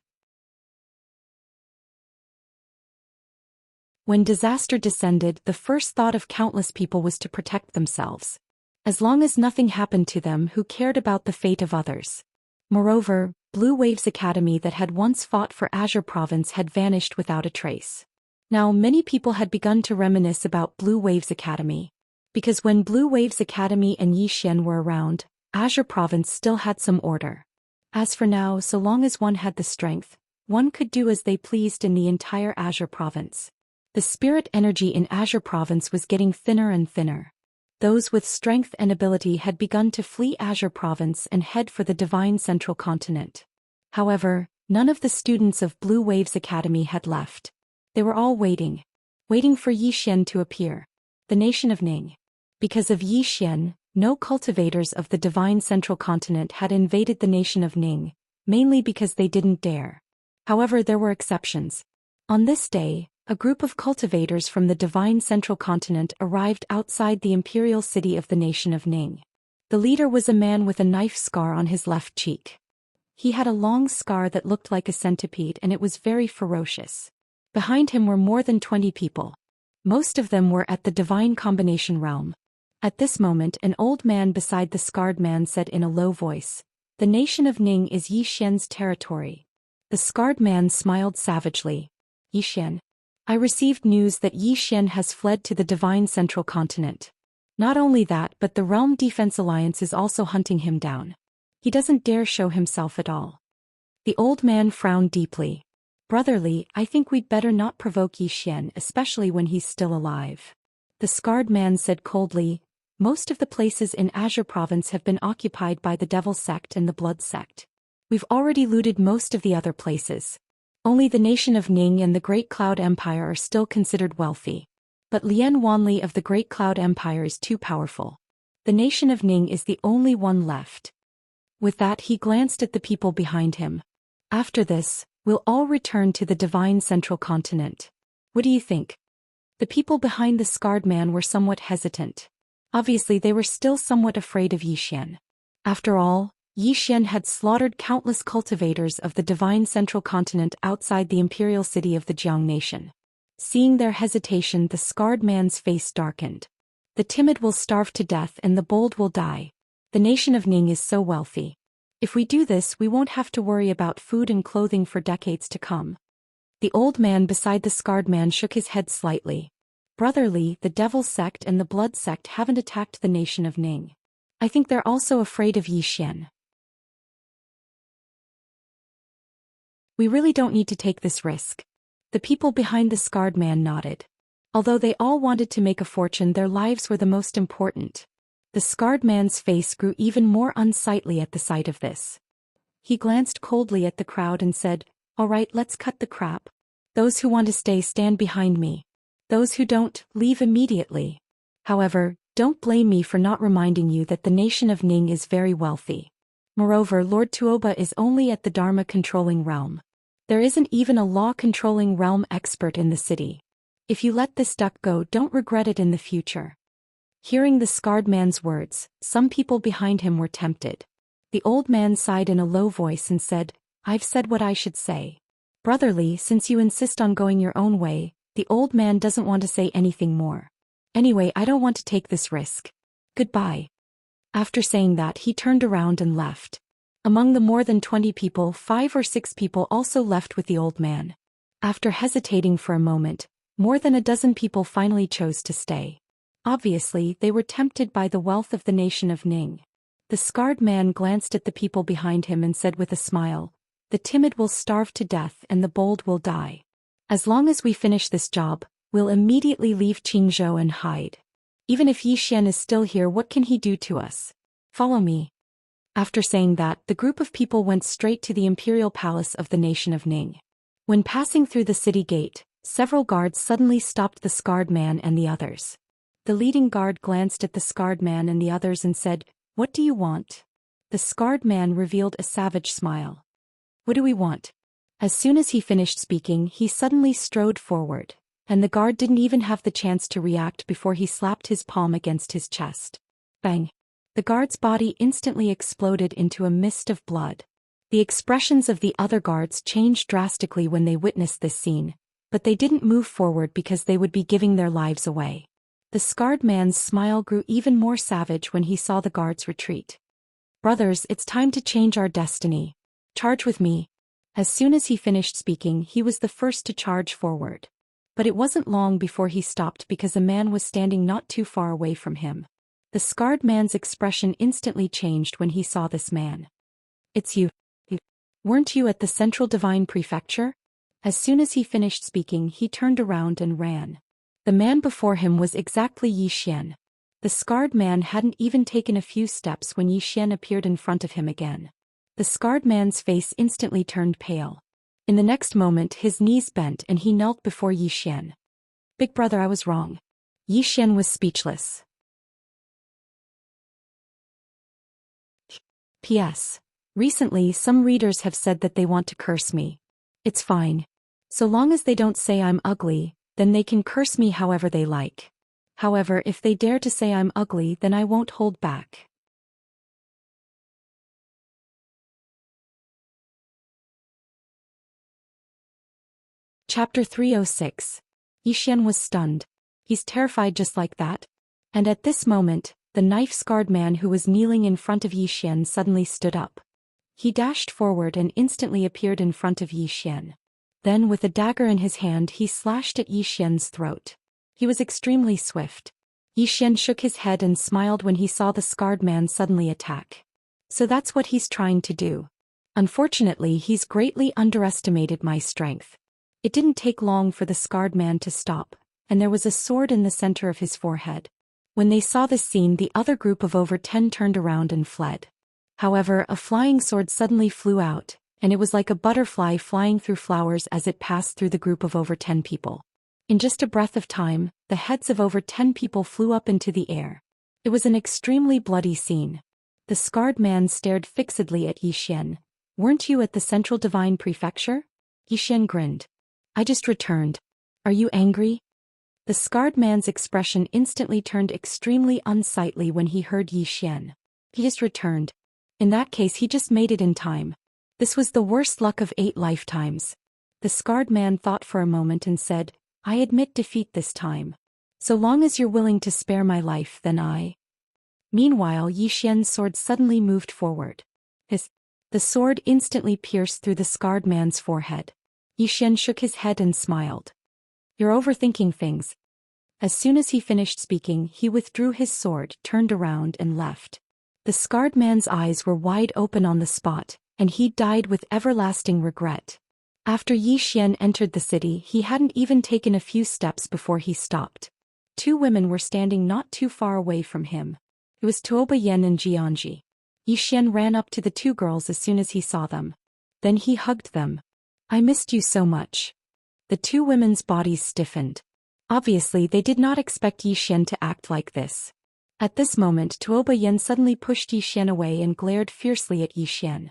When disaster descended, the first thought of countless people was to protect themselves. As long as nothing happened to them, who cared about the fate of others? Moreover, Blue Waves Academy that had once fought for Azure Province had vanished without a trace. Now many people had begun to reminisce about Blue Waves Academy. Because when Blue Waves Academy and Zhou Xian were around, Azure Province still had some order. As for now, so long as one had the strength, one could do as they pleased in the entire Azure Province. The spirit energy in Azure Province was getting thinner and thinner. Those with strength and ability had begun to flee Azure Province and head for the Divine Central Continent. However, none of the students of Blue Waves Academy had left. They were all waiting for Zhou Xian to appear. The nation of Ning. Because of Zhou Xian, no cultivators of the Divine Central Continent had invaded the nation of Ning, mainly because they didn't dare. However, there were exceptions. On this day, a group of cultivators from the divine central continent arrived outside the imperial city of the nation of Ning. The leader was a man with a knife scar on his left cheek. He had a long scar that looked like a centipede and it was very ferocious. Behind him were more than 20 people. Most of them were at the divine combination realm. At this moment an old man beside the scarred man said in a low voice, "The nation of Ning is Yi Xian's territory." The scarred man smiled savagely. "Yi Xian. I received news that Yi Xian has fled to the divine central continent. Not only that, but the Realm Defense Alliance is also hunting him down. He doesn't dare show himself at all." The old man frowned deeply. "Brotherly, I think we'd better not provoke Yi Xian, especially when he's still alive." The scarred man said coldly, "Most of the places in Azure Province have been occupied by the Devil Sect and the Blood Sect. We've already looted most of the other places. Only the nation of Ning and the Great Cloud Empire are still considered wealthy. But Lian Wanli of the Great Cloud Empire is too powerful. The nation of Ning is the only one left." With that he glanced at the people behind him. "After this, we'll all return to the divine central continent. What do you think?" The people behind the scarred man were somewhat hesitant. Obviously they were still somewhat afraid of Yi Xian. After all, Yi Xian had slaughtered countless cultivators of the divine central continent outside the imperial city of the Jiang nation. Seeing their hesitation, the scarred man's face darkened. "The timid will starve to death and the bold will die. The nation of Ning is so wealthy. If we do this, we won't have to worry about food and clothing for decades to come." The old man beside the scarred man shook his head slightly. "Brotherly, the Devil Sect and the Blood Sect haven't attacked the nation of Ning. I think they're also afraid of Yi Xian. We really don't need to take this risk." The people behind the scarred man nodded. Although they all wanted to make a fortune, their lives were the most important. The scarred man's face grew even more unsightly at the sight of this. He glanced coldly at the crowd and said, "All right, let's cut the crap. Those who want to stay, stand behind me. Those who don't, leave immediately. However, don't blame me for not reminding you that the nation of Ning is very wealthy. Moreover, Lord Tuoba is only at the Dharma-controlling realm. There isn't even a law-controlling realm expert in the city. If you let this duck go, don't regret it in the future." Hearing the scarred man's words, some people behind him were tempted. The old man sighed in a low voice and said, "I've said what I should say. Brotherly, since you insist on going your own way," the old man doesn't want to say anything more. "Anyway, I don't want to take this risk. Goodbye." After saying that, he turned around and left. Among the more than 20 people, 5 or 6 people also left with the old man. After hesitating for a moment, more than a dozen people finally chose to stay. Obviously, they were tempted by the wealth of the nation of Ning. The scarred man glanced at the people behind him and said with a smile, "The timid will starve to death and the bold will die. As long as we finish this job, we'll immediately leave Qingzhou and hide. Even if Yi Xian is still here, what can he do to us? Follow me." After saying that, the group of people went straight to the imperial palace of the nation of Ning. When passing through the city gate, several guards suddenly stopped the scarred man and the others. The leading guard glanced at the scarred man and the others and said, "What do you want?" The scarred man revealed a savage smile. "What do we want?" As soon as he finished speaking, he suddenly strode forward, and the guard didn't even have the chance to react before he slapped his palm against his chest. Bang! The guard's body instantly exploded into a mist of blood. The expressions of the other guards changed drastically when they witnessed this scene, but they didn't move forward because they would be giving their lives away. The scarred man's smile grew even more savage when he saw the guards retreat. "Brothers, it's time to change our destiny. Charge with me." As soon as he finished speaking, he was the first to charge forward. But it wasn't long before he stopped because a man was standing not too far away from him. The scarred man's expression instantly changed when he saw this man. "It's you. Weren't you at the Central Divine Prefecture?" As soon as he finished speaking, he turned around and ran. The man before him was exactly Yi Xian. The scarred man hadn't even taken a few steps when Yi Xian appeared in front of him again. The scarred man's face instantly turned pale. In the next moment, his knees bent and he knelt before Yi Xian. "Big brother, I was wrong." Yi Xian was speechless. P.S. Recently, some readers have said that they want to curse me. It's fine. So long as they don't say I'm ugly, then they can curse me however they like. However, if they dare to say I'm ugly, then I won't hold back. Chapter 306. Xian was stunned. He's terrified just like that? And at this moment, the knife-scarred man who was kneeling in front of Xian suddenly stood up. He dashed forward and instantly appeared in front of Xian. Then with a dagger in his hand he slashed at Xian's throat. He was extremely swift. Xian shook his head and smiled when he saw the scarred man suddenly attack. So that's what he's trying to do. Unfortunately, he's greatly underestimated my strength. It didn't take long for the scarred man to stop, and there was a sword in the center of his forehead. When they saw this scene, the other group of over 10 turned around and fled. However, a flying sword suddenly flew out, and it was like a butterfly flying through flowers as it passed through the group of over 10 people. In just a breath of time, the heads of over 10 people flew up into the air. It was an extremely bloody scene. The scarred man stared fixedly at Xian. "Weren't you at the Central Divine Prefecture?" Xian grinned. "I just returned. Are you angry?" The scarred man's expression instantly turned extremely unsightly when he heard Xian. He just returned. In that case, he just made it in time. This was the worst luck of 8 lifetimes. The scarred man thought for a moment and said, "I admit defeat this time. So long as you're willing to spare my life, then I." Meanwhile, Xian's sword suddenly moved forward. The sword instantly pierced through the scarred man's forehead. Xian shook his head and smiled. "You're overthinking things." As soon as he finished speaking, he withdrew his sword, turned around and left. The scarred man's eyes were wide open on the spot, and he died with everlasting regret. After Xian entered the city, he hadn't even taken a few steps before he stopped. 2 women were standing not too far away from him. It was Zhou Xian and Xianxia. Xian ran up to the 2 girls as soon as he saw them. Then he hugged them. "I missed you so much." The 2 women's bodies stiffened. Obviously, they did not expect Xian to act like this. At this moment, Zhou Xian suddenly pushed Xian away and glared fiercely at Xian.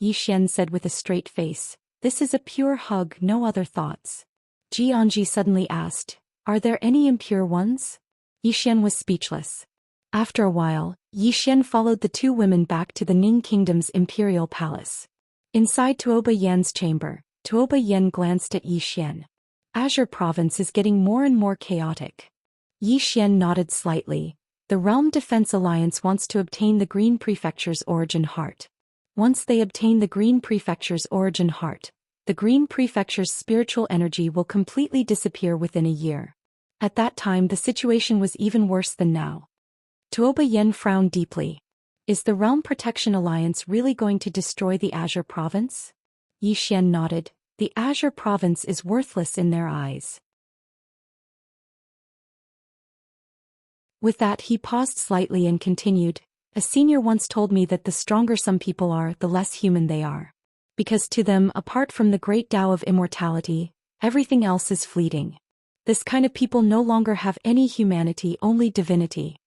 Xian said with a straight face, "This is a pure hug, no other thoughts." Xianxia suddenly asked, "Are there any impure ones?" Xian was speechless. After a while, Xian followed the 2 women back to the Ning Kingdom's imperial palace. Inside Zhou Yan's chamber, Zhou Yan glanced at Xian. Azure Province is getting more and more chaotic. Xian nodded slightly. The Realm Defense Alliance wants to obtain the Green Prefecture's origin heart. Once they obtain the Green Prefecture's origin heart, the Green Prefecture's spiritual energy will completely disappear within a year. At that time, the situation was even worse than now. Zhou Yan frowned deeply. Is the Realm Protection Alliance really going to destroy the Azure Province? Xian nodded. The Azure Province is worthless in their eyes. With that, he paused slightly and continued. A senior once told me that the stronger some people are, the less human they are. Because to them, apart from the great Tao of immortality, everything else is fleeting. This kind of people no longer have any humanity, only divinity.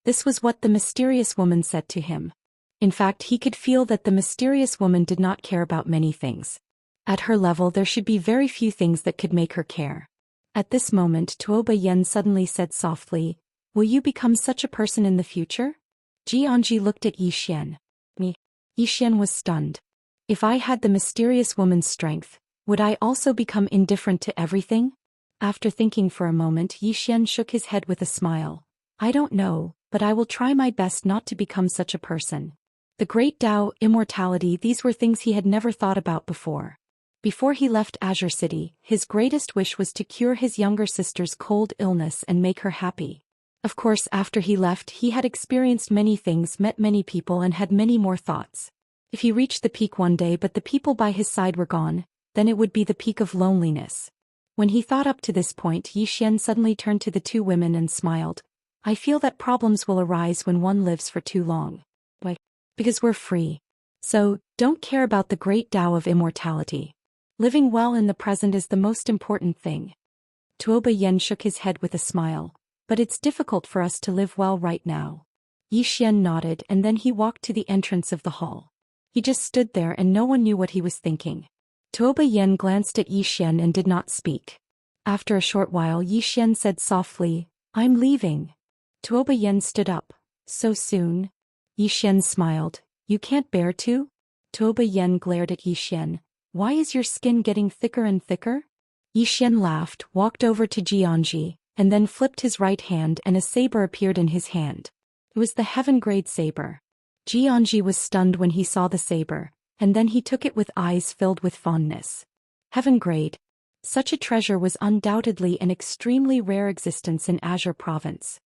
This was what the mysterious woman said to him. In fact, he could feel that the mysterious woman did not care about many things. At her level, there should be very few things that could make her care. At this moment, Zhou Yan suddenly said softly, "Will you become such a person in the future?" Xianxia looked at Xian. Me. Xian was stunned. If I had the mysterious woman's strength, would I also become indifferent to everything? After thinking for a moment, Xian shook his head with a smile. "I don't know, but I will try my best not to become such a person." The great Tao, immortality, these were things he had never thought about before. Before he left Azure City, his greatest wish was to cure his younger sister's cold illness and make her happy. Of course, after he left, he had experienced many things, met many people, and had many more thoughts. If he reached the peak one day but the people by his side were gone, then it would be the peak of loneliness. When he thought up to this point, Xian suddenly turned to the 2 women and smiled. "I feel that problems will arise when one lives for too long. Why? Because we're free. So, don't care about the great Tao of immortality. Living well in the present is the most important thing." Zhou Yan shook his head with a smile. "But it's difficult for us to live well right now." Xian nodded and then he walked to the entrance of the hall. He just stood there and no one knew what he was thinking. Zhou Yan glanced at Xian and did not speak. After a short while Yi Xian said softly, I'm leaving. Tuoba Yen stood up. So soon? Yi Xian smiled. You can't bear to? Tuoba Yen glared at Yi Xian. Why is your skin getting thicker and thicker? Yi Xian laughed, walked over to Jianji, and then flipped his right hand and a saber appeared in his hand. It was the heaven-grade saber. Jianji was stunned when he saw the saber, and then he took it with eyes filled with fondness. Heaven-grade. Such a treasure was undoubtedly an extremely rare existence in Azure Province.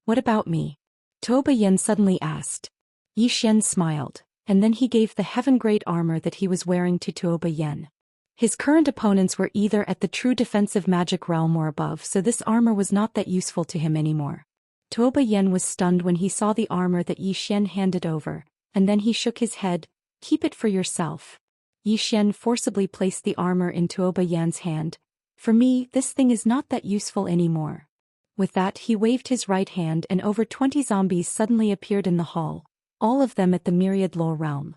What about me? Tuoba Yen suddenly asked. Yi Xian smiled, and then he gave the heaven-grade armor that he was wearing to Tuoba Yen. His current opponents were either at the true defensive magic realm or above, so this armor was not that useful to him anymore. Tuoba Yen was stunned when he saw the armor that Yi Xian handed over, and then he shook his head. Keep it for yourself. Yi Xian forcibly placed the armor in Tuoba Yan's hand. For me, this thing is not that useful anymore. With that he waved his right hand and over 20 zombies suddenly appeared in the hall, all of them at the myriad lore realm.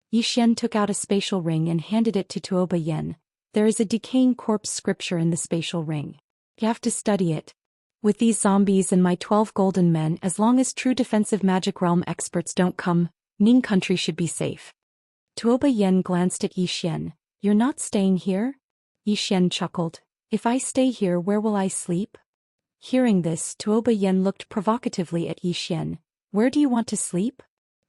Yi Xian took out a spatial ring and handed it to Tuoba Yen. There is a decaying corpse scripture in the spatial ring. You have to study it. With these zombies and my 12 golden men, as long as true defensive magic realm experts don't come, Ning country should be safe. Tuoba Yen glanced at Yi Xian. You're not staying here? Yi Xian chuckled. If I stay here, where will I sleep? Hearing this, Tuoba Yen looked provocatively at Yi Xian. Where do you want to sleep?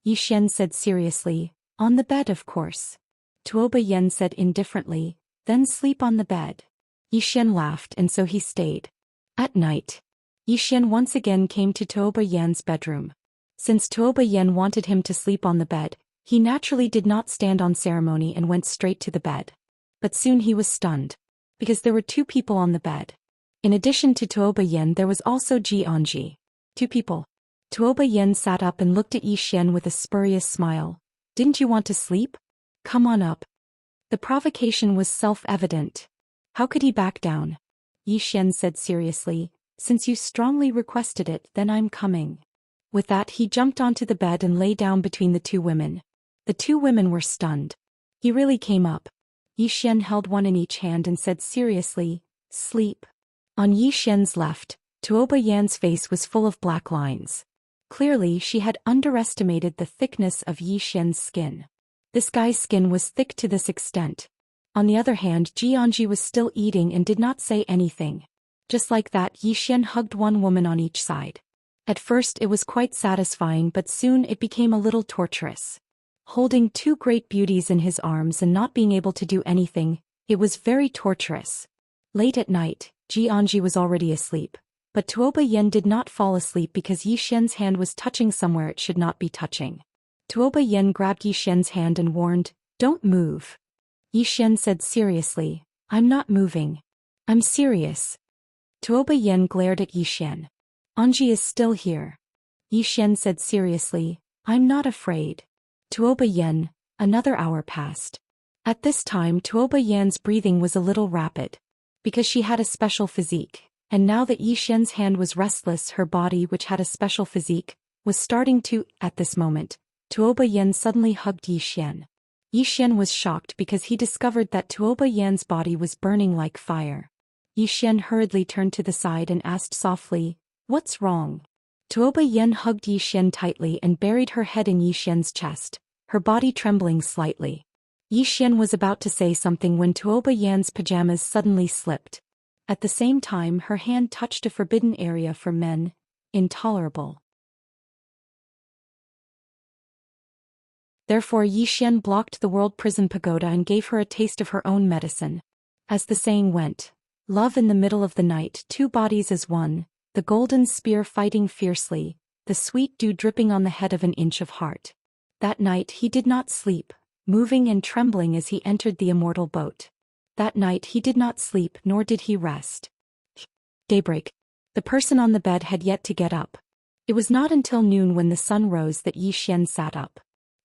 Yi Xian said seriously. On the bed, of course. Tuoba Yen said indifferently. Then sleep on the bed. Yi Xian laughed and so he stayed. At night, Yi Xian once again came to Tuoba Yan's bedroom. Since Tuoba Yen wanted him to sleep on the bed, he naturally did not stand on ceremony and went straight to the bed. But soon he was stunned. Because there were two people on the bed. In addition to Tuoba Yen there was also Jianji. Two people. Tuoba Yen sat up and looked at Yi Xian with a spurious smile. Didn't you want to sleep? Come on up. The provocation was self-evident. How could he back down? Yi Xian said seriously. Since you strongly requested it, then I'm coming. With that he jumped onto the bed and lay down between the two women. The two women were stunned. He really came up. Yi Xian held one in each hand and said seriously, sleep. On Yi Xian's left, Tuoba Yan's face was full of black lines. Clearly she had underestimated the thickness of Yi Xian's skin. This guy's skin was thick to this extent. On the other hand, Jianji was still eating and did not say anything. Just like that, Yi Xian hugged one woman on each side. At first it was quite satisfying, but soon it became a little torturous. Holding two great beauties in his arms and not being able to do anything, it was very torturous. Late at night, Jianji was already asleep. But Tuoba Yen did not fall asleep because Yi Xian's hand was touching somewhere it should not be touching. Tuoba Yen grabbed Yi Xian's hand and warned, Don't move. Yi Xian said seriously, I'm not moving. I'm serious. Tuoba Yen glared at Yi Xian. Anji is still here. Yi Xian said seriously, I'm not afraid. Tuoba Yen, another hour passed. At this time Tuoba Yan's breathing was a little rapid. Because she had a special physique, and now that Yi Xian's hand was restless, her body, which had a special physique, was starting to, at this moment, Tuoba Yen suddenly hugged Yi Xian. Yi Xian was shocked because he discovered that Tuoba Yan's body was burning like fire. Yi Xian hurriedly turned to the side and asked softly, What's wrong? Tuoba Yen hugged Yi Xian tightly and buried her head in Yi Xian's chest, her body trembling slightly. Yi Xian was about to say something when Tuoba Yan's pajamas suddenly slipped. At the same time her hand touched a forbidden area for men. Intolerable. Therefore Yi Xian blocked the world prison pagoda and gave her a taste of her own medicine. As the saying went, love in the middle of the night, two bodies as one, the golden spear fighting fiercely, the sweet dew dripping on the head of an inch of heart. That night he did not sleep, moving and trembling as he entered the immortal boat. That night he did not sleep nor did he rest. Daybreak. The person on the bed had yet to get up. It was not until noon when the sun rose that Yi Xian sat up.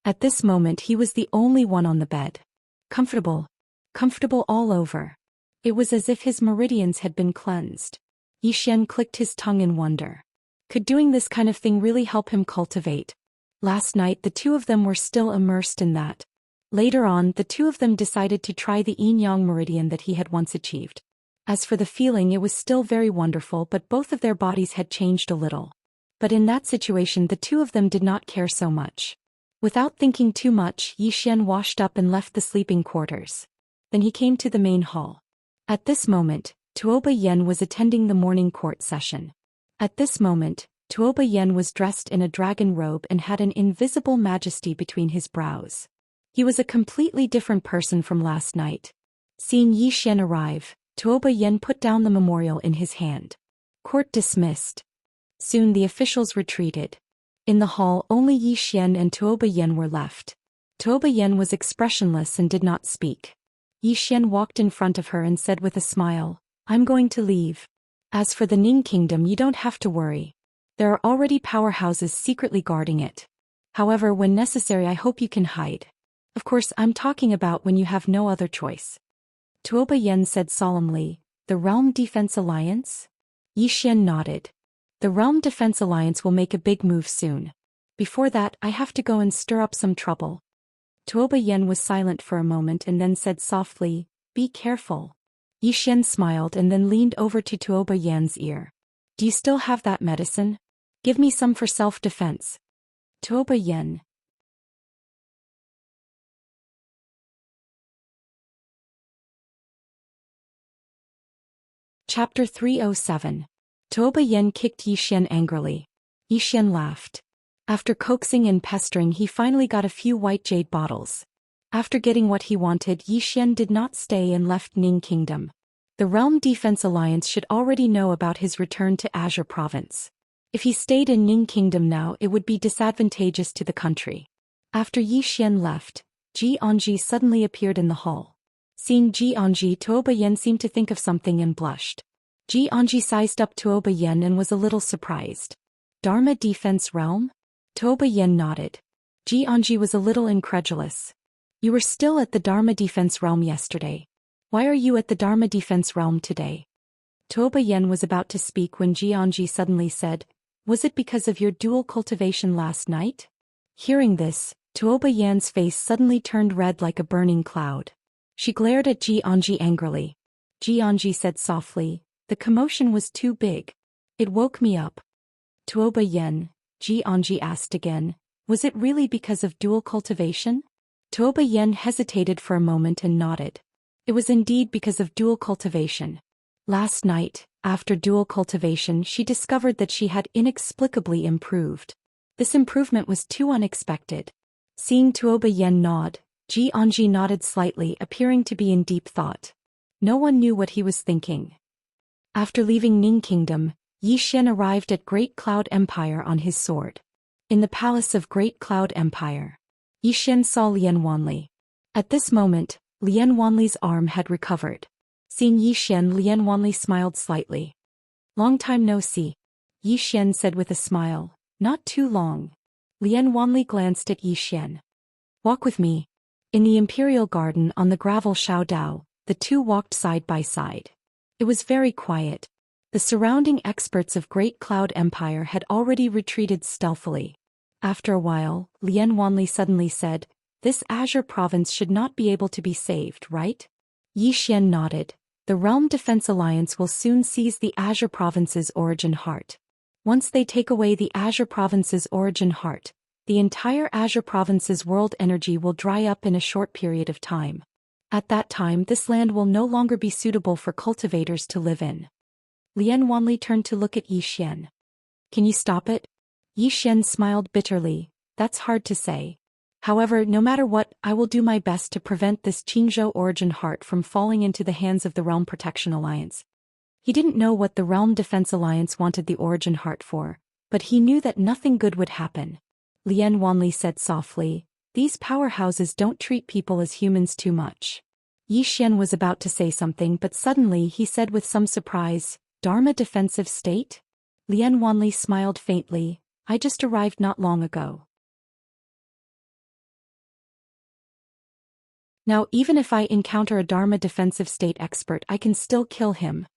At this moment he was the only one on the bed. Comfortable. Comfortable all over. It was as if his meridians had been cleansed. Yi Xian clicked his tongue in wonder. Could doing this kind of thing really help him cultivate? Last night the two of them were still immersed in that. Later on, the two of them decided to try the yin-yang meridian that he had once achieved. As for the feeling, it was still very wonderful, but both of their bodies had changed a little. But in that situation, the two of them did not care so much. Without thinking too much, Yi Xian washed up and left the sleeping quarters. Then he came to the main hall. At this moment, Tuoba Yen was attending the morning court session. At this moment, Tuoba Yen was dressed in a dragon robe and had an invisible majesty between his brows. He was a completely different person from last night. Seeing Yi Xian arrive, Tuoba Yen put down the memorial in his hand. Court dismissed. Soon the officials retreated. In the hall, only Yi Xian and Tuoba Yen were left. Tuoba Yen was expressionless and did not speak. Yi Xian walked in front of her and said with a smile, "I'm going to leave. As for the Ning Kingdom, you don't have to worry. There are already powerhouses secretly guarding it. However, when necessary, I hope you can hide. Of course, I'm talking about when you have no other choice." Tuoba Yen said solemnly, "The Realm Defense Alliance?" Yi Xian nodded. "The Realm Defense Alliance will make a big move soon. Before that, I have to go and stir up some trouble." Tuoba Yen was silent for a moment and then said softly, "Be careful." Yi Xian smiled and then leaned over to Tuoba Yen's ear. "Do you still have that medicine? Give me some for self-defense." Tuoba Yen. Chapter 307. Tuoba Yen kicked Yi Xian angrily. Yi Xian laughed. After coaxing and pestering, he finally got a few white jade bottles. After getting what he wanted, Yi Xian did not stay and left Ning Kingdom. The Realm Defense Alliance should already know about his return to Azure Province. If he stayed in Ning Kingdom now, it would be disadvantageous to the country. After Yi Xian left, Ji Anji suddenly appeared in the hall. Seeing Ji Anji, Tuoba Yen seemed to think of something and blushed. Ji Anji sized up Tuoba Yen and was a little surprised. "Dharma Defense Realm?" Tuoba Yen nodded. Ji Anji was a little incredulous. "You were still at the Dharma Defense Realm yesterday. Why are you at the Dharma Defense Realm today?" Tuoba Yen was about to speak when Ji Anji suddenly said, "Was it because of your dual cultivation last night?" Hearing this, Tuoba Yen's face suddenly turned red like a burning cloud. She glared at Ji Anji angrily. Ji Anji said softly, "The commotion was too big. It woke me up." Tuoba Yen, Ji Anji asked again, "Was it really because of dual cultivation?" Tuoba Yen hesitated for a moment and nodded. It was indeed because of dual cultivation. Last night, after dual cultivation, she discovered that she had inexplicably improved. This improvement was too unexpected. Seeing Tuoba Yen nod, Ji Anji nodded slightly, appearing to be in deep thought. No one knew what he was thinking. After leaving Ning Kingdom, Yi Xian arrived at Great Cloud Empire on his sword. In the palace of Great Cloud Empire, Yi Xian saw Lian Wanli. At this moment, Lian Wanli's arm had recovered. Seeing Yi Xian, Lian Wanli smiled slightly. "Long time no see," Yi Xian said with a smile. "Not too long." Lian Wanli glanced at Yi Xian. "Walk with me." In the Imperial Garden on the gravel Shaodao, the two walked side by side. It was very quiet. The surrounding experts of Great Cloud Empire had already retreated stealthily. After a while, Lian Wanli suddenly said, "This Azure Province should not be able to be saved, right?" Yi Xian nodded. "The Realm Defense Alliance will soon seize the Azure Province's origin heart. Once they take away the Azure Province's origin heart, the entire Azure Province's world energy will dry up in a short period of time. At that time, this land will no longer be suitable for cultivators to live in." Lian Wanli turned to look at Yi Xian. "Can you stop it?" Yi Xian smiled bitterly. "That's hard to say. However, no matter what, I will do my best to prevent this Qingzhou origin heart from falling into the hands of the Realm Protection Alliance." He didn't know what the Realm Defense Alliance wanted the origin heart for, but he knew that nothing good would happen. Lian Wanli said softly, "These powerhouses don't treat people as humans too much." Yi Xian was about to say something, but suddenly he said with some surprise, "Dharma Defensive State?" Lian Wanli smiled faintly. "I just arrived not long ago. Now even if I encounter a Dharma Defensive State expert, I can still kill him."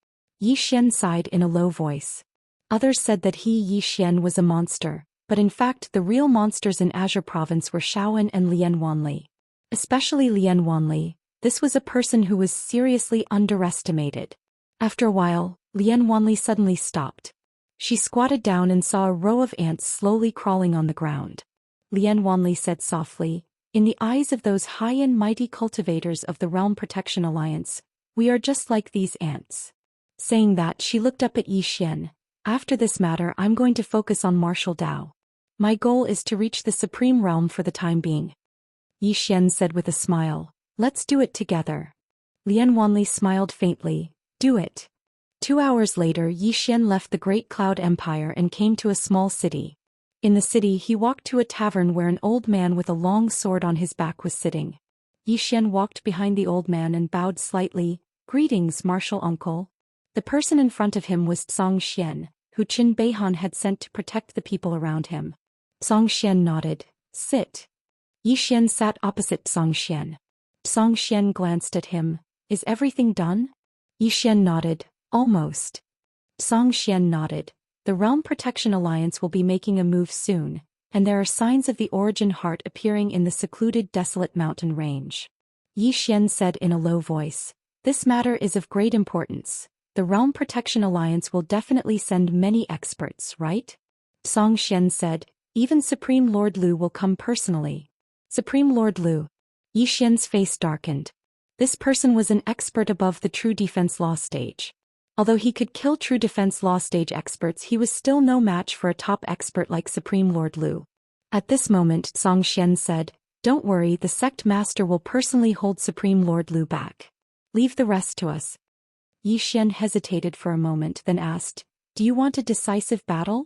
Yi Xian sighed in a low voice. Others said that he, Yi Xian, was a monster, but in fact the real monsters in Azure Province were Shaoan and Lian Wanli. Especially Lian Wanli, this was a person who was seriously underestimated. After a while, Lian Wanli suddenly stopped. She squatted down and saw a row of ants slowly crawling on the ground. Lian Wanli said softly, "In the eyes of those high and mighty cultivators of the Realm Protection Alliance, we are just like these ants." Saying that, she looked up at Yi Xian. "After this matter, I'm going to focus on martial Dao. My goal is to reach the Supreme Realm for the time being." Yi Xian said with a smile, "Let's do it together." Lian Wanli smiled faintly, "Do it." 2 hours later, Yi Xian left the Great Cloud Empire and came to a small city. In the city, he walked to a tavern where an old man with a long sword on his back was sitting. Yi Xian walked behind the old man and bowed slightly. "Greetings, martial uncle." The person in front of him was Zhou Xian, who Qin Beihan had sent to protect the people around him. Zhou Xian nodded. "Sit." Yi Xian sat opposite Zhou Xian. Zhou Xian glanced at him. "Is everything done?" Yi Xian nodded. "Almost." Zhou Xian nodded. "The Realm Protection Alliance will be making a move soon, and there are signs of the Origin Heart appearing in the secluded desolate mountain range." Yi Xian said in a low voice, "This matter is of great importance. The Realm Protection Alliance will definitely send many experts, right?" Zhou Xian said, "Even Supreme Lord Lu will come personally." Supreme Lord Lu. Yi Xian's face darkened. This person was an expert above the True Defense Law stage. Although he could kill True Defense Law stage experts, he was still no match for a top expert like Supreme Lord Lu. At this moment, Zhou Xian said, "Don't worry, the sect master will personally hold Supreme Lord Lu back. Leave the rest to us." Yi Xian hesitated for a moment, then asked, "Do you want a decisive battle?"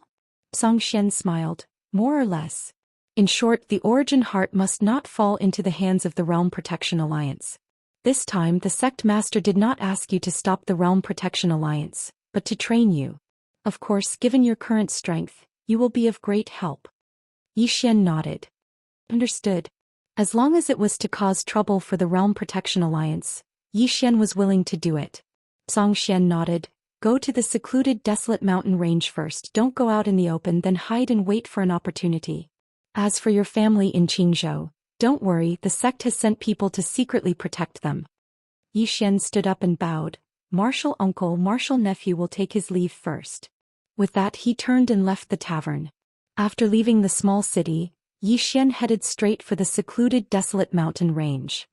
Zhou Xian smiled, "More or less. In short, the Origin Heart must not fall into the hands of the Realm Protection Alliance. This time, the sect master did not ask you to stop the Realm Protection Alliance, but to train you. Of course, given your current strength, you will be of great help." Yi Xian nodded. "Understood." As long as it was to cause trouble for the Realm Protection Alliance, Yi Xian was willing to do it. Zhou Xian nodded. "Go to the secluded desolate mountain range first. Don't go out in the open, then hide and wait for an opportunity. As for your family in Qingzhou, don't worry, the sect has sent people to secretly protect them." Yi Xian stood up and bowed. "Martial uncle, martial nephew will take his leave first." With that, he turned and left the tavern. After leaving the small city, Yi Xian headed straight for the secluded desolate mountain range.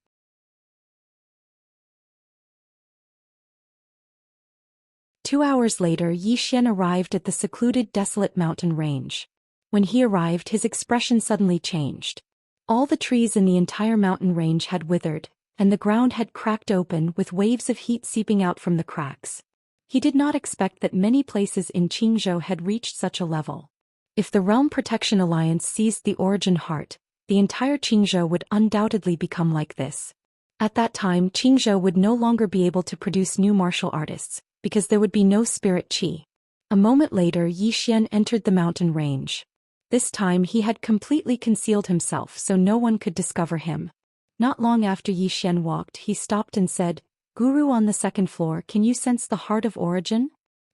2 hours later, Yi Xian arrived at the secluded desolate mountain range. When he arrived, his expression suddenly changed. All the trees in the entire mountain range had withered, and the ground had cracked open with waves of heat seeping out from the cracks. He did not expect that many places in Qingzhou had reached such a level. If the Realm Protection Alliance seized the Origin Heart, the entire Qingzhou would undoubtedly become like this. At that time, Qingzhou would no longer be able to produce new martial artists, because there would be no spirit qi. A moment later, Yi Xian entered the mountain range. This time he had completely concealed himself so no one could discover him. Not long after Yi Xian walked, he stopped and said, "Guru on the second floor, can you sense the heart of origin?"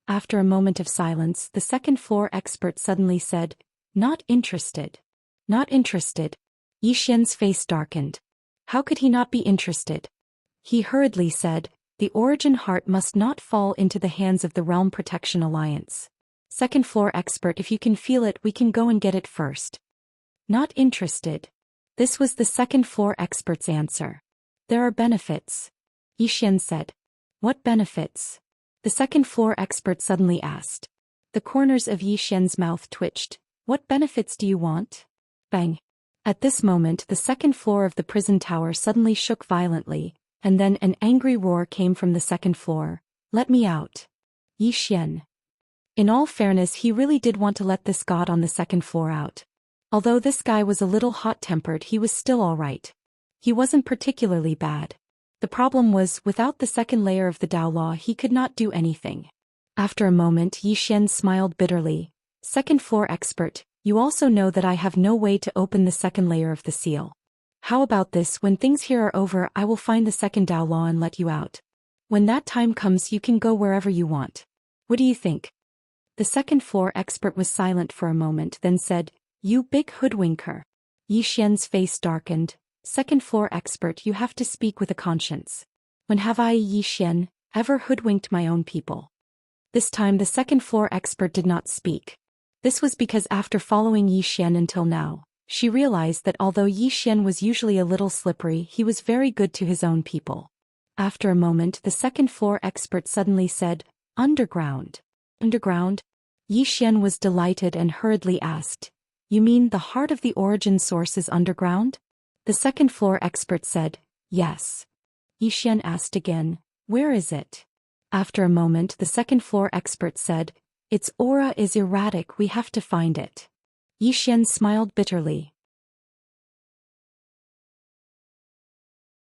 After a moment of silence, the second floor expert suddenly said, "Not interested." "Not interested?" Yi Xian's face darkened. How could he not be interested? He hurriedly said, "The Origin Heart must not fall into the hands of the Realm Protection Alliance. Second floor expert, if you can feel it, we can go and get it first." "Not interested." This was the second floor expert's answer. "There are benefits," Yi Xian said. "What benefits?" the second floor expert suddenly asked. The corners of Yi Xian's mouth twitched. "What benefits do you want?" Bang. At this moment, the second floor of the prison tower suddenly shook violently, and then an angry roar came from the second floor. "Let me out." Yi Xian. In all fairness, he really did want to let this god on the second floor out. Although this guy was a little hot-tempered, he was still all right. He wasn't particularly bad. The problem was, without the second layer of the Dao Law, he could not do anything. After a moment, Yi Xian smiled bitterly. "Second floor expert, you also know that I have no way to open the second layer of the seal. How about this, when things here are over, I will find the second Dao Law and let you out. When that time comes, you can go wherever you want. What do you think?" The second floor expert was silent for a moment, then said, "You big hoodwinker." Yi Xian's face darkened. second floor expert, you have to speak with a conscience. When have I, Yi Xian, ever hoodwinked my own people? This time the second floor expert did not speak. This was because after following Yi Xian until now, she realized that although Yi Xian was usually a little slippery, he was very good to his own people. After a moment the second floor expert suddenly said, "Underground." "Underground?" Yi Xian was delighted and hurriedly asked, "You mean the heart of the origin source is underground?" The second floor expert said, "Yes." Yi Xian asked again, "Where is it?" After a moment the second floor expert said, "Its aura is erratic, we have to find it." Yi Xian smiled bitterly.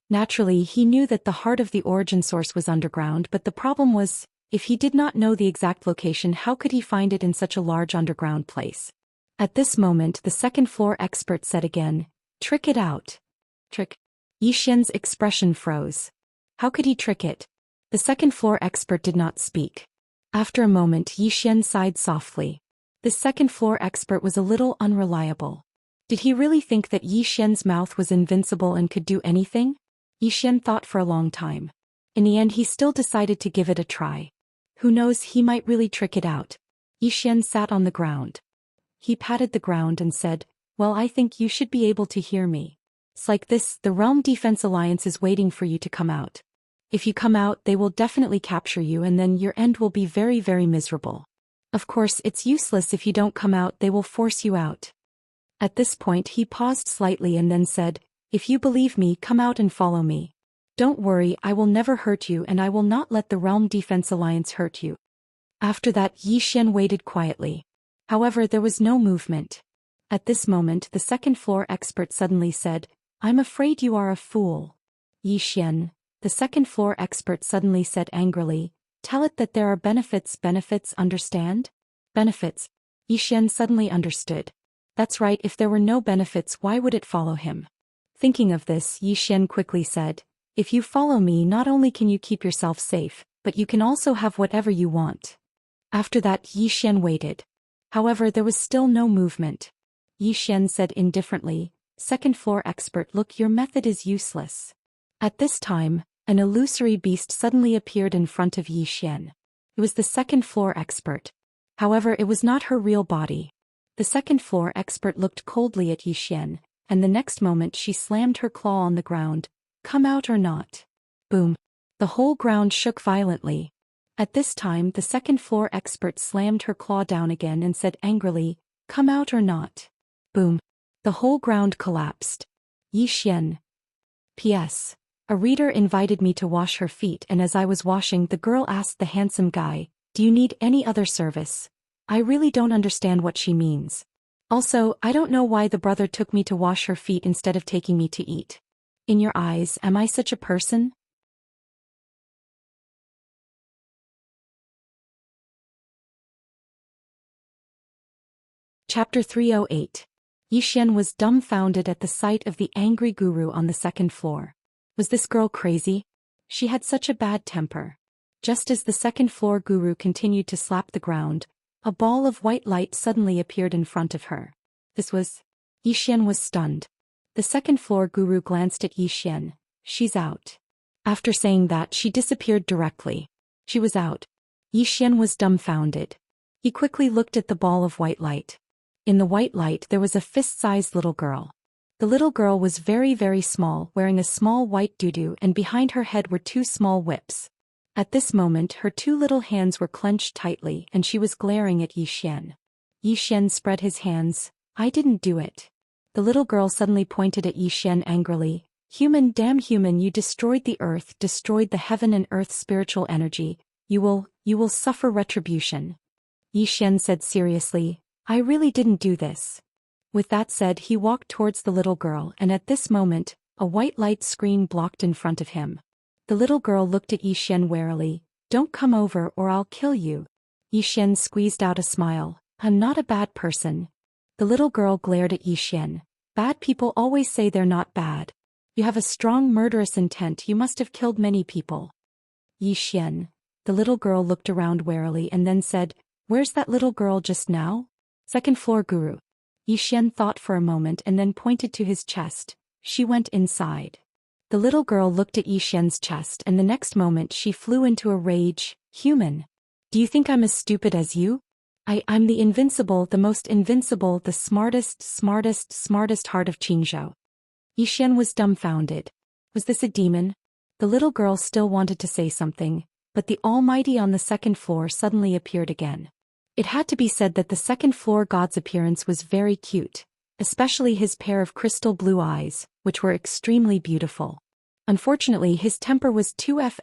Naturally, he knew that the heart of the origin source was underground, but the problem was, if he did not know the exact location, how could he find it in such a large underground place? At this moment the second floor expert said again, "Trick it out." "Trick?" Yi Xian's expression froze. How could he trick it? The second floor expert did not speak. After a moment Yi Xian sighed softly. The second floor expert was a little unreliable. Did he really think that Yi Xian's mouth was invincible and could do anything? Yi Xian thought for a long time. In the end he still decided to give it a try. Who knows, he might really trick it out. Yi Xian sat on the ground. He patted the ground and said, "Well, I think you should be able to hear me. It's like this, the Realm Defense Alliance is waiting for you to come out. If you come out, they will definitely capture you and then your end will be very, very miserable. Of course, it's useless if you don't come out, they will force you out." At this point he paused slightly and then said, "If you believe me, come out and follow me. Don't worry, I will never hurt you and I will not let the Realm Defense Alliance hurt you." After that Yi Xian waited quietly. However, there was no movement. At this moment the second floor expert suddenly said, "I'm afraid you are a fool." "Yi Xian," the second floor expert suddenly said angrily, "tell it that there are benefits." "Benefits, understand?" "Benefits." Yi Xian suddenly understood. That's right, if there were no benefits, why would it follow him? Thinking of this, Yi Xian quickly said, "If you follow me, not only can you keep yourself safe, but you can also have whatever you want." After that Yi Xian waited. However, there was still no movement. Yi Xian said indifferently, "Second floor expert, look, your method is useless." At this time, an illusory beast suddenly appeared in front of Yi Xian. It was the second floor expert. However, it was not her real body. The second floor expert looked coldly at Yi Xian, and the next moment she slammed her claw on the ground. "Come out or not." Boom. The whole ground shook violently. At this time the second floor expert slammed her claw down again and said angrily, "Come out or not." Boom. The whole ground collapsed. Yi Xian. P.S. A reader invited me to wash her feet, and as I was washing, the girl asked the handsome guy, "Do you need any other service?" I really don't understand what she means. Also, I don't know why the brother took me to wash her feet instead of taking me to eat. In your eyes, am I such a person? Chapter 308. Yi Xian was dumbfounded at the sight of the angry guru on the second floor. Was this girl crazy? She had such a bad temper. Just as the second floor guru continued to slap the ground, a ball of white light suddenly appeared in front of her. This was... Yi Xian was stunned. The second floor guru glanced at Yi Xian. "She's out." After saying that, she disappeared directly. She was out. Yi Xian was dumbfounded. He quickly looked at the ball of white light. In the white light there was a fist-sized little girl. The little girl was very, very small, wearing a small white doo-doo, and behind her head were two small whips. At this moment her two little hands were clenched tightly and she was glaring at Yi Xian. Yi Xian spread his hands. "I didn't do it." The little girl suddenly pointed at Yi Xian angrily. "Human, damn human, you destroyed the earth, destroyed the heaven and earth spiritual energy. You will suffer retribution." Yi Xian said seriously, "I really didn't do this." With that said, he walked towards the little girl, and at this moment, a white light screen blocked in front of him. The little girl looked at Yi Xian warily. "Don't come over or I'll kill you." Yi Xian squeezed out a smile. "I'm not a bad person." The little girl glared at Yi Xian. "Bad people always say they're not bad. You have a strong murderous intent, you must have killed many people." Yi Xian. The little girl looked around warily and then said, "Where's that little girl just now?" "Second floor guru." Yi Xian thought for a moment and then pointed to his chest. She went inside. The little girl looked at Yi Xian's chest and the next moment she flew into a rage. Human. Do you think I'm as stupid as you? I'm the invincible, the most invincible, the smartest heart of Qingzhou. Yi Xian was dumbfounded. Was this a demon? The little girl still wanted to say something, but the Almighty on the second floor suddenly appeared again. It had to be said that the second floor god's appearance was very cute, especially his pair of crystal blue eyes, which were extremely beautiful. Unfortunately, his temper was 2F**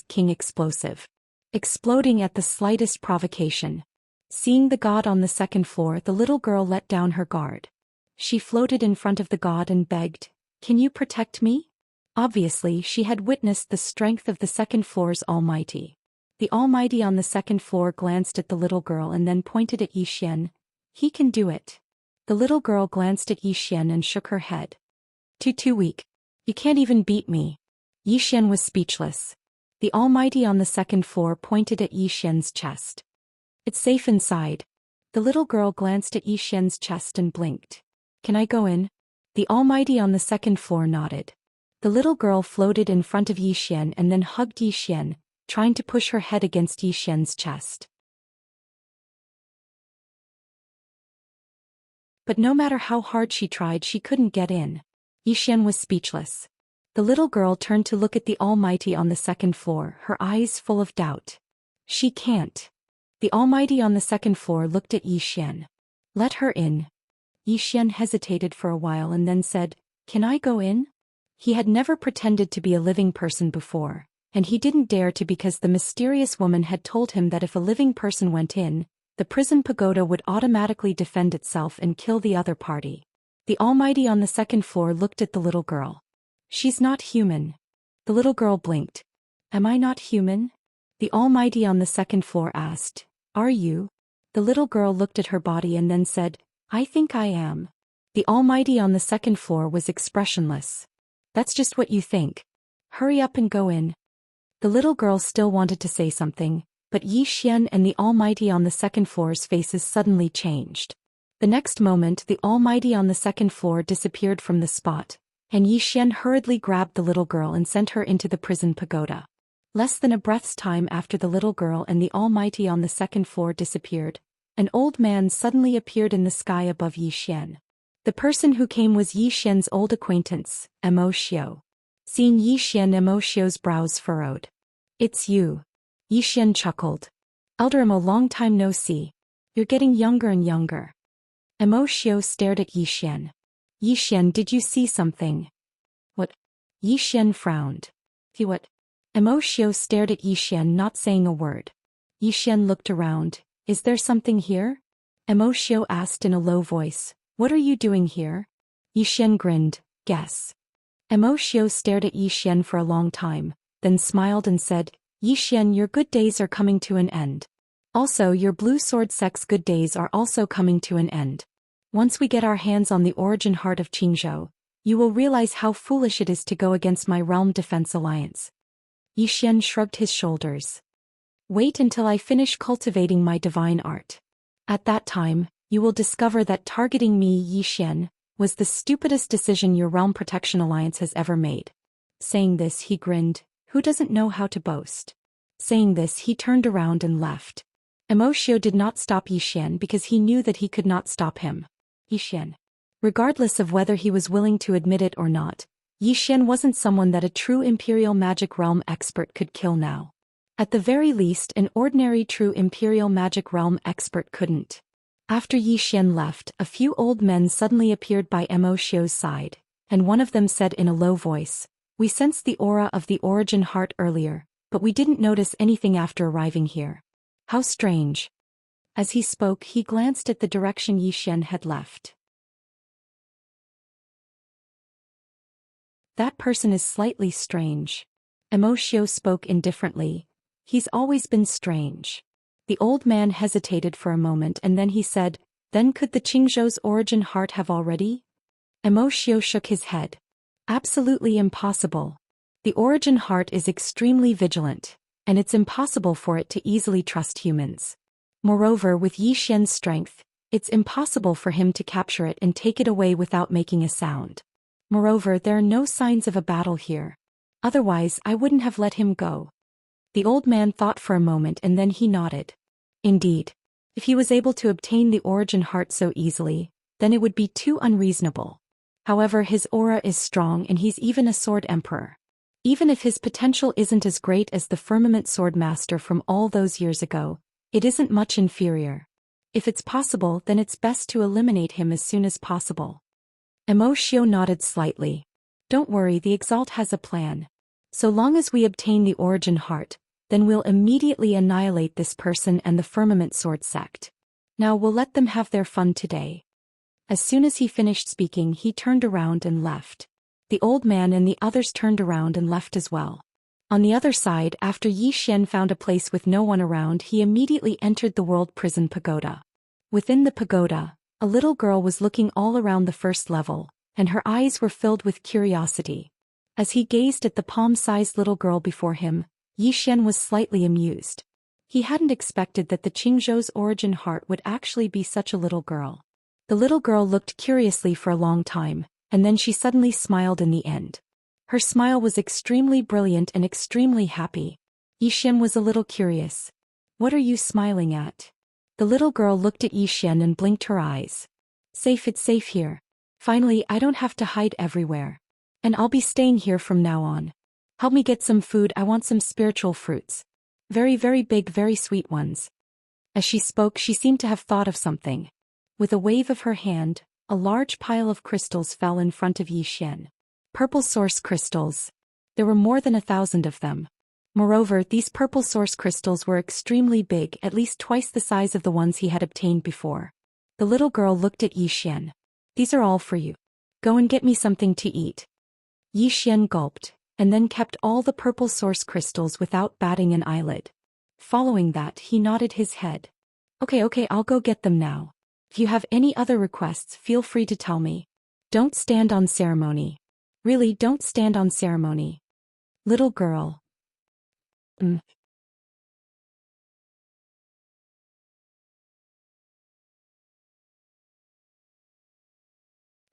king explosive, exploding at the slightest provocation. Seeing the god on the second floor, the little girl let down her guard. She floated in front of the god and begged, "Can you protect me?" Obviously, she had witnessed the strength of the second floor's Almighty. The Almighty on the second floor glanced at the little girl and then pointed at Yi Xian. "He can do it." The little girl glanced at Yi Xian and shook her head. Too weak. You can't even beat me." Yi Xian was speechless. The Almighty on the second floor pointed at Yi Xian's chest. "It's safe inside." The little girl glanced at Yi Xian's chest and blinked. "Can I go in?" The Almighty on the second floor nodded. The little girl floated in front of Yi Xian and then hugged Yi Xian, trying to push her head against Yi Xian's chest. But no matter how hard she tried, she couldn't get in. Yi Xian was speechless. The little girl turned to look at the Almighty on the second floor, her eyes full of doubt. "She can't." The Almighty on the second floor looked at Yi Xian. "Let her in." Yi Xian hesitated for a while and then said, "Can I go in?" He had never pretended to be a living person before, and he didn't dare to because the mysterious woman had told him that if a living person went in, the prison pagoda would automatically defend itself and kill the other party. The Almighty on the second floor looked at the little girl. "She's not human." The little girl blinked. "Am I not human?" The Almighty on the second floor asked. "Are you?" The little girl looked at her body and then said, "I think I am." The Almighty on the second floor was expressionless. "That's just what you think. Hurry up and go in." The little girl still wanted to say something, but Yi Xian and the Almighty on the second floor's faces suddenly changed. The next moment the Almighty on the second floor disappeared from the spot, and Yi Xian hurriedly grabbed the little girl and sent her into the prison pagoda. Less than a breath's time after the little girl and the Almighty on the second floor disappeared, an old man suddenly appeared in the sky above Yi Xian. The person who came was Yi Xian's old acquaintance, Immortal. Seeing Yi Xian, Immortal's brows furrowed. "It's you." Yi Xian chuckled. "Elder Imo, long time no see. You're getting younger and younger." Immortal stared at Yi Xian. "Yi Xian, did you see something?" "What?" Yi Xian frowned. "He what?" Immortal stared at Yi Xian, not saying a word. Yi Xian looked around. "Is there something here?" Immortal asked in a low voice. "What are you doing here?" Yi Xian grinned. "Guess." Immortal stared at Yi Xian for a long time, then smiled and said, "Yi Xian, your good days are coming to an end. Also, your blue sword sect's good days are also coming to an end. Once we get our hands on the origin heart of Qingzhou, you will realize how foolish it is to go against my realm defense alliance." Yi Xian shrugged his shoulders. "Wait until I finish cultivating my divine art. At that time, you will discover that targeting me, Yi Xian, was the stupidest decision your realm protection alliance has ever made." Saying this, he grinned. Who doesn't know how to boast? Saying this, he turned around and left. Immortal did not stop Yi Xian because he knew that he could not stop him. Yi Xian. Regardless of whether he was willing to admit it or not, Yi Xian wasn't someone that a true Imperial Magic Realm expert could kill now. At the very least, an ordinary true Imperial Magic Realm expert couldn't. After Yi Xian left, a few old men suddenly appeared by Immortal's side, and one of them said in a low voice, "We sensed the aura of the origin heart earlier, but we didn't notice anything after arriving here. How strange." As he spoke, he glanced at the direction Yi Xian had left. "That person is slightly strange." Immortal spoke indifferently. "He's always been strange." The old man hesitated for a moment and then he said, "Then could the Qingzhou's origin heart have already?" Immortal shook his head. "Absolutely impossible. The origin heart is extremely vigilant, and it's impossible for it to easily trust humans. Moreover, with Yi Xian's strength, it's impossible for him to capture it and take it away without making a sound." Moreover, there are no signs of a battle here. Otherwise, I wouldn't have let him go. The old man thought for a moment and then he nodded. Indeed. If he was able to obtain the origin heart so easily, then it would be too unreasonable. However, his aura is strong and he's even a sword emperor. Even if his potential isn't as great as the firmament sword master from all those years ago, it isn't much inferior. If it's possible, then it's best to eliminate him as soon as possible. Immortal nodded slightly. Don't worry, the Exalt has a plan. So long as we obtain the origin heart, then we'll immediately annihilate this person and the firmament sword sect. Now we'll let them have their fun today. As soon as he finished speaking, he turned around and left. The old man and the others turned around and left as well. On the other side, after Zhou Xian found a place with no one around, he immediately entered the world prison pagoda. Within the pagoda, a little girl was looking all around the first level, and her eyes were filled with curiosity. As he gazed at the palm-sized little girl before him, Zhou Xian was slightly amused. He hadn't expected that the Qingzhou's origin heart would actually be such a little girl. The little girl looked curiously for a long time, and then she suddenly smiled in the end. Her smile was extremely brilliant and extremely happy. Zhou Xian was a little curious. What are you smiling at? The little girl looked at Zhou Xian and blinked her eyes. Safe, it's safe here. Finally, I don't have to hide everywhere. And I'll be staying here from now on. Help me get some food, I want some spiritual fruits. Very, very big, very sweet ones. As she spoke, she seemed to have thought of something. With a wave of her hand, a large pile of crystals fell in front of Zhou Xian. Purple source crystals. There were more than 1,000 of them. Moreover, these purple source crystals were extremely big, at least twice the size of the ones he had obtained before. The little girl looked at Zhou Xian. These are all for you. Go and get me something to eat. Zhou Xian gulped, and then kept all the purple source crystals without batting an eyelid. Following that, he nodded his head. Okay, I'll go get them now. If you have any other requests, feel free to tell me. Don't stand on ceremony. Really, don't stand on ceremony. Little girl.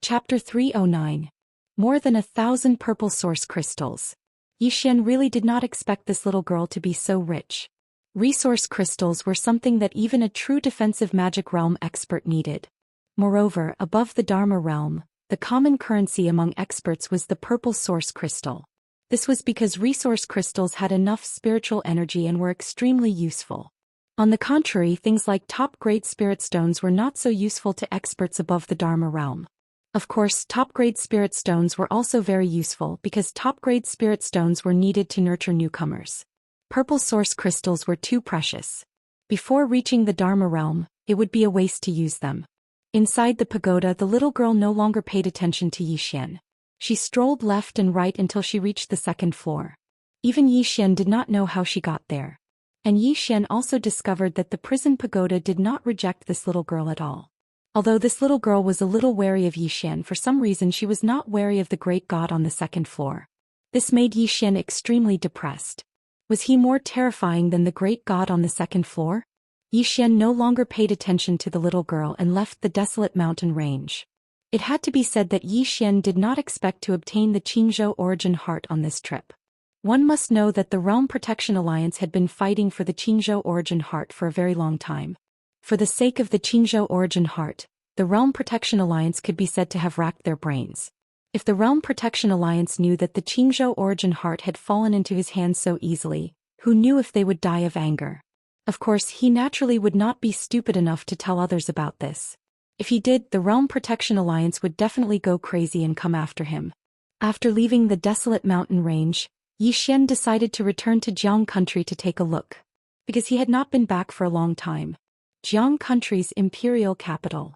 Chapter 309. More than 1,000 purple source crystals. Zhou Xian really did not expect this little girl to be so rich. Resource crystals were something that even a true defensive magic realm expert needed. Moreover, above the Dharma realm, the common currency among experts was the purple source crystal. This was because resource crystals had enough spiritual energy and were extremely useful. On the contrary, things like top-grade spirit stones were not so useful to experts above the Dharma realm. Of course, top-grade spirit stones were also very useful because top-grade spirit stones were needed to nurture newcomers. Purple source crystals were too precious. Before reaching the Dharma realm, it would be a waste to use them. Inside the pagoda, the little girl no longer paid attention to Zhou Xian. She strolled left and right until she reached the second floor. Even Zhou Xian did not know how she got there. And Zhou Xian also discovered that the prison pagoda did not reject this little girl at all. Although this little girl was a little wary of Zhou Xian, for some reason she was not wary of the great god on the second floor. This made Zhou Xian extremely depressed. Was he more terrifying than the great god on the second floor? Zhou Xian no longer paid attention to the little girl and left the desolate mountain range. It had to be said that Zhou Xian did not expect to obtain the Qingzhou origin heart on this trip. One must know that the Realm Protection Alliance had been fighting for the Qingzhou origin heart for a very long time. For the sake of the Qingzhou origin heart, the Realm Protection Alliance could be said to have racked their brains. If the Realm Protection Alliance knew that the Qingzhou origin heart had fallen into his hands so easily, who knew if they would die of anger? Of course, he naturally would not be stupid enough to tell others about this. If he did, the Realm Protection Alliance would definitely go crazy and come after him. After leaving the desolate mountain range, Zhou Xian decided to return to Jiang country to take a look. Because he had not been back for a long time. Jiang country's imperial capital.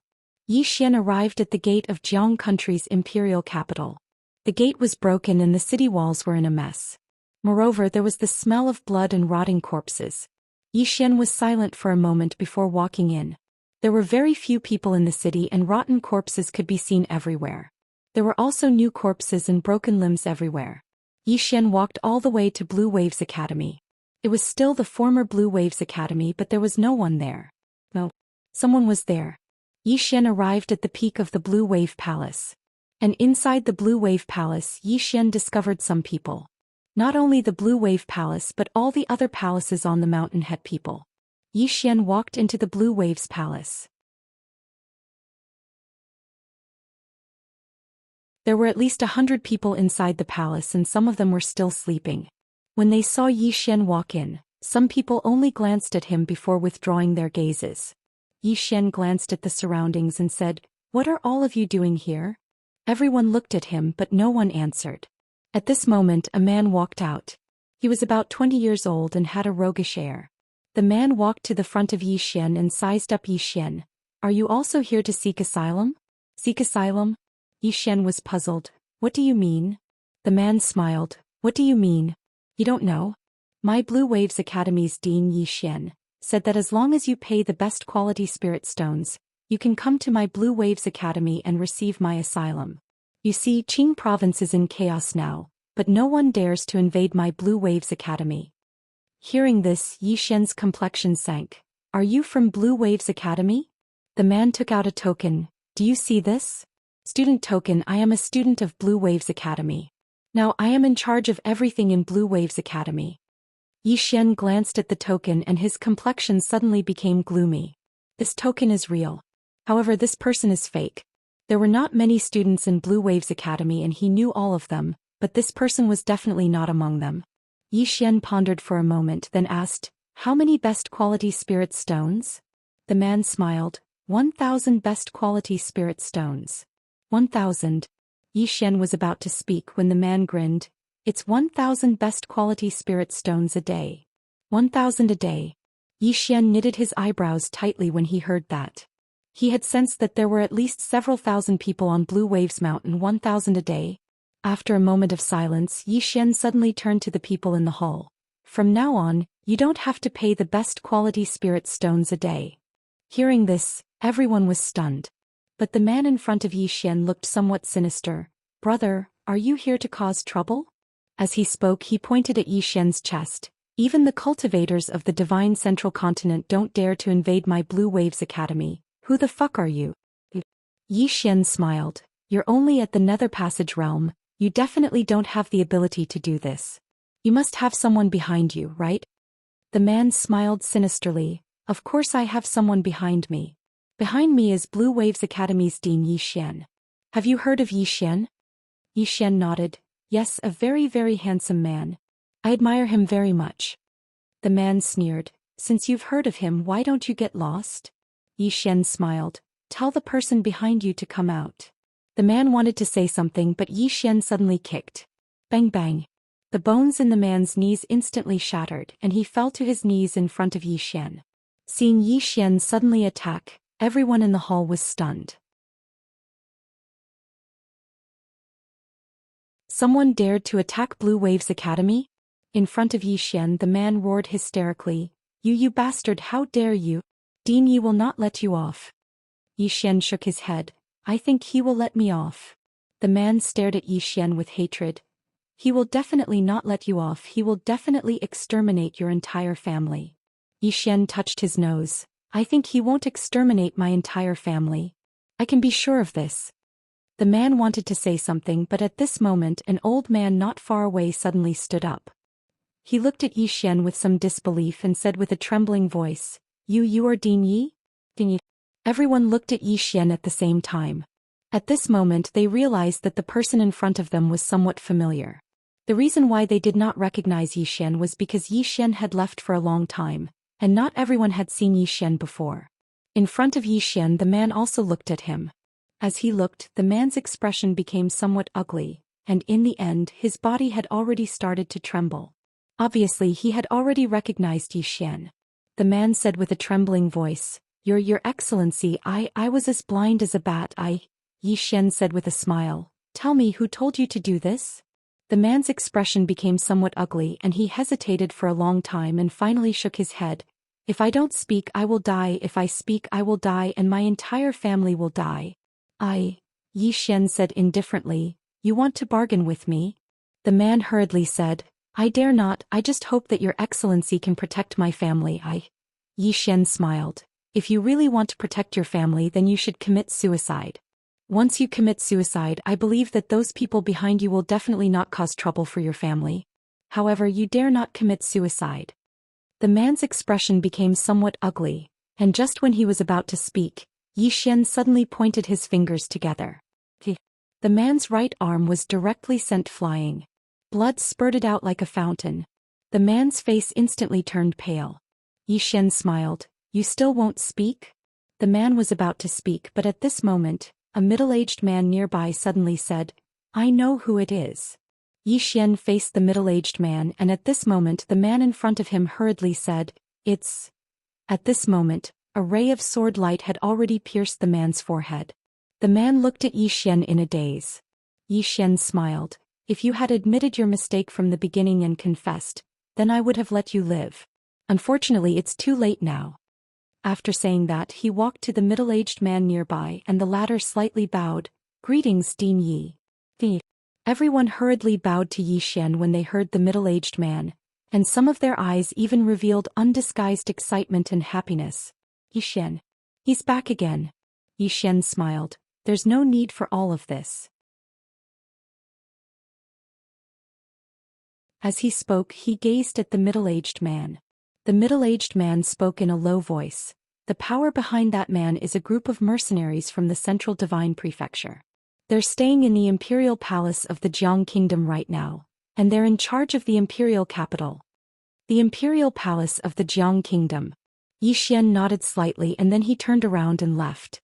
Zhou Xian arrived at the gate of Jiang country's imperial capital. The gate was broken and the city walls were in a mess. Moreover, there was the smell of blood and rotting corpses. Zhou Xian was silent for a moment before walking in. There were very few people in the city and rotten corpses could be seen everywhere. There were also new corpses and broken limbs everywhere. Zhou Xian walked all the way to Blue Waves Academy. It was still the former Blue Waves Academy, but there was no one there. No. Someone was there. Zhou Xian arrived at the peak of the Blue Wave Palace. And inside the Blue Wave Palace, Yi Xian discovered some people. Not only the Blue Wave Palace but all the other palaces on the mountain had people. Yi Xian walked into the Blue Waves Palace. There were at least 100 people inside the palace and some of them were still sleeping. When they saw Yi Xian walk in, some people only glanced at him before withdrawing their gazes. Yi Xian glanced at the surroundings and said, "What are all of you doing here?" Everyone looked at him but no one answered. At this moment a man walked out. He was about 20 years old and had a roguish air. The man walked to the front of Yi Xian and sized up Yi Xian. "Are you also here to seek asylum?" "Seek asylum?" Yi Xian was puzzled. "What do you mean?" The man smiled. "What do you mean? You don't know? My Blue Waves Academy's Dean Yi Xian said that as long as you pay the best quality spirit stones, you can come to my Blue Waves Academy and receive my asylum. You see, Qing province is in chaos now, but no one dares to invade my Blue Waves Academy." Hearing this, Yi Xian's complexion sank. "Are you from Blue Waves Academy?" The man took out a token. "Do you see this? Student token. I am a student of Blue Waves Academy. Now I am in charge of everything in Blue Waves Academy." Yi Xian glanced at the token and his complexion suddenly became gloomy. This token is real. However, this person is fake. There were not many students in Blue Waves Academy and he knew all of them, but this person was definitely not among them. Yi Xian pondered for a moment then asked, "How many best quality spirit stones?" The man smiled. 1,000 best quality spirit stones. 1,000. Yi Xian was about to speak when the man grinned. "It's 1,000 best quality spirit stones a day." 1,000 a day. Yi Xian knitted his eyebrows tightly when he heard that. He had sensed that there were at least several thousand people on Blue Waves Mountain. 1,000 a day. After a moment of silence, Yi Xian suddenly turned to the people in the hall. "From now on, you don't have to pay the best quality spirit stones a day." Hearing this, everyone was stunned. But the man in front of Yi Xian looked somewhat sinister. "Brother, are you here to cause trouble?" As he spoke, he pointed at Yi Xian's chest. "Even the cultivators of the Divine Central Continent don't dare to invade my Blue Waves Academy. Who the fuck are you?" Yi Xian smiled. "You're only at the Nether Passage realm. You definitely don't have the ability to do this. You must have someone behind you, right?" The man smiled sinisterly. "Of course I have someone behind me. Behind me is Blue Waves Academy's Dean Yi Xian. Have you heard of Yi Xian?" Yi Xian nodded. "Yes, a very, very handsome man. I admire him very much." The man sneered. "Since you've heard of him, why don't you get lost?" Yi Xian smiled. "Tell the person behind you to come out." The man wanted to say something but Yi Xian suddenly kicked. Bang bang. The bones in the man's knees instantly shattered and he fell to his knees in front of Yi Xian. Seeing Yi Xian suddenly attack, everyone in the hall was stunned. Someone dared to attack Blue Waves Academy? In front of Yi Xian, the man roared hysterically. You bastard, how dare you? Dean Yi will not let you off." Yi Xian shook his head. "I think he will let me off." The man stared at Yi Xian with hatred. "He will definitely not let you off. He will definitely exterminate your entire family." Yi Xian touched his nose. "I think he won't exterminate my entire family. I can be sure of this." The man wanted to say something but at this moment an old man not far away suddenly stood up. He looked at Yi Xian with some disbelief and said with a trembling voice, You are Dean Yi?" Dean Yi. Everyone looked at Yi Xian at the same time. At this moment they realized that the person in front of them was somewhat familiar. The reason why they did not recognize Yi Xian was because Yi Xian had left for a long time, and not everyone had seen Yi Xian before. In front of Yi Xian the man also looked at him. As he looked, the man's expression became somewhat ugly, and in the end his body had already started to tremble. Obviously he had already recognized Yi Xian. The man said with a trembling voice, Your Excellency, I was as blind as a bat. Yi Xian said with a smile, "Tell me, who told you to do this?" The man's expression became somewhat ugly and he hesitated for a long time and finally shook his head. "If I don't speak I will die, if I speak I will die and my entire family will die." Yi Xian said indifferently, "You want to bargain with me?" The man hurriedly said, "I dare not, I just hope that Your Excellency can protect my family." Yi Xian smiled. "If you really want to protect your family then you should commit suicide." Once you commit suicide, I believe that those people behind you will definitely not cause trouble for your family. However, you dare not commit suicide. The man's expression became somewhat ugly, and just when he was about to speak, Xian suddenly pointed his fingers together. The man's right arm was directly sent flying. Blood spurted out like a fountain. The man's face instantly turned pale. Xian smiled. You still won't speak? The man was about to speak, but at this moment, a middle-aged man nearby suddenly said, I know who it is. Xian faced the middle-aged man, and at this moment the man in front of him hurriedly said, It's... At this moment, a ray of sword light had already pierced the man's forehead. The man looked at Xian in a daze. Xian smiled. If you had admitted your mistake from the beginning and confessed, then I would have let you live. Unfortunately, it's too late now. After saying that, he walked to the middle-aged man nearby, and the latter slightly bowed. Greetings, Dean Yi. Everyone hurriedly bowed to Xian when they heard the middle-aged man, and some of their eyes even revealed undisguised excitement and happiness. Xian. He's back again. Xian smiled. There's no need for all of this. As he spoke, he gazed at the middle-aged man. The middle-aged man spoke in a low voice. The power behind that man is a group of mercenaries from the Central Divine Prefecture. They're staying in the Imperial Palace of the Jiang Kingdom right now, and they're in charge of the Imperial capital. The Imperial Palace of the Jiang Kingdom. Xian nodded slightly and then he turned around and left.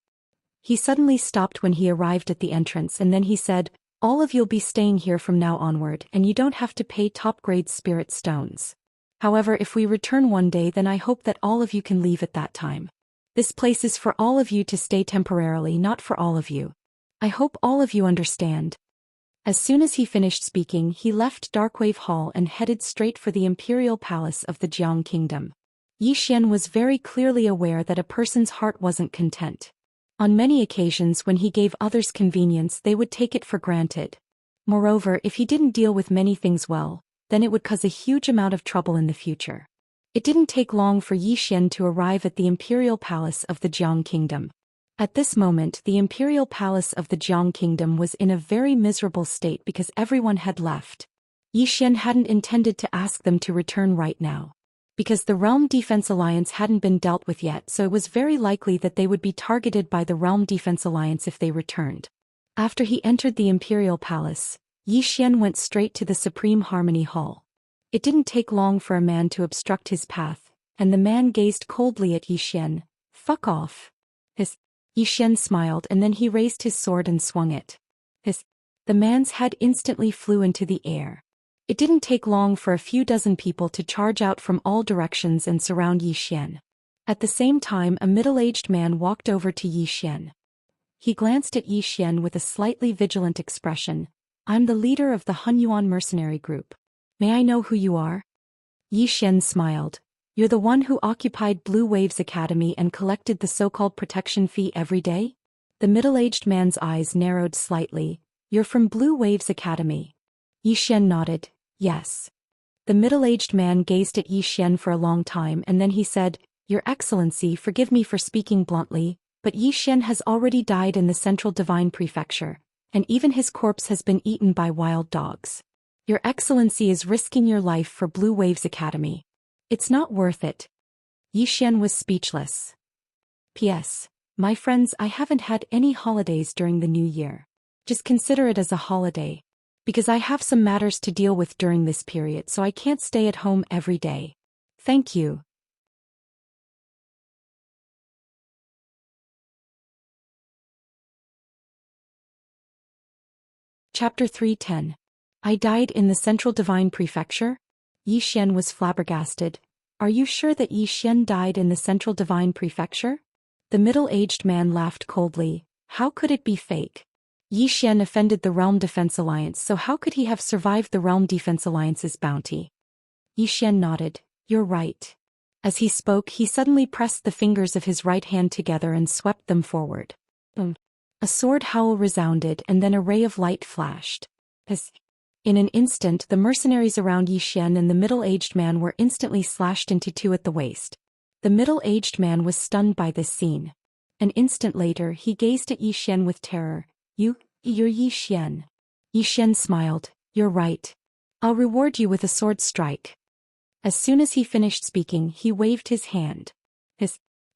He suddenly stopped when he arrived at the entrance, and then he said, all of you'll be staying here from now onward, and you don't have to pay top-grade spirit stones. However, if we return one day, then I hope that all of you can leave at that time. This place is for all of you to stay temporarily, not for all of you. I hope all of you understand. As soon as he finished speaking, he left Darkwave Hall and headed straight for the Imperial Palace of the Jiang Kingdom. Xian was very clearly aware that a person's heart wasn't content. On many occasions when he gave others convenience, they would take it for granted. Moreover, if he didn't deal with many things well, then it would cause a huge amount of trouble in the future. It didn't take long for Xian to arrive at the Imperial Palace of the Jiang Kingdom. At this moment, the Imperial Palace of the Jiang Kingdom was in a very miserable state because everyone had left. Xian hadn't intended to ask them to return right now, because the Realm Defense Alliance hadn't been dealt with yet, so it was very likely that they would be targeted by the Realm Defense Alliance if they returned. After he entered the Imperial Palace, Xian went straight to the Supreme Harmony Hall. It didn't take long for a man to obstruct his path, and the man gazed coldly at Xian. Fuck off. Xian smiled and then he raised his sword and swung it. The man's head instantly flew into the air. It didn't take long for a few dozen people to charge out from all directions and surround Xian. At the same time, a middle-aged man walked over to Xian. He glanced at Xian with a slightly vigilant expression. I'm the leader of the Hunyuan mercenary group. May I know who you are? Xian smiled. You're the one who occupied Blue Waves Academy and collected the so-called protection fee every day? The middle-aged man's eyes narrowed slightly. You're from Blue Waves Academy. Xian nodded. Yes. The middle-aged man gazed at Xian for a long time and then he said, Your Excellency, forgive me for speaking bluntly, but Xian has already died in the Central Divine Prefecture, and even his corpse has been eaten by wild dogs. Your Excellency is risking your life for Blue Waves Academy. It's not worth it. Xian was speechless. P.S. My friends, I haven't had any holidays during the new year. Just consider it as a holiday. Because I have some matters to deal with during this period, so I can't stay at home every day. Thank you. Chapter 310. I died in the Central Divine Prefecture? Xian was flabbergasted. Are you sure that Xian died in the Central Divine Prefecture? The middle-aged man laughed coldly. How could it be fake? Xian offended the Realm Defense Alliance, so how could he have survived the Realm Defense Alliance's bounty? Xian nodded. You're right. As he spoke, he suddenly pressed the fingers of his right hand together and swept them forward. A sword howl resounded and then a ray of light flashed. In an instant, the mercenaries around Xian and the middle-aged man were instantly slashed into two at the waist. The middle-aged man was stunned by this scene. An instant later, he gazed at Xian with terror. You're Yi Xian. Yi Xian smiled. You're right. I'll reward you with a sword strike. As soon as he finished speaking, he waved his hand.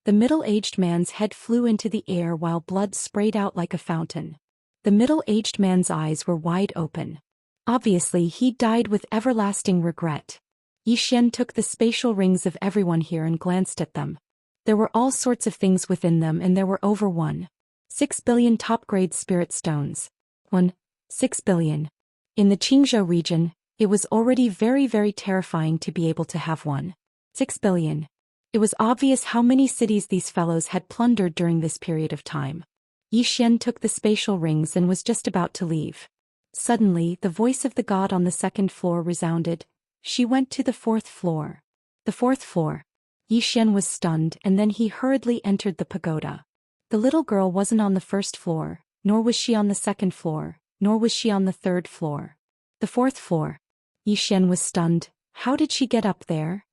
The middle-aged man's head flew into the air while blood sprayed out like a fountain. The middle-aged man's eyes were wide open. Obviously, he died with everlasting regret. Yi Xian took the spatial rings of everyone here and glanced at them. There were all sorts of things within them, and there were over 1.6 billion top-grade spirit stones. 1.6 billion. In the Qingzhou region, it was already very, very terrifying to be able to have 1.6 billion. It was obvious how many cities these fellows had plundered during this period of time. Yi Xian took the spatial rings and was just about to leave. Suddenly, the voice of the god on the second floor resounded. She went to the fourth floor. The fourth floor. Yi Xian was stunned, and then he hurriedly entered the pagoda. The little girl wasn't on the first floor, nor was she on the second floor, nor was she on the third floor. The fourth floor. Yi Xian was stunned. How did she get up there?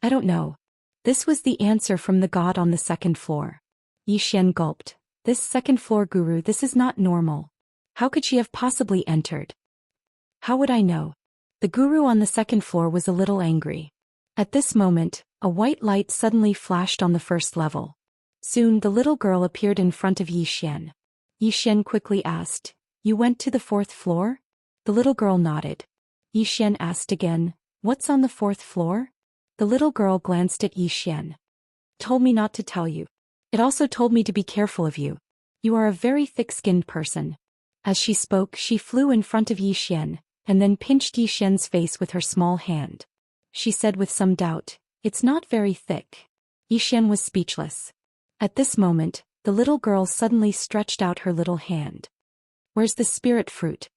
I don't know. This was the answer from the god on the second floor. Yi Xian gulped. This second floor guru, this is not normal. How could she have possibly entered? How would I know? The guru on the second floor was a little angry. At this moment, a white light suddenly flashed on the first level. Soon the little girl appeared in front of Yi Xian. Yi Xian quickly asked, You went to the fourth floor? The little girl nodded. Yi Xian asked again, What's on the fourth floor? The little girl glanced at Yi Xian. Told me not to tell you. It also told me to be careful of you. You are a very thick-skinned person. As she spoke, she flew in front of Yi Xian, and then pinched Yi Xian's face with her small hand. She said with some doubt, It's not very thick. Yi Xian was speechless. At this moment, the little girl suddenly stretched out her little hand. Where's the spirit fruit?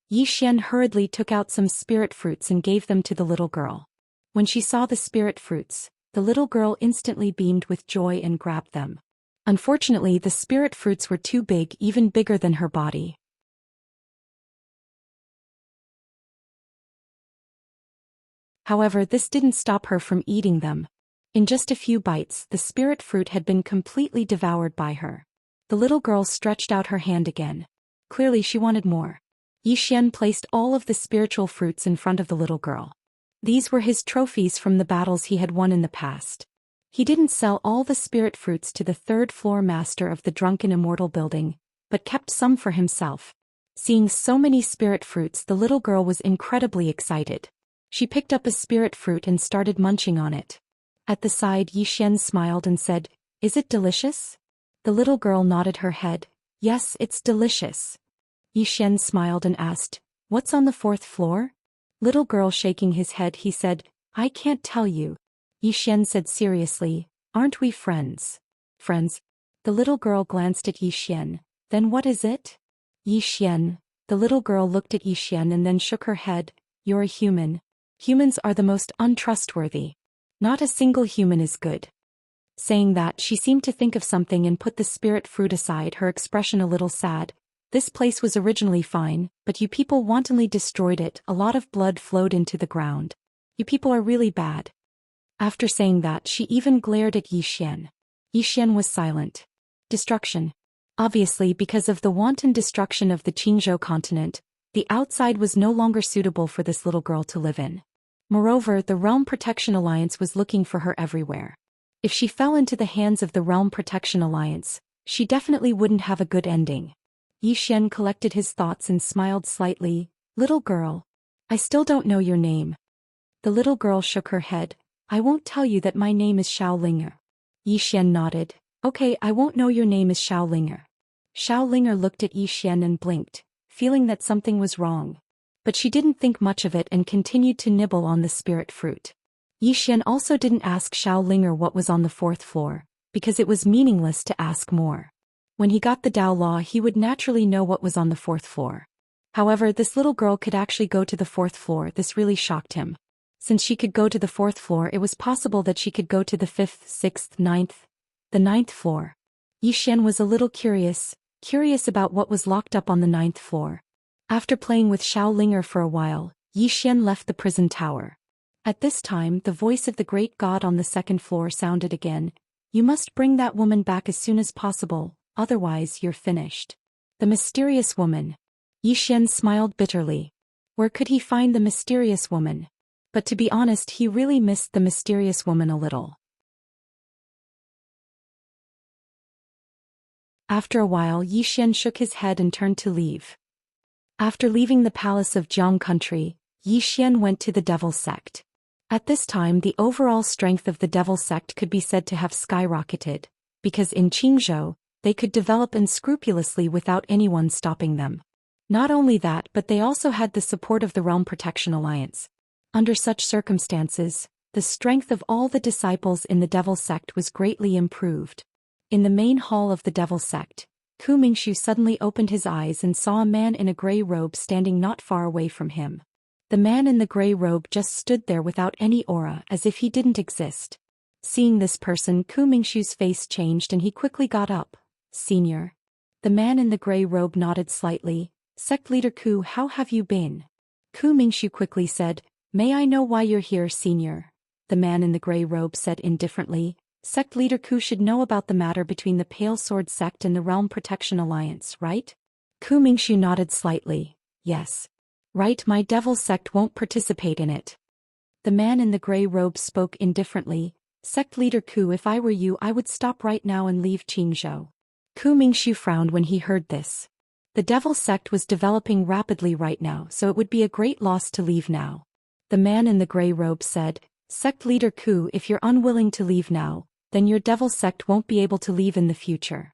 Yi Xian hurriedly took out some spirit fruits and gave them to the little girl. When she saw the spirit fruits, the little girl instantly beamed with joy and grabbed them. Unfortunately, the spirit fruits were too big, even bigger than her body. However, this didn't stop her from eating them. In just a few bites, the spirit fruit had been completely devoured by her. The little girl stretched out her hand again. Clearly she wanted more. Yi Xian placed all of the spiritual fruits in front of the little girl. These were his trophies from the battles he had won in the past. He didn't sell all the spirit fruits to the third-floor master of the drunken Immortal building, but kept some for himself. Seeing so many spirit fruits, the little girl was incredibly excited. She picked up a spirit fruit and started munching on it. At the side, Yi Xian smiled and said, Is it delicious? The little girl nodded her head. Yes, it's delicious. Yi Xian smiled and asked, What's on the fourth floor? Little girl shaking his head, he said, I can't tell you. Yi Xian said seriously, Aren't we friends? Friends? The little girl glanced at Yi Xian. Then what is it? Yi Xian. The little girl looked at Yi Xian and then shook her head. You're a human. Humans are the most untrustworthy. Not a single human is good. Saying that, she seemed to think of something and put the spirit fruit aside, her expression a little sad. This place was originally fine, but you people wantonly destroyed it. A lot of blood flowed into the ground. You people are really bad. After saying that, she even glared at Yi Xian. Yi Xian was silent. Destruction. Obviously, because of the wanton destruction of the Qingzhou continent, the outside was no longer suitable for this little girl to live in. Moreover, the Realm Protection Alliance was looking for her everywhere. If she fell into the hands of the Realm Protection Alliance, she definitely wouldn't have a good ending. Yi Xian collected his thoughts and smiled slightly. Little girl. I still don't know your name. The little girl shook her head. I won't tell you that my name is Xiaolinger. Yi Xian nodded. Okay, I won't know your name is Xiaolinger. Xiaolinger looked at Yi Xian and blinked, feeling that something was wrong. But she didn't think much of it and continued to nibble on the spirit fruit. Yi Xian also didn't ask Xiaolinger what was on the fourth floor, because it was meaningless to ask more. When he got the Dao Law, he would naturally know what was on the fourth floor. However, this little girl could actually go to the fourth floor. This really shocked him. Since she could go to the fourth floor, it was possible that she could go to the fifth, sixth, the ninth floor. Yi Xian was a little curious about what was locked up on the ninth floor. After playing with Xiaolinger for a while, Yi Xian left the prison tower. At this time, the voice of the great god on the second floor sounded again. You must bring that woman back as soon as possible, otherwise you're finished. The mysterious woman. Yi Xian smiled bitterly. Where could he find the mysterious woman? But to be honest, he really missed the mysterious woman a little. After a while, Yi Xian shook his head and turned to leave. After leaving the palace of Jiang country, Yi Xian went to the Devil sect. At this time, the overall strength of the Devil sect could be said to have skyrocketed, because in Qingzhou, they could develop unscrupulously without anyone stopping them. Not only that, but they also had the support of the Realm Protection Alliance. Under such circumstances, the strength of all the disciples in the Devil sect was greatly improved. In the main hall of the Devil sect, Ku Mingxu suddenly opened his eyes and saw a man in a gray robe standing not far away from him. The man in the gray robe just stood there without any aura, as if he didn't exist. Seeing this person, Ku Mingxu's face changed and he quickly got up. "Senior." The man in the gray robe nodded slightly. "Sect leader Ku, how have you been?" Ku Mingxu quickly said, "May I know why you're here, senior?" The man in the gray robe said indifferently, "Sect leader Ku should know about the matter between the Pale Sword sect and the Realm Protection Alliance, right?" Ku Mingxu nodded slightly. "Yes. Right, my Devil sect won't participate in it." The man in the gray robe spoke indifferently, "Sect leader Ku, if I were you, I would stop right now and leave Qingzhou." Ku Mingxu frowned when he heard this. The Devil sect was developing rapidly right now, so it would be a great loss to leave now. The man in the gray robe said, "Sect leader Ku, if you're unwilling to leave now, then your Devil sect won't be able to leave in the future."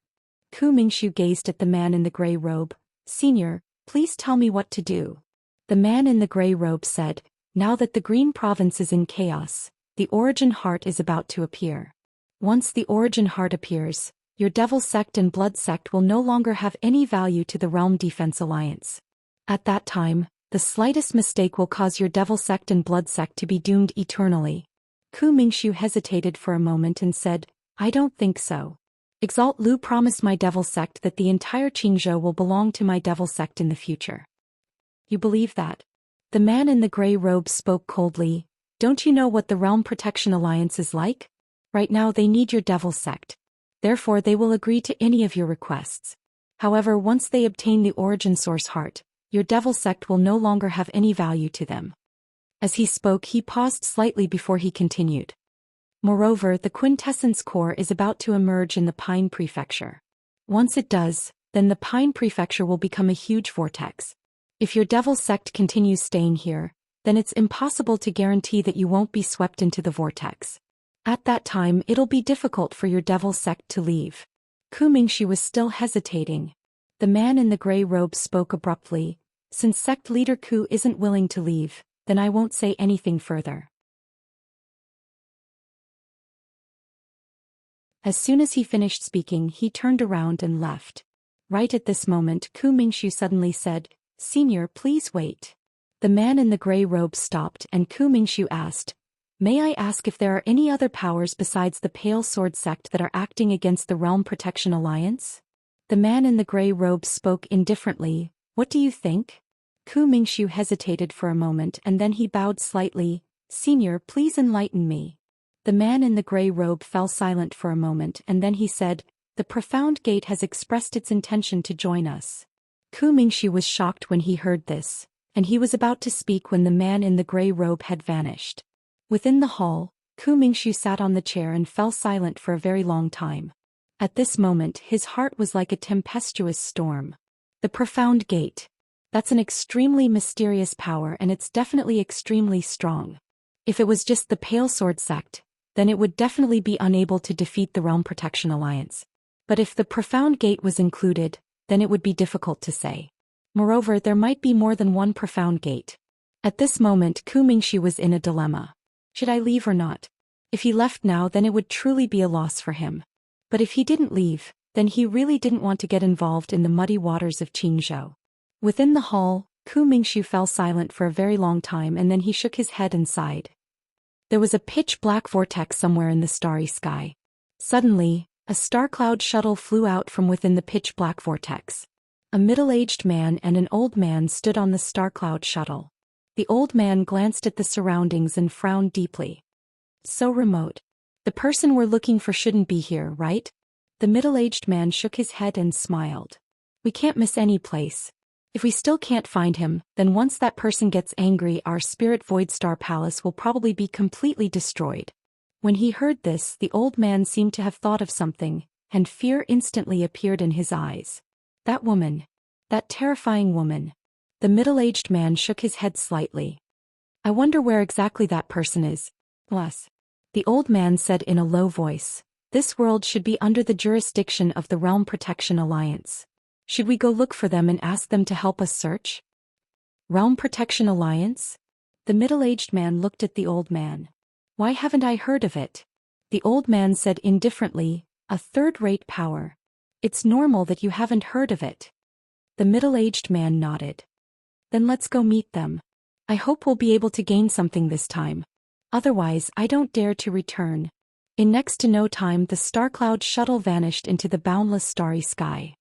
Ku Mingxu gazed at the man in the gray robe. "Senior, please tell me what to do." The man in the gray robe said, "Now that the Green Province is in chaos, the Origin Heart is about to appear. Once the Origin Heart appears, your Devil sect and Blood sect will no longer have any value to the Realm Defense Alliance. At that time, the slightest mistake will cause your Devil sect and Blood sect to be doomed eternally." Ku Mingxu hesitated for a moment and said, "I don't think so. Exalt Lu promised my Devil sect that the entire Qingzhou will belong to my Devil sect in the future." "You believe that?" The man in the gray robe spoke coldly. "Don't you know what the Realm Protection Alliance is like? Right now they need your Devil sect. Therefore they will agree to any of your requests. However, once they obtain the Origin Source Heart, your Devil sect will no longer have any value to them." As he spoke, he paused slightly before he continued. "Moreover, the Quintessence Core is about to emerge in the Pine Prefecture. Once it does, then the Pine Prefecture will become a huge vortex. If your Devil sect continues staying here, then it's impossible to guarantee that you won't be swept into the vortex. At that time, it'll be difficult for your Devil sect to leave." Ku Mingxu was still hesitating. The man in the gray robe spoke abruptly, "Since sect leader Ku isn't willing to leave, then I won't say anything further." As soon as he finished speaking, he turned around and left. Right at this moment, Ku Mingxu suddenly said, "Senior, please wait." The man in the gray robe stopped and Ku Mingxu asked, "May I ask if there are any other powers besides the Pale Sword sect that are acting against the Realm Protection Alliance?" The man in the gray robe spoke indifferently, "What do you think?" Ku Mingxu hesitated for a moment and then he bowed slightly, "Senior, please enlighten me." The man in the gray robe fell silent for a moment and then he said, "The Profound Gate has expressed its intention to join us." Ku Mingxu was shocked when he heard this, and he was about to speak when the man in the gray robe had vanished. Within the hall, Ku Mingxu sat on the chair and fell silent for a very long time. At this moment his heart was like a tempestuous storm. The Profound Gate. That's an extremely mysterious power and it's definitely extremely strong. If it was just the Pale Sword sect, then it would definitely be unable to defeat the Realm Protection Alliance. But if the Profound Gate was included, then it would be difficult to say. Moreover, there might be more than one Profound Gate. At this moment Ku Mingxu was in a dilemma. Should I leave or not? If he left now, then it would truly be a loss for him. But if he didn't leave, then he really didn't want to get involved in the muddy waters of Qingzhou. Within the hall, Ku Mingxu fell silent for a very long time and then he shook his head and sighed. There was a pitch-black vortex somewhere in the starry sky. Suddenly, a star cloud shuttle flew out from within the pitch-black vortex. A middle-aged man and an old man stood on the star cloud shuttle. The old man glanced at the surroundings and frowned deeply. "So remote. The person we're looking for shouldn't be here, right?" The middle-aged man shook his head and smiled. We can't miss any place. If we still can't find him, then once that person gets angry, our spirit Void Star Palace will probably be completely destroyed. When he heard this, the old man seemed to have thought of something, and fear instantly appeared in his eyes. That woman. That terrifying woman. The middle-aged man shook his head slightly. I wonder where exactly that person is. Les. The old man said in a low voice. This world should be under the jurisdiction of the Realm Protection Alliance. Should we go look for them and ask them to help us search? Realm Protection Alliance? The middle-aged man looked at the old man. Why haven't I heard of it? The old man said indifferently, a third-rate power. It's normal that you haven't heard of it. The middle-aged man nodded. Then let's go meet them. I hope we'll be able to gain something this time. Otherwise, I don't dare to return. In next to no time, the star cloud shuttle vanished into the boundless starry sky.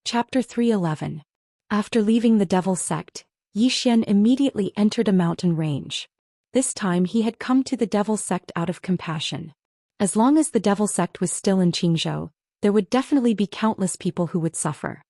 Chapter 311. After leaving the Devil Sect, Zhou Xian immediately entered a mountain range. This time he had come to the Devil Sect out of compassion. As long as the Devil Sect was still in Qingzhou, there would definitely be countless people who would suffer.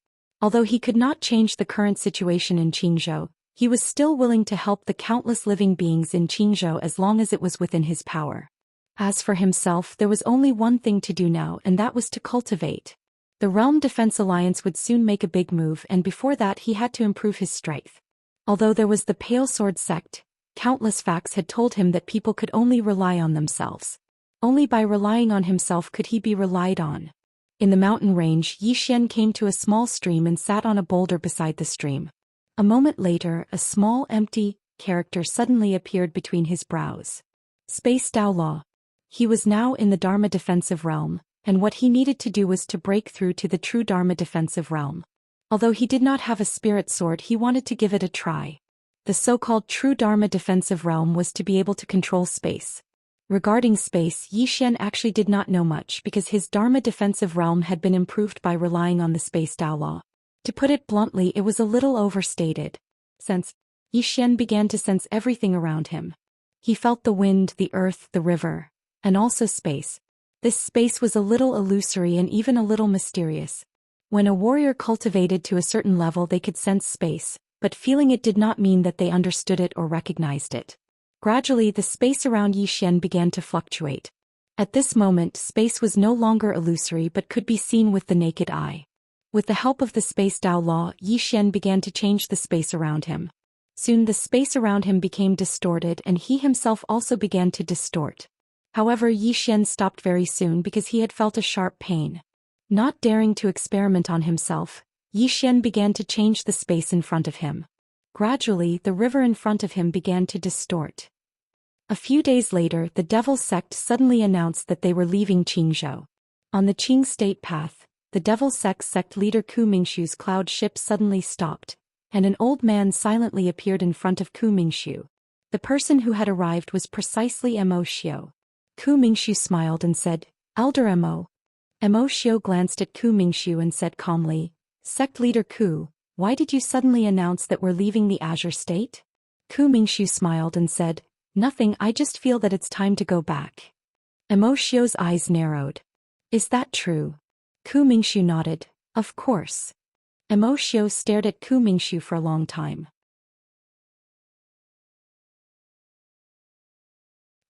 Although he could not change the current situation in Qingzhou, he was still willing to help the countless living beings in Qingzhou as long as it was within his power. As for himself, there was only one thing to do now, and that was to cultivate. The Realm Defense Alliance would soon make a big move, and before that he had to improve his strength. Although there was the Pale Sword Sect, countless facts had told him that people could only rely on themselves. Only by relying on himself could he be relied on. In the mountain range, Zhou Xian came to a small stream and sat on a boulder beside the stream. A moment later, a small, empty character suddenly appeared between his brows. Space Dao Law. He was now in the Dharma Defensive Realm, and what he needed to do was to break through to the true Dharma Defensive Realm. Although he did not have a spirit sword, he wanted to give it a try. The so-called true Dharma Defensive Realm was to be able to control space. Regarding space, Zhou Xian actually did not know much because his Dharma Defensive Realm had been improved by relying on the Space Dao Law. To put it bluntly, it was a little overstated. Zhou Xian began to sense everything around him. He felt the wind, the earth, the river, and also space. This space was a little illusory and even a little mysterious. When a warrior cultivated to a certain level, they could sense space, but feeling it did not mean that they understood it or recognized it. Gradually, the space around Zhou Xian began to fluctuate. At this moment, space was no longer illusory but could be seen with the naked eye. With the help of the Space Dao Law, Zhou Xian began to change the space around him. Soon the space around him became distorted and he himself also began to distort. However, Zhou Xian stopped very soon because he had felt a sharp pain. Not daring to experiment on himself, Zhou Xian began to change the space in front of him. Gradually, the river in front of him began to distort. A few days later, the Devil Sect suddenly announced that they were leaving Qingzhou. On the Qing State path, the Devil Sect leader Ku Mingshu's cloud ship suddenly stopped, and an old man silently appeared in front of Ku Mingshu. The person who had arrived was precisely Mo Xiu. Ku Mingshu smiled and said, "Elder Mo." Mo Xiu glanced at Ku Mingshu and said calmly, "Sect leader Ku, why did you suddenly announce that we're leaving the Azure State?" Ku Mingshu smiled and said, "Nothing, I just feel that it's time to go back." Mo Xiu's eyes narrowed. "Is that true?" Ku Mingshu nodded, "Of course." Mo Xiu stared at Ku Mingshu for a long time.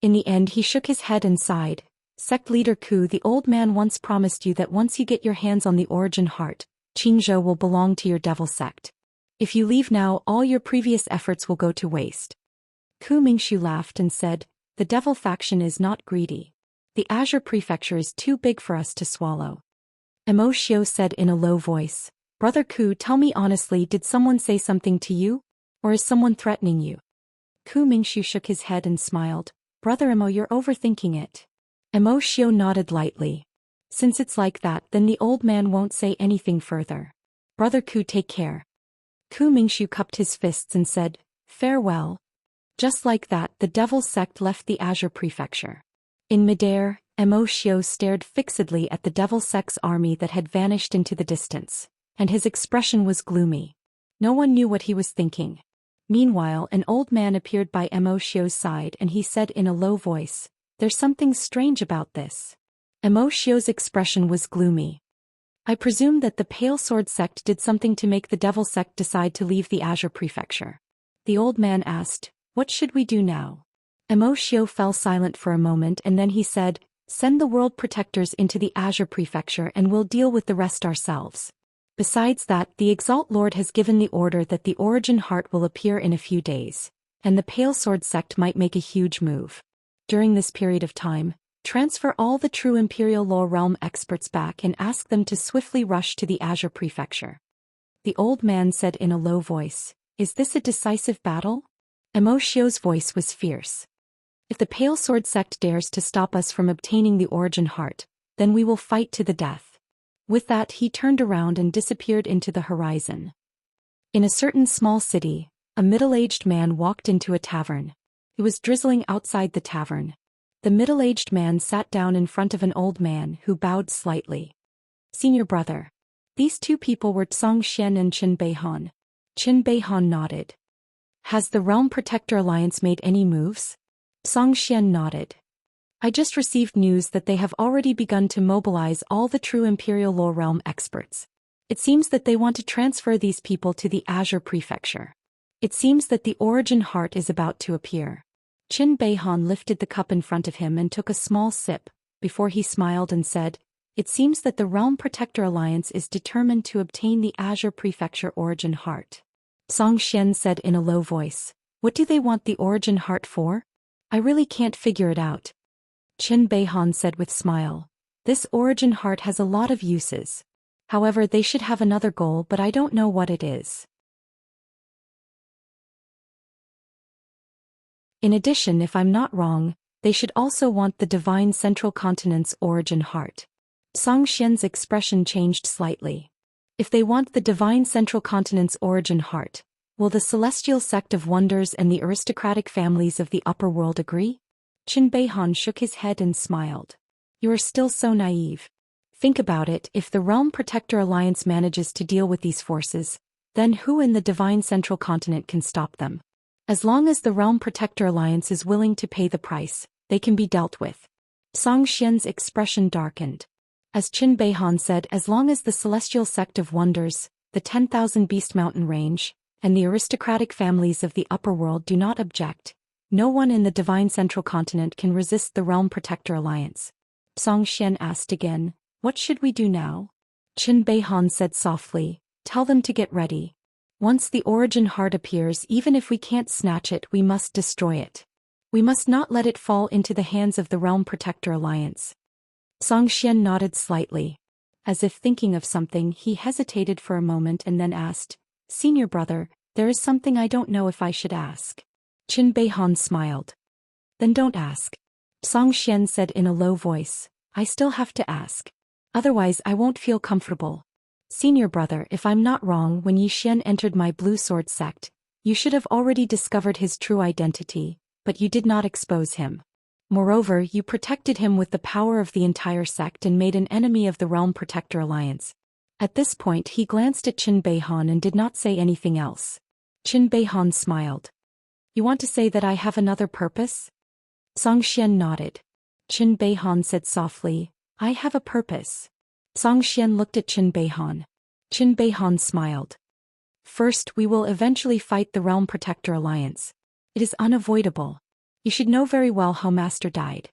In the end he shook his head and sighed. "Sect leader Ku, the old man once promised you that once you get your hands on the Origin Heart, Qingzhou will belong to your Devil Sect. If you leave now, all your previous efforts will go to waste." Ku Mingshu laughed and said, "The Devil faction is not greedy. The Azure Prefecture is too big for us to swallow." Mo Xiu said in a low voice, "Brother Ku, tell me honestly, did someone say something to you? Or is someone threatening you?" Ku Mingshu shook his head and smiled. "Brother Mo, you're overthinking it." Mo Xiu nodded lightly. "Since it's like that, then the old man won't say anything further. Brother Ku, take care." Ku Mingshu cupped his fists and said, "Farewell." Just like that, the Devil Sect left the Azure Prefecture. In midair, Mo Xiu stared fixedly at the Devil Sect's army that had vanished into the distance, and his expression was gloomy. No one knew what he was thinking. Meanwhile, an old man appeared by Mo Xiu's side and he said in a low voice, "There's something strange about this." Mo Xiu's expression was gloomy. "I presume that the Pale Sword sect did something to make the Devil sect decide to leave the Azure Prefecture." The old man asked, "What should we do now?" Mo Xiu fell silent for a moment and then he said, "Send the World Protectors into the Azure Prefecture and we'll deal with the rest ourselves. Besides that, the Exalt Lord has given the order that the Origin Heart will appear in a few days, and the Pale Sword sect might make a huge move. During this period of time, transfer all the true Imperial Law Realm experts back and ask them to swiftly rush to the Azure Prefecture." The old man said in a low voice, "Is this a decisive battle?" Mo Xiu's voice was fierce. "If the Pale Sword sect dares to stop us from obtaining the Origin Heart, then we will fight to the death." With that he turned around and disappeared into the horizon. In a certain small city, a middle-aged man walked into a tavern. It was drizzling outside the tavern. The middle-aged man sat down in front of an old man who bowed slightly. "Senior brother." These two people were Zhou Xian and Qin Beihan. Qin Beihan nodded. "Has the Realm Protector Alliance made any moves?" Zhou Xian nodded. "I just received news that they have already begun to mobilize all the true Imperial Law Realm experts. It seems that they want to transfer these people to the Azure Prefecture. It seems that the Origin Heart is about to appear." Qin Beihan lifted the cup in front of him and took a small sip, before he smiled and said, "It seems that the Realm Protector Alliance is determined to obtain the Azure Prefecture Origin Heart." Zhou Xian said in a low voice, "What do they want the Origin Heart for? I really can't figure it out." Qin Beihan said with smile, "This Origin Heart has a lot of uses. However, they should have another goal, but I don't know what it is. In addition, if I'm not wrong, they should also want the Divine Central Continent's Origin Heart." Zhou Xian's expression changed slightly. "If they want the Divine Central Continent's Origin Heart, will the Celestial Sect of Wonders and the aristocratic families of the upper world agree?" Qin Beihan shook his head and smiled. "You are still so naive. Think about it, if the Realm Protector Alliance manages to deal with these forces, then who in the Divine Central Continent can stop them? As long as the Realm Protector Alliance is willing to pay the price, they can be dealt with." Zhou Xian's expression darkened. As Qin Beihan said, as long as the Celestial Sect of Wonders, the 10,000 Beast Mountain Range, and the aristocratic families of the upper world do not object, no one in the Divine Central Continent can resist the Realm Protector Alliance. Zhou Xian asked again, "What should we do now?" Qin Beihan said softly, "Tell them to get ready. Once the Origin Heart appears, even if we can't snatch it, we must destroy it. We must not let it fall into the hands of the Realm Protector Alliance." Zhou Xian nodded slightly. As if thinking of something, he hesitated for a moment and then asked, "Senior brother, there is something I don't know if I should ask." Qin Beihan smiled. "Then don't ask." Zhou Xian said in a low voice, "I still have to ask. Otherwise I won't feel comfortable. Senior brother, if I'm not wrong, when Yi Xian entered my Blue Sword sect, you should have already discovered his true identity, but you did not expose him. Moreover, you protected him with the power of the entire sect and made an enemy of the Realm Protector Alliance." At this point he glanced at Qin Beihan and did not say anything else. Qin Beihan smiled. "You want to say that I have another purpose?" Zhou Xian nodded. Qin Beihan said softly, "I have a purpose." Zhou Xian looked at Qin Beihan. Qin Beihan smiled. "First, we will eventually fight the Realm Protector Alliance. It is unavoidable. You should know very well how Master died."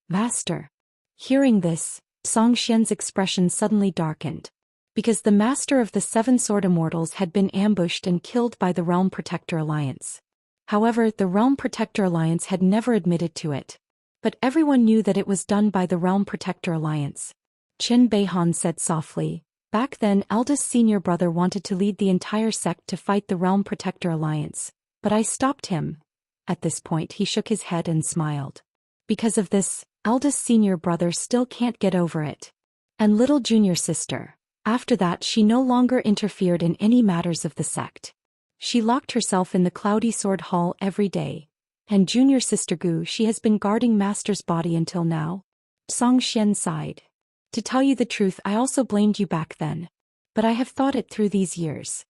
"Master?" Hearing this, Zhou Xian's expression suddenly darkened. Because the Master of the Seven Sword Immortals had been ambushed and killed by the Realm Protector Alliance. However, the Realm Protector Alliance had never admitted to it. But everyone knew that it was done by the Realm Protector Alliance. Qin Beihan said softly, "Back then, eldest senior brother wanted to lead the entire sect to fight the Realm Protector Alliance, but I stopped him." At this point he shook his head and smiled. "Because of this, eldest senior brother still can't get over it. And little junior sister. After that she no longer interfered in any matters of the sect. She locked herself in the Cloudy Sword Hall every day. And junior sister Gu, she has been guarding Master's body until now." Zhou Xian sighed. "To tell you the truth, I also blamed you back then. But I have thought it through these years.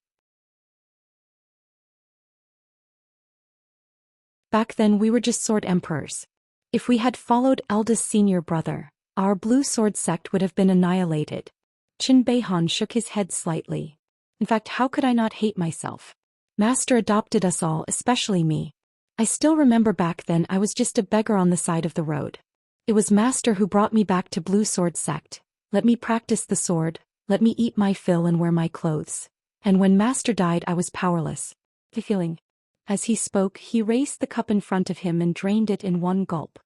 Back then we were just sword emperors. If we had followed eldest senior brother, our blue sword sect would have been annihilated. Qin Beihan shook his head slightly. In fact, how could I not hate myself? Master adopted us all, especially me. I still remember back then I was just a beggar on the side of the road. It was Master who brought me back to Blue Sword Sect, let me practice the sword, let me eat my fill and wear my clothes. And when Master died I was powerless. The feeling. As he spoke, he raised the cup in front of him and drained it in one gulp.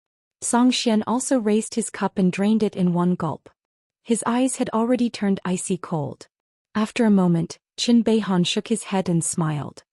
Zhou Xian also raised his cup and drained it in one gulp. His eyes had already turned icy cold. After a moment, Qin Beihan shook his head and smiled.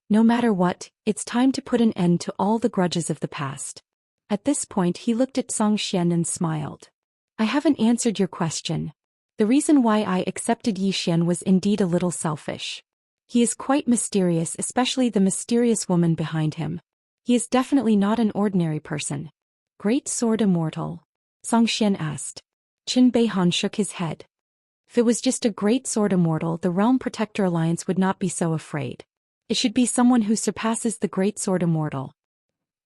No matter what, it's time to put an end to all the grudges of the past. At this point he looked at Zhou Xian and smiled. I haven't answered your question. The reason why I accepted Yi Xian was indeed a little selfish. He is quite mysterious, especially the mysterious woman behind him. He is definitely not an ordinary person. Great Sword Immortal? Zhou Xian asked. Qin Beihan shook his head. If it was just a Great Sword Immortal, the Realm Protector Alliance would not be so afraid. It should be someone who surpasses the Great Sword Immortal.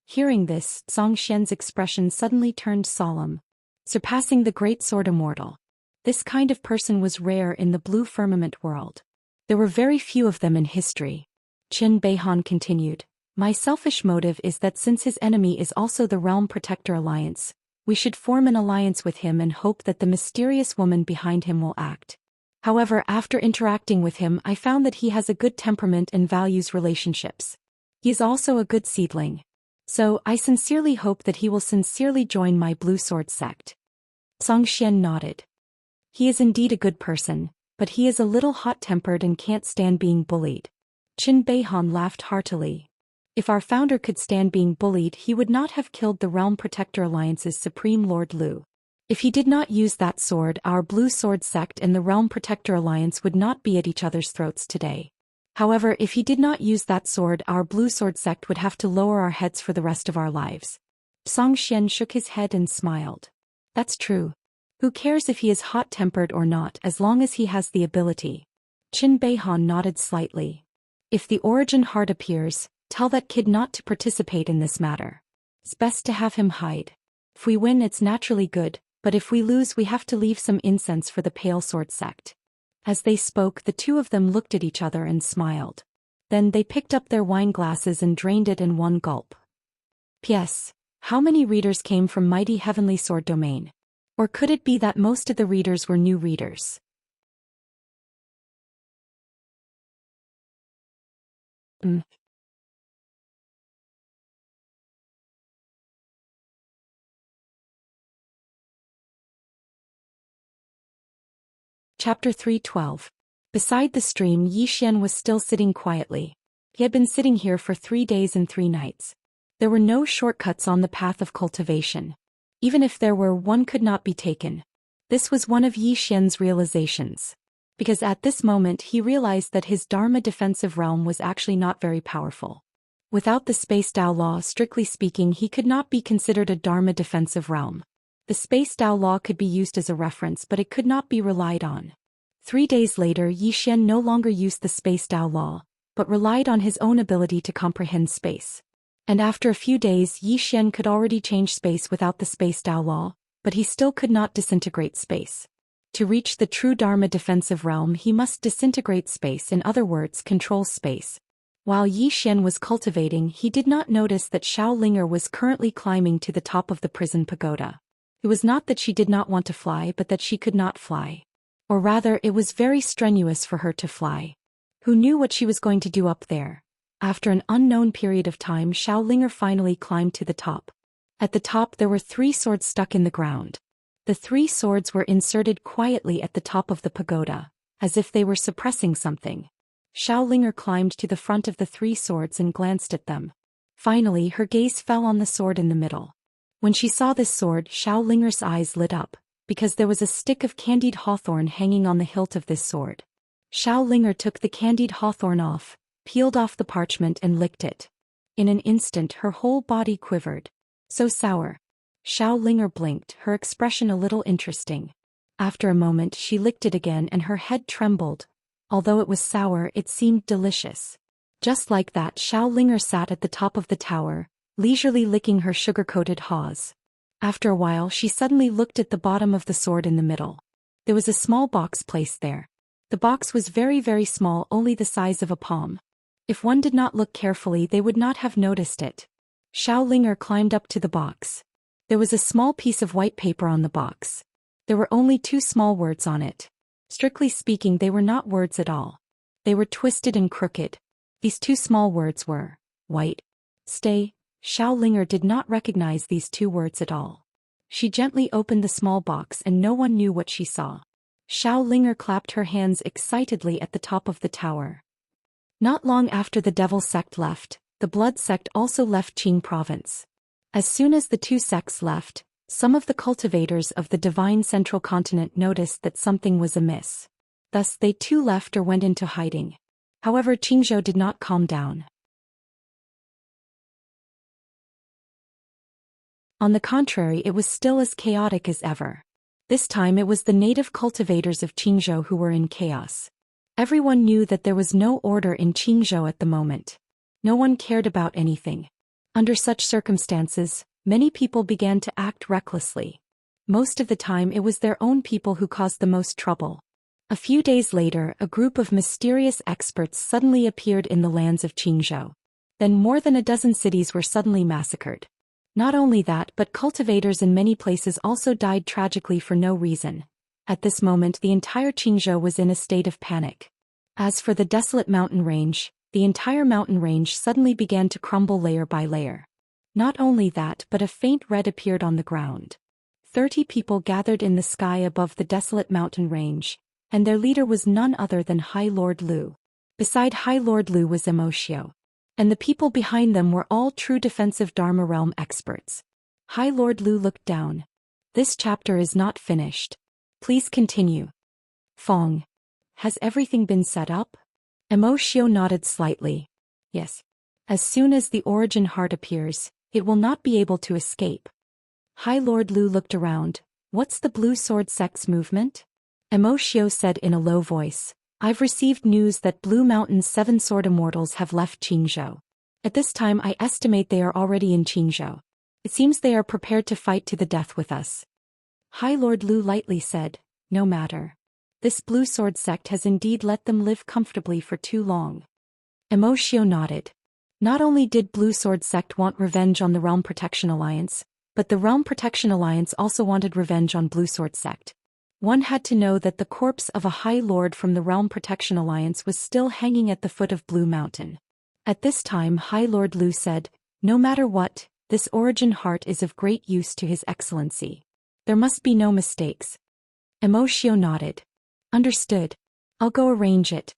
Hearing this, Zhou Xian's expression suddenly turned solemn. Surpassing the Great Sword Immortal. This kind of person was rare in the Blue Firmament world. There were very few of them in history. Qin Beihan continued. My selfish motive is that since his enemy is also the Realm Protector Alliance, we should form an alliance with him and hope that the mysterious woman behind him will act. However, after interacting with him I found that he has a good temperament and values relationships. He is also a good seedling. So, I sincerely hope that he will sincerely join my Blue Sword sect. Zhou Xian nodded. He is indeed a good person, but he is a little hot-tempered and can't stand being bullied. Qin Beihan laughed heartily. If our founder could stand being bullied, he would not have killed the Realm Protector Alliance's Supreme Lord Lu. If he did not use that sword, our Blue Sword sect and the Realm Protector Alliance would not be at each other's throats today. However, if he did not use that sword, our Blue Sword sect would have to lower our heads for the rest of our lives. Zhou Xian shook his head and smiled. That's true. Who cares if he is hot-tempered or not, as long as he has the ability? Qin Beihan nodded slightly. If the Origin Heart appears, tell that kid not to participate in this matter. It's best to have him hide. If we win, it's naturally good, but if we lose, we have to leave some incense for the Pale Sword sect. As they spoke, the two of them looked at each other and smiled. Then they picked up their wine glasses and drained it in one gulp. P.S. How many readers came from Mighty Heavenly Sword Domain? Or could it be that most of the readers were new readers? Chapter 312. Beside the stream, Yi Xian was still sitting quietly. He had been sitting here for 3 days and 3 nights. There were no shortcuts on the path of cultivation. Even if there were, one could not be taken. This was one of Yi Xian's realizations. Because at this moment he realized that his Dharma defensive realm was actually not very powerful. Without the Space Dao Law, strictly speaking, he could not be considered a Dharma defensive realm. The Space Dao Law could be used as a reference, but it could not be relied on. 3 days later, Yi Xian no longer used the Space Dao Law, but relied on his own ability to comprehend space. And after a few days, Yi Xian could already change space without the Space Dao Law, but he still could not disintegrate space. To reach the true Dharma defensive realm, he must disintegrate space, in other words, control space. While Yi Xian was cultivating, he did not notice that Xiao Linger was currently climbing to the top of the prison pagoda. It was not that she did not want to fly, but that she could not fly. Or rather, it was very strenuous for her to fly. Who knew what she was going to do up there? After an unknown period of time, Xiao Linger finally climbed to the top. At the top there were 3 swords stuck in the ground. The 3 swords were inserted quietly at the top of the pagoda, as if they were suppressing something. Xiao Linger climbed to the front of the 3 swords and glanced at them. Finally, her gaze fell on the sword in the middle. When she saw this sword, Xiao Linger's eyes lit up, because there was a stick of candied hawthorn hanging on the hilt of this sword. Xiao Linger took the candied hawthorn off, peeled off the parchment and licked it. In an instant her whole body quivered. So sour. Xiao Linger blinked, her expression a little interesting. After a moment she licked it again and her head trembled. Although it was sour, it seemed delicious. Just like that, Xiao Linger sat at the top of the tower, leisurely licking her sugar-coated haws. After a while she suddenly looked at the bottom of the sword in the middle. There was a small box placed there. The box was very, very small, only the size of a palm. If one did not look carefully they would not have noticed it. Xiao Linger climbed up to the box. There was a small piece of white paper on the box. There were only 2 small words on it. Strictly speaking, they were not words at all. They were twisted and crooked. These 2 small words were, white. Stay. Xiao Linger did not recognize these 2 words at all. She gently opened the small box and no one knew what she saw. Xiao Linger clapped her hands excitedly at the top of the tower. Not long after the Devil sect left, the Blood sect also left Qing province. As soon as the 2 sects left, some of the cultivators of the divine central continent noticed that something was amiss. Thus they too left or went into hiding. However, Qingzhou did not calm down. On the contrary, it was still as chaotic as ever. This time it was the native cultivators of Qingzhou who were in chaos. Everyone knew that there was no order in Qingzhou at the moment. No one cared about anything. Under such circumstances, many people began to act recklessly. Most of the time it was their own people who caused the most trouble. A few days later, a group of mysterious experts suddenly appeared in the lands of Qingzhou. Then more than a dozen cities were suddenly massacred. Not only that, but cultivators in many places also died tragically for no reason. At this moment the entire Qingzhou was in a state of panic. As for the desolate mountain range, the entire mountain range suddenly began to crumble layer by layer. Not only that, but a faint red appeared on the ground. 30 people gathered in the sky above the desolate mountain range, and their leader was none other than High Lord Lu. Beside High Lord Lu was Immerse. And the people behind them were all true defensive Dharma realm experts. High Lord Lu looked down. This chapter is not finished. Please continue. Fong. Has everything been set up? Immerse nodded slightly. Yes. As soon as the origin heart appears, it will not be able to escape. High Lord Lu looked around. What's the Blue Sword sect's movement? Immerse said in a low voice. I've received news that Blue Mountain's 7 sword immortals have left Qingzhou. At this time I estimate they are already in Qingzhou. It seems they are prepared to fight to the death with us. High Lord Lu lightly said, no matter. This Blue Sword sect has indeed let them live comfortably for too long. Immerse nodded. Not only did Blue Sword sect want revenge on the Realm Protection Alliance, but the Realm Protection Alliance also wanted revenge on Blue Sword sect. One had to know that the corpse of a High Lord from the Realm Protection Alliance was still hanging at the foot of Blue Mountain. At this time High Lord Lu said, no matter what, this origin heart is of great use to His Excellency. There must be no mistakes. Immerse nodded. Understood. I'll go arrange it.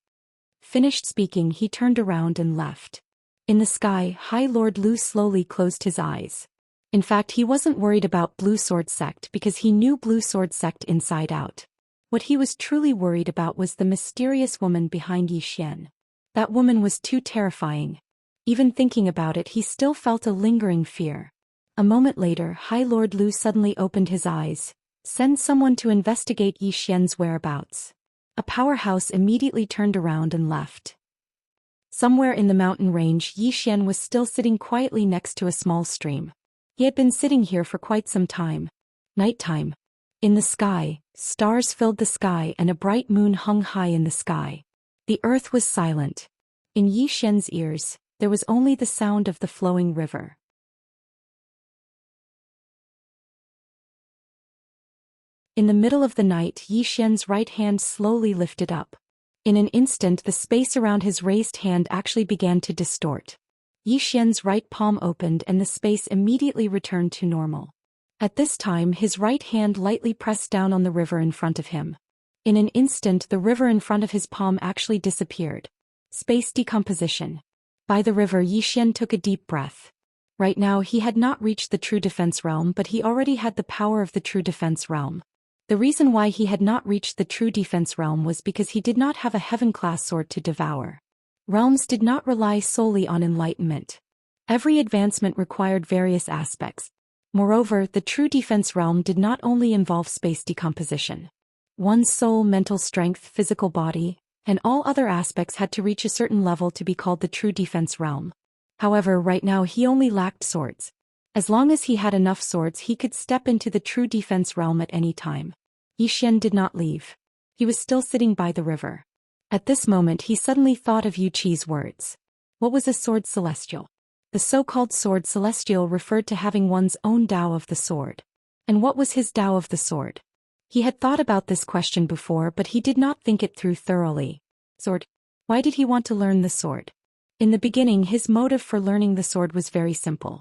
Finished speaking, he turned around and left. In the sky, High Lord Lu slowly closed his eyes. In fact, he wasn't worried about Blue Sword sect because he knew Blue Sword sect inside out. What he was truly worried about was the mysterious woman behind Zhou Xian. That woman was too terrifying. Even thinking about it, he still felt a lingering fear. A moment later, High Lord Lu suddenly opened his eyes. Send someone to investigate Zhou Xian's whereabouts. A powerhouse immediately turned around and left. Somewhere in the mountain range, Zhou Xian was still sitting quietly next to a small stream. He had been sitting here for quite some time. Nighttime. In the sky, stars filled the sky and a bright moon hung high in the sky. The earth was silent. In Zhou Xian's ears, there was only the sound of the flowing river. In the middle of the night, Zhou Xian's right hand slowly lifted up. In an instant, the space around his raised hand actually began to distort. Zhou Xian's right palm opened and the space immediately returned to normal. At this time, his right hand lightly pressed down on the river in front of him. In an instant, the river in front of his palm actually disappeared. Space decomposition. By the river, Zhou Xian took a deep breath. Right now, he had not reached the true defense realm, but he already had the power of the true defense realm. The reason why he had not reached the true defense realm was because he did not have a heaven-class sword to devour. Realms did not rely solely on enlightenment. Every advancement required various aspects. Moreover, the true defense realm did not only involve space decomposition. One's soul, mental strength, physical body, and all other aspects had to reach a certain level to be called the true defense realm. However, right now he only lacked swords. As long as he had enough swords, he could step into the true defense realm at any time. Xian did not leave. He was still sitting by the river. At this moment he suddenly thought of Yu Qi's words. What was a sword celestial? The so-called sword celestial referred to having one's own Tao of the sword. And what was his Tao of the sword? He had thought about this question before, but he did not think it through thoroughly. Sword. Why did he want to learn the sword? In the beginning, his motive for learning the sword was very simple.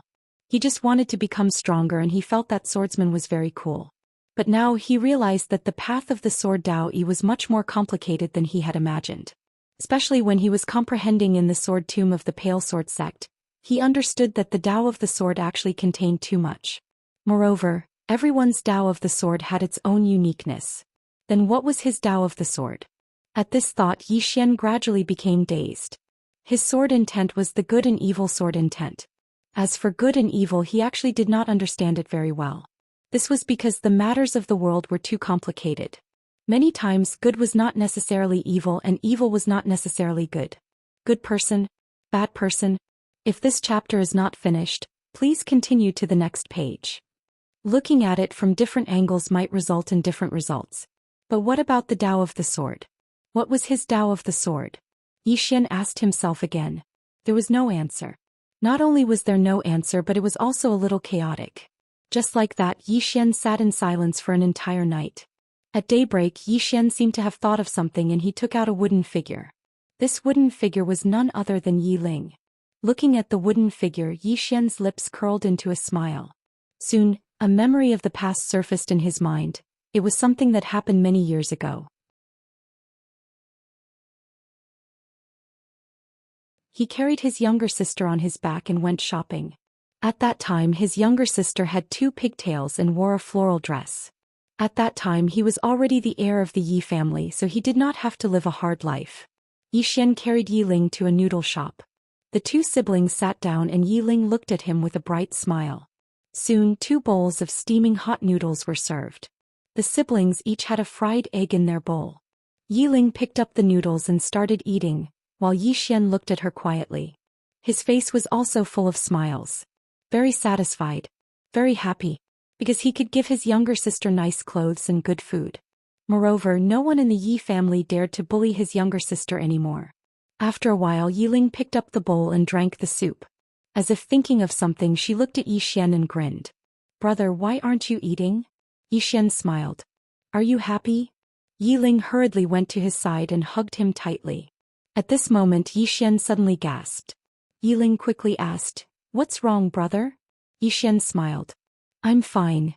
He just wanted to become stronger, and he felt that swordsman was very cool. But now he realized that the path of the sword Tao was much more complicated than he had imagined. Especially when he was comprehending in the sword tomb of the Pale Sword sect, he understood that the Tao of the sword actually contained too much. Moreover, everyone's Tao of the sword had its own uniqueness. Then what was his Tao of the sword? At this thought, Xian gradually became dazed. His sword intent was the good and evil sword intent. As for good and evil, he actually did not understand it very well. This was because the matters of the world were too complicated. Many times, good was not necessarily evil and evil was not necessarily good. Good person, bad person. If this chapter is not finished, please continue to the next page. Looking at it from different angles might result in different results. But what about the Tao of the sword? What was his Tao of the sword? Xian asked himself again. There was no answer. Not only was there no answer, but it was also a little chaotic. Just like that, Xian sat in silence for an entire night. At daybreak, Xian seemed to have thought of something and he took out a wooden figure. This wooden figure was none other than Yiling. Looking at the wooden figure, Xian's lips curled into a smile. Soon, a memory of the past surfaced in his mind. It was something that happened many years ago. He carried his younger sister on his back and went shopping. At that time, his younger sister had 2 pigtails and wore a floral dress. At that time, he was already the heir of the Yi family, so he did not have to live a hard life. Xian carried Yiling to a noodle shop. The 2 siblings sat down and Yiling looked at him with a bright smile. Soon, 2 bowls of steaming hot noodles were served. The siblings each had a fried egg in their bowl. Yiling picked up the noodles and started eating, while Xian looked at her quietly. His face was also full of smiles. Very satisfied. Very happy. Because he could give his younger sister nice clothes and good food. Moreover, no one in the Yi family dared to bully his younger sister anymore. After a while, Yiling picked up the bowl and drank the soup. As if thinking of something, she looked at Xian and grinned. Brother, why aren't you eating? Xian smiled. Are you happy? Yiling hurriedly went to his side and hugged him tightly. At this moment, Xian suddenly gasped. Yiling quickly asked, What's wrong, brother? Xian smiled. I'm fine.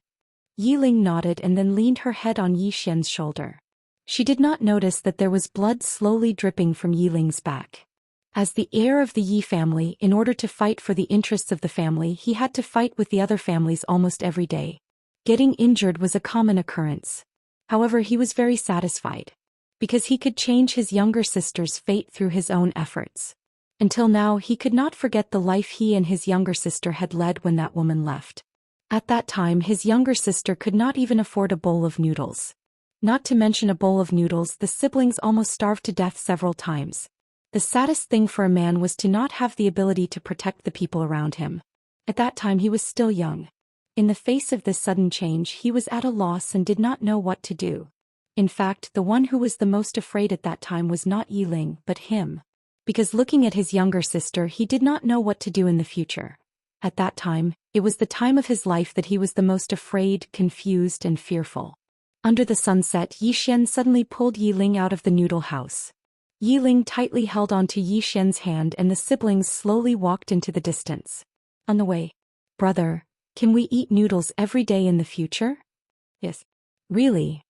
Yiling nodded and then leaned her head on Xian's shoulder. She did not notice that there was blood slowly dripping from Yiling's back. As the heir of the Yi family, in order to fight for the interests of the family, he had to fight with the other families almost every day. Getting injured was a common occurrence. However, he was very satisfied. Because he could change his younger sister's fate through his own efforts. Until now, he could not forget the life he and his younger sister had led when that woman left. At that time, his younger sister could not even afford a bowl of noodles. Not to mention a bowl of noodles, the siblings almost starved to death several times. The saddest thing for a man was to not have the ability to protect the people around him. At that time he was still young. In the face of this sudden change, he was at a loss and did not know what to do. In fact, the one who was the most afraid at that time was not Yiling, but him. Because looking at his younger sister, he did not know what to do in the future. At that time, it was the time of his life that he was the most afraid, confused, and fearful. Under the sunset, Xian suddenly pulled Yiling out of the noodle house. Yiling tightly held onto Xian's hand and the siblings slowly walked into the distance. On the way, Brother, can we eat noodles every day in the future? Yes. Really?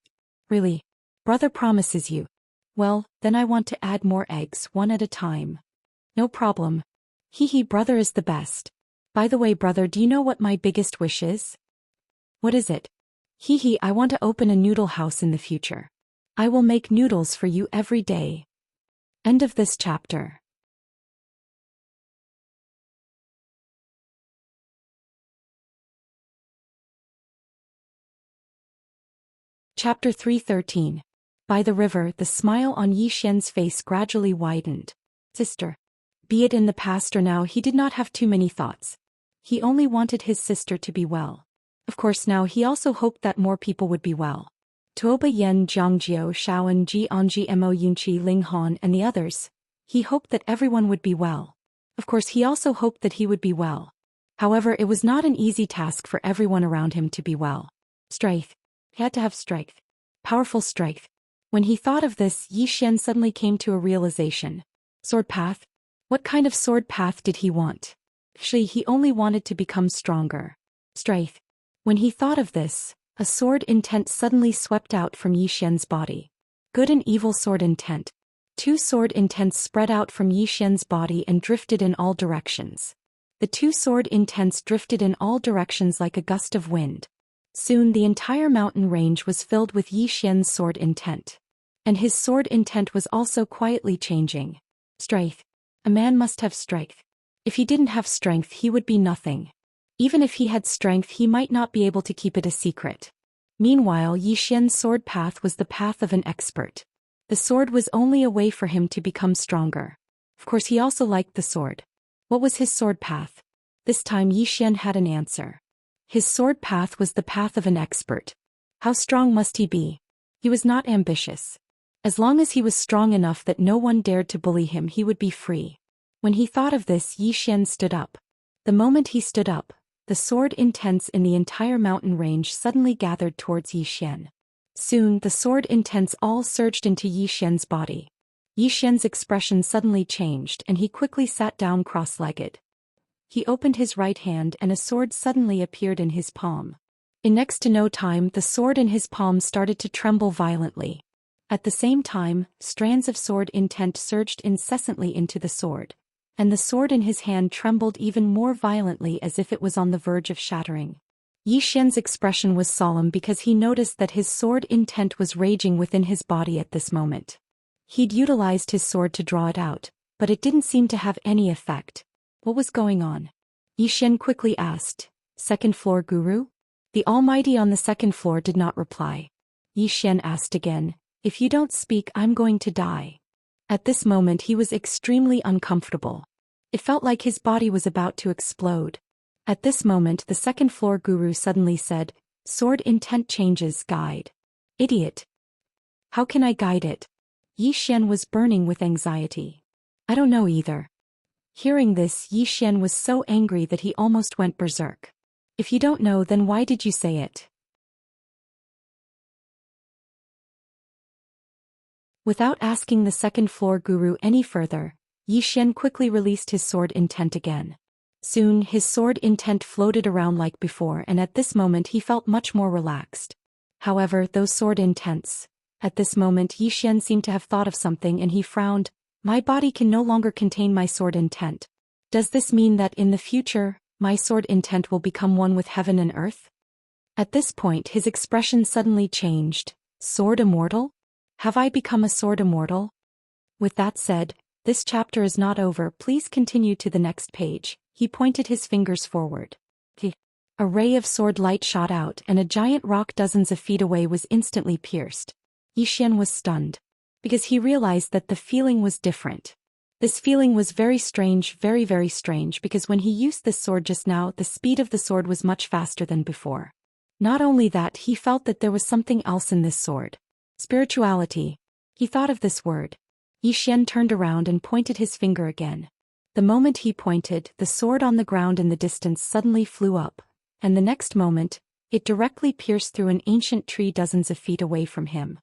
Really? Brother promises you. Well, then I want to add more eggs, one at a time. No problem. Hee, brother is the best. By the way, brother, do you know what my biggest wish is? What is it? Hee, I want to open a noodle house in the future. I will make noodles for you every day. End of this chapter. Chapter 313. By the river, the smile on Xian's face gradually widened. Sister. Be it in the past or now, he did not have too many thoughts. He only wanted his sister to be well. Of course now he also hoped that more people would be well. Tuoba Yen Zhangjiu Shaoan Ji Anji Mo Yunqi Ling Han and the others. He hoped that everyone would be well. Of course he also hoped that he would be well. However, it was not an easy task for everyone around him to be well. Strength. He had to have strength. Powerful strength. When he thought of this, Yi Xian suddenly came to a realization. Sword path? What kind of sword path did he want? He only wanted to become stronger. Strength. When he thought of this, a sword intent suddenly swept out from Yi Xian's body. Good and evil sword intent. 2 sword intents spread out from Yi Xian's body and drifted in all directions. The 2 sword intents drifted in all directions like a gust of wind. Soon the entire mountain range was filled with Yi Xian's sword intent. And his sword intent was also quietly changing. Strength. A man must have strength. If he didn't have strength, he would be nothing. Even if he had strength, he might not be able to keep it a secret. Meanwhile, Yi Xian's sword path was the path of an expert. The sword was only a way for him to become stronger. Of course, he also liked the sword. What was his sword path? This time Yi Xian had an answer. His sword path was the path of an expert. How strong must he be? He was not ambitious. As long as he was strong enough that no one dared to bully him, he would be free. When he thought of this, Yi Xian stood up. The moment he stood up, the sword intents in the entire mountain range suddenly gathered towards Yi Xian. Soon the sword intents all surged into Yi Xian's body. Yi Xian's expression suddenly changed and he quickly sat down cross-legged. He opened his right hand and a sword suddenly appeared in his palm. In next to no time, the sword in his palm started to tremble violently. At the same time, strands of sword intent surged incessantly into the sword, and the sword in his hand trembled even more violently as if it was on the verge of shattering. Yi Xian's expression was solemn because he noticed that his sword intent was raging within his body at this moment. He'd utilized his sword to draw it out, but it didn't seem to have any effect. What was going on? Yi Xian quickly asked. Second floor guru? The Almighty on the second floor did not reply. Yi Xian asked again. If you don't speak, I'm going to die. At this moment he was extremely uncomfortable. It felt like his body was about to explode. At this moment the second floor guru suddenly said, Sword intent changes, guide. Idiot. How can I guide it? Yi Xian was burning with anxiety. I don't know either. Hearing this, Yi Xian was so angry that he almost went berserk. If you don't know, then why did you say it? Without asking the second floor guru any further, Yi Xian quickly released his sword intent again. Soon his sword intent floated around like before, and at this moment he felt much more relaxed. However, those sword intents. At this moment Yi Xian seemed to have thought of something and he frowned. My body can no longer contain my sword intent. Does this mean that in the future, my sword intent will become one with heaven and earth? At this point his expression suddenly changed. Sword immortal? Have I become a sword immortal? With that said, this chapter is not over. Please continue to the next page. He pointed his fingers forward. A ray of sword light shot out and a giant rock dozens of feet away was instantly pierced. Yi Xian was stunned. Because he realized that the feeling was different. This feeling was very strange, very strange, because when he used this sword just now, the speed of the sword was much faster than before. Not only that, he felt that there was something else in this sword. Spirituality. He thought of this word. Yi Xian turned around and pointed his finger again. The moment he pointed, the sword on the ground in the distance suddenly flew up, and the next moment, it directly pierced through an ancient tree dozens of feet away from him.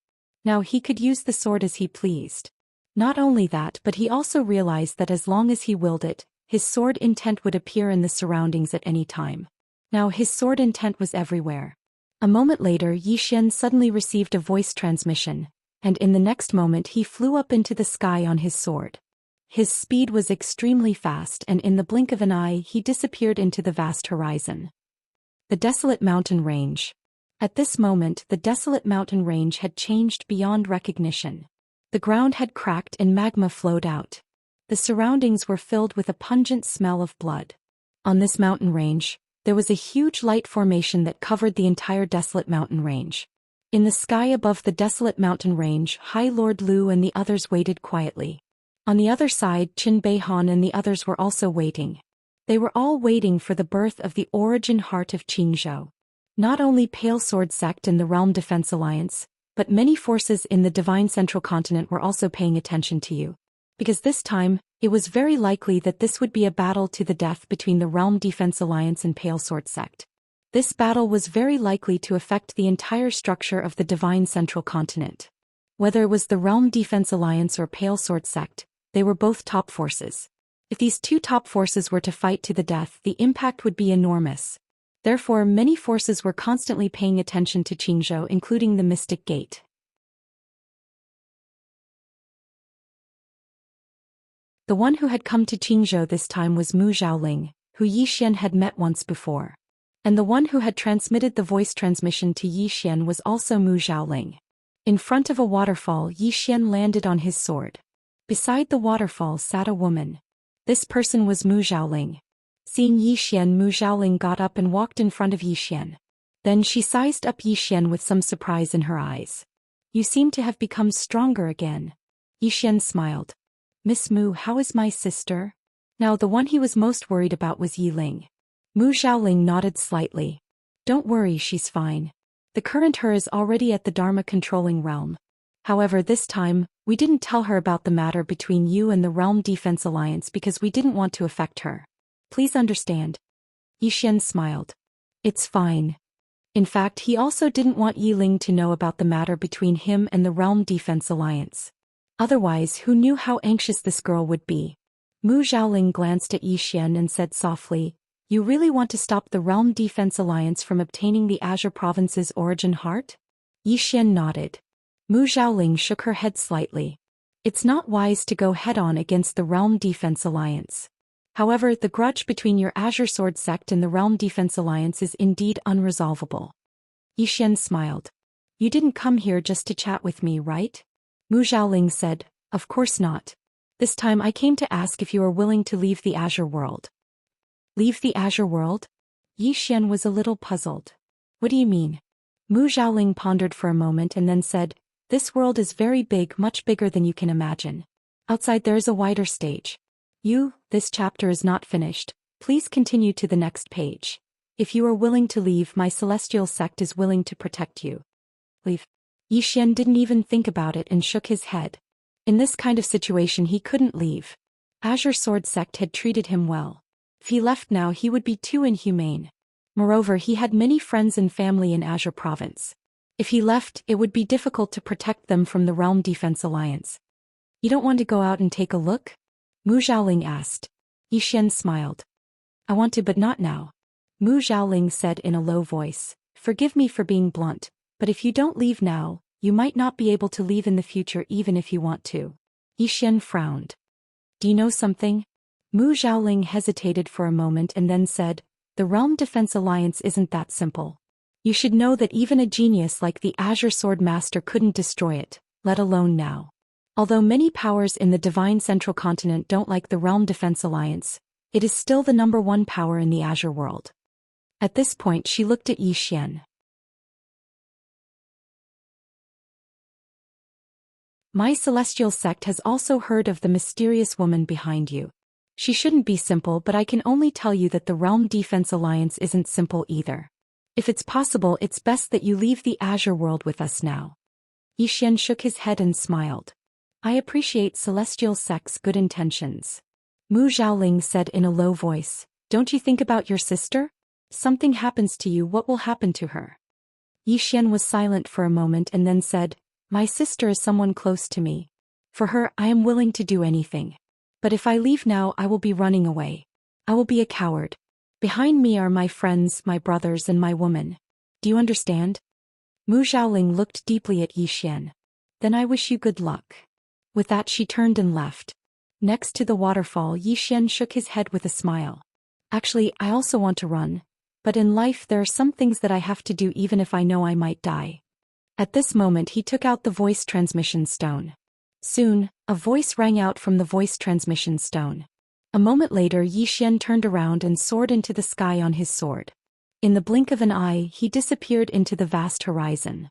Now he could use the sword as he pleased. Not only that, but he also realized that as long as he willed it, his sword intent would appear in the surroundings at any time. Now his sword intent was everywhere. A moment later, Yi Xian suddenly received a voice transmission, and in the next moment he flew up into the sky on his sword. His speed was extremely fast, and in the blink of an eye he disappeared into the vast horizon. The desolate mountain range. At this moment the desolate mountain range had changed beyond recognition. The ground had cracked and magma flowed out. The surroundings were filled with a pungent smell of blood. On this mountain range, there was a huge light formation that covered the entire desolate mountain range. In the sky above the desolate mountain range, High Lord Lu and the others waited quietly. On the other side, Qin Beihan and the others were also waiting. They were all waiting for the birth of the origin heart of Qingzhou. Not only Pale Sword Sect and the Realm Defense Alliance, but many forces in the Divine Central Continent were also paying attention to you. Because this time, it was very likely that this would be a battle to the death between the Realm Defense Alliance and Pale Sword Sect. This battle was very likely to affect the entire structure of the Divine Central Continent. Whether it was the Realm Defense Alliance or Pale Sword Sect, they were both top forces. If these two top forces were to fight to the death, the impact would be enormous. Therefore, many forces were constantly paying attention to Qingzhou, including the Mystic Gate. The one who had come to Qingzhou this time was Mu Zhaoling, who Yi Xian had met once before. And the one who had transmitted the voice transmission to Yi Xian was also Mu Zhaoling. In front of a waterfall, Yi Xian landed on his sword. Beside the waterfall sat a woman. This person was Mu Zhaoling. Seeing Yi Xian, Mu Zhaoling got up and walked in front of Yi Xian. Then she sized up Yi Xian with some surprise in her eyes. "You seem to have become stronger again." Yi Xian smiled. "Miss Mu, how is my sister?" Now the one he was most worried about was Yi Ling. Mu Zhaoling nodded slightly. "Don't worry, she's fine. The current her is already at the Dharma controlling realm. However, this time, we didn't tell her about the matter between you and the Realm Defense Alliance because we didn't want to affect her. Please understand." Yi Xian smiled. "It's fine." In fact, he also didn't want Yi Ling to know about the matter between him and the Realm Defense Alliance. Otherwise, who knew how anxious this girl would be? Mu Zhaoling glanced at Yi Xian and said softly, "You really want to stop the Realm Defense Alliance from obtaining the Azure Province's origin heart?" Yi Xian nodded. Mu Zhaoling shook her head slightly. "It's not wise to go head-on against the Realm Defense Alliance. However, the grudge between your Azure Sword Sect and the Realm Defense Alliance is indeed unresolvable." Yi Xian smiled. "You didn't come here just to chat with me, right?" Mu Zhaoling said, "Of course not. This time I came to ask if you are willing to leave the Azure world." "Leave the Azure world?" Yi Xian was a little puzzled. "What do you mean?" Mu Zhaoling pondered for a moment and then said, "This world is very big, much bigger than you can imagine. Outside there is a wider stage. This chapter is not finished. Please continue to the next page. If you are willing to leave, my celestial sect is willing to protect you." "Leave?" Yi Xian didn't even think about it and shook his head. In this kind of situation he couldn't leave. Azure Sword Sect had treated him well. If he left now, he would be too inhumane. Moreover, he had many friends and family in Azure Province. If he left, it would be difficult to protect them from the Realm Defense Alliance. "You don't want to go out and take a look?" Mu Zhaoling asked. Yi Xian smiled. "I want to, but not now." Mu Zhaoling said in a low voice, "Forgive me for being blunt, but if you don't leave now, you might not be able to leave in the future even if you want to." Yi Xian frowned. "Do you know something?" Mu Zhaoling hesitated for a moment and then said, "The Realm Defense Alliance isn't that simple. You should know that even a genius like the Azure Sword Master couldn't destroy it, let alone now. Although many powers in the Divine Central Continent don't like the Realm Defense Alliance, it is still the #1 power in the Azure world." At this point she looked at Yi Xian. "My celestial sect has also heard of the mysterious woman behind you. She shouldn't be simple, but I can only tell you that the Realm Defense Alliance isn't simple either. If it's possible, it's best that you leave the Azure world with us now." Yi Xian shook his head and smiled. "I appreciate Celestial Sect's good intentions." Mu Zhaoling said in a low voice, "Don't you think about your sister? Something happens to you, what will happen to her?" Yi Xian was silent for a moment and then said, "My sister is someone close to me. For her, I am willing to do anything. But if I leave now, I will be running away. I will be a coward. Behind me are my friends, my brothers and my woman. Do you understand?" Mu Zhaoling looked deeply at Yi Xian. "Then I wish you good luck." With that she turned and left. Next to the waterfall, Yi Xian shook his head with a smile. "Actually, I also want to run. But in life there are some things that I have to do even if I know I might die." At this moment he took out the voice transmission stone. Soon, a voice rang out from the voice transmission stone. A moment later Yi Xian turned around and soared into the sky on his sword. In the blink of an eye, he disappeared into the vast horizon.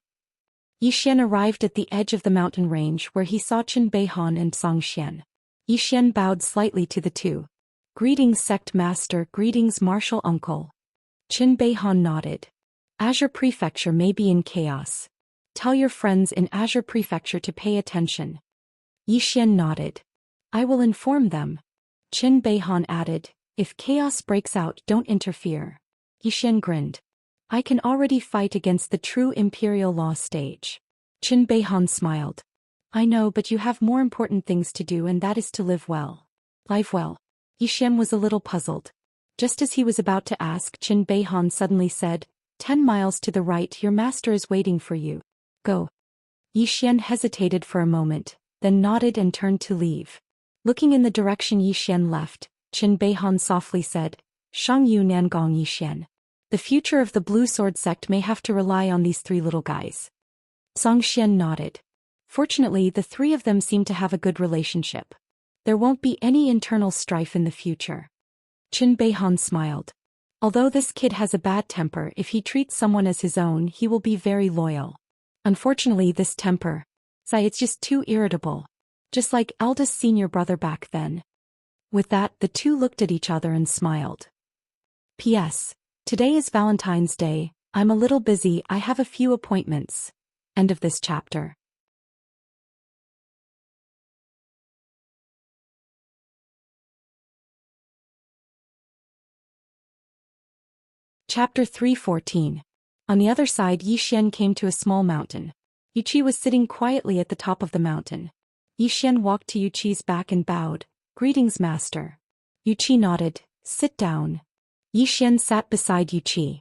Yi Xian arrived at the edge of the mountain range where he saw Qin Beihan and Zhou Xian. Xian bowed slightly to the two. Greetings sect master, greetings martial uncle. Qin Beihan nodded. Azure Prefecture may be in chaos. Tell your friends in Azure Prefecture to pay attention. Xian nodded. I will inform them. Qin Beihan added, if chaos breaks out, don't interfere. Xian grinned. I can already fight against the true imperial law stage. Qin Beihan smiled. I know, but you have more important things to do, and that is to live well. Live well. Xian was a little puzzled. Just as he was about to ask, Qin Beihan suddenly said, 10 miles to the right, your master is waiting for you. Go. Xian hesitated for a moment, then nodded and turned to leave. Looking in the direction Xian left, Qin Beihan softly said, Shang Yu Nangong Xian. The future of the Blue Sword sect may have to rely on these three little guys. Zhou Xian nodded. Fortunately, the three of them seem to have a good relationship. There won't be any internal strife in the future. Qin Beihan smiled. Although this kid has a bad temper, if he treats someone as his own, he will be very loyal. Unfortunately, this temper, it's just too irritable. Just like eldest senior brother back then. With that, the two looked at each other and smiled. P.S. Today is Valentine's Day. I'm a little busy, I have a few appointments. End of this chapter. Chapter 314. On the other side, Xian came to a small mountain. Yuqi was sitting quietly at the top of the mountain. Xian walked to Yuqi's back and bowed. Greetings, master. Yuqi nodded. Sit down. Xian sat beside Yuqi.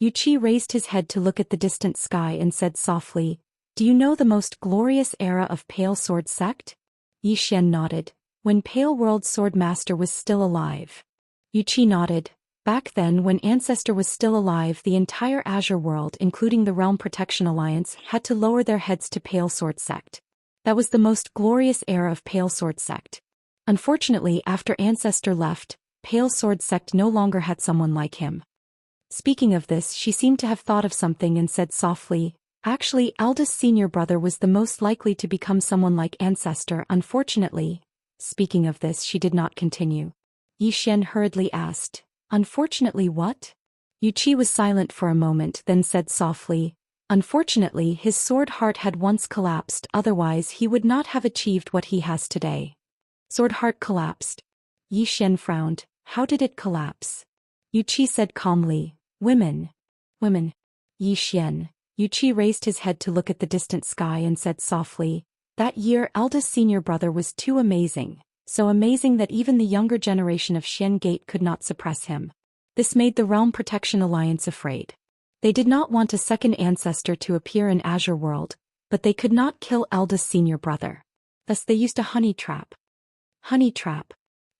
Yuqi raised his head to look at the distant sky and said softly, Do you know the most glorious era of Pale Sword sect? Xian nodded. When Pale World Sword Master was still alive. Yuqi nodded. Back then, when Ancestor was still alive, the entire Azure world, including the Realm Protection Alliance, had to lower their heads to Pale Sword sect. That was the most glorious era of Pale Sword sect. Unfortunately, after Ancestor left, Pale Sword sect no longer had someone like him. Speaking of this, she seemed to have thought of something and said softly, Actually, eldest senior brother was the most likely to become someone like Ancestor, unfortunately. Speaking of this, she did not continue. Xian hurriedly asked, Unfortunately what? Yuqi was silent for a moment, then said softly, Unfortunately, his sword heart had once collapsed, otherwise he would not have achieved what he has today. Sword heart collapsed. Xian frowned. How did it collapse? Yuqi said calmly, Women. Women. Xian. Yuqi raised his head to look at the distant sky and said softly, That year eldest senior brother was too amazing. So amazing that even the younger generation of Xian Gate could not suppress him. This made the Realm Protection Alliance afraid. They did not want a second Ancestor to appear in Azure World, but they could not kill eldest senior brother. Thus they used a honey trap. Honey trap.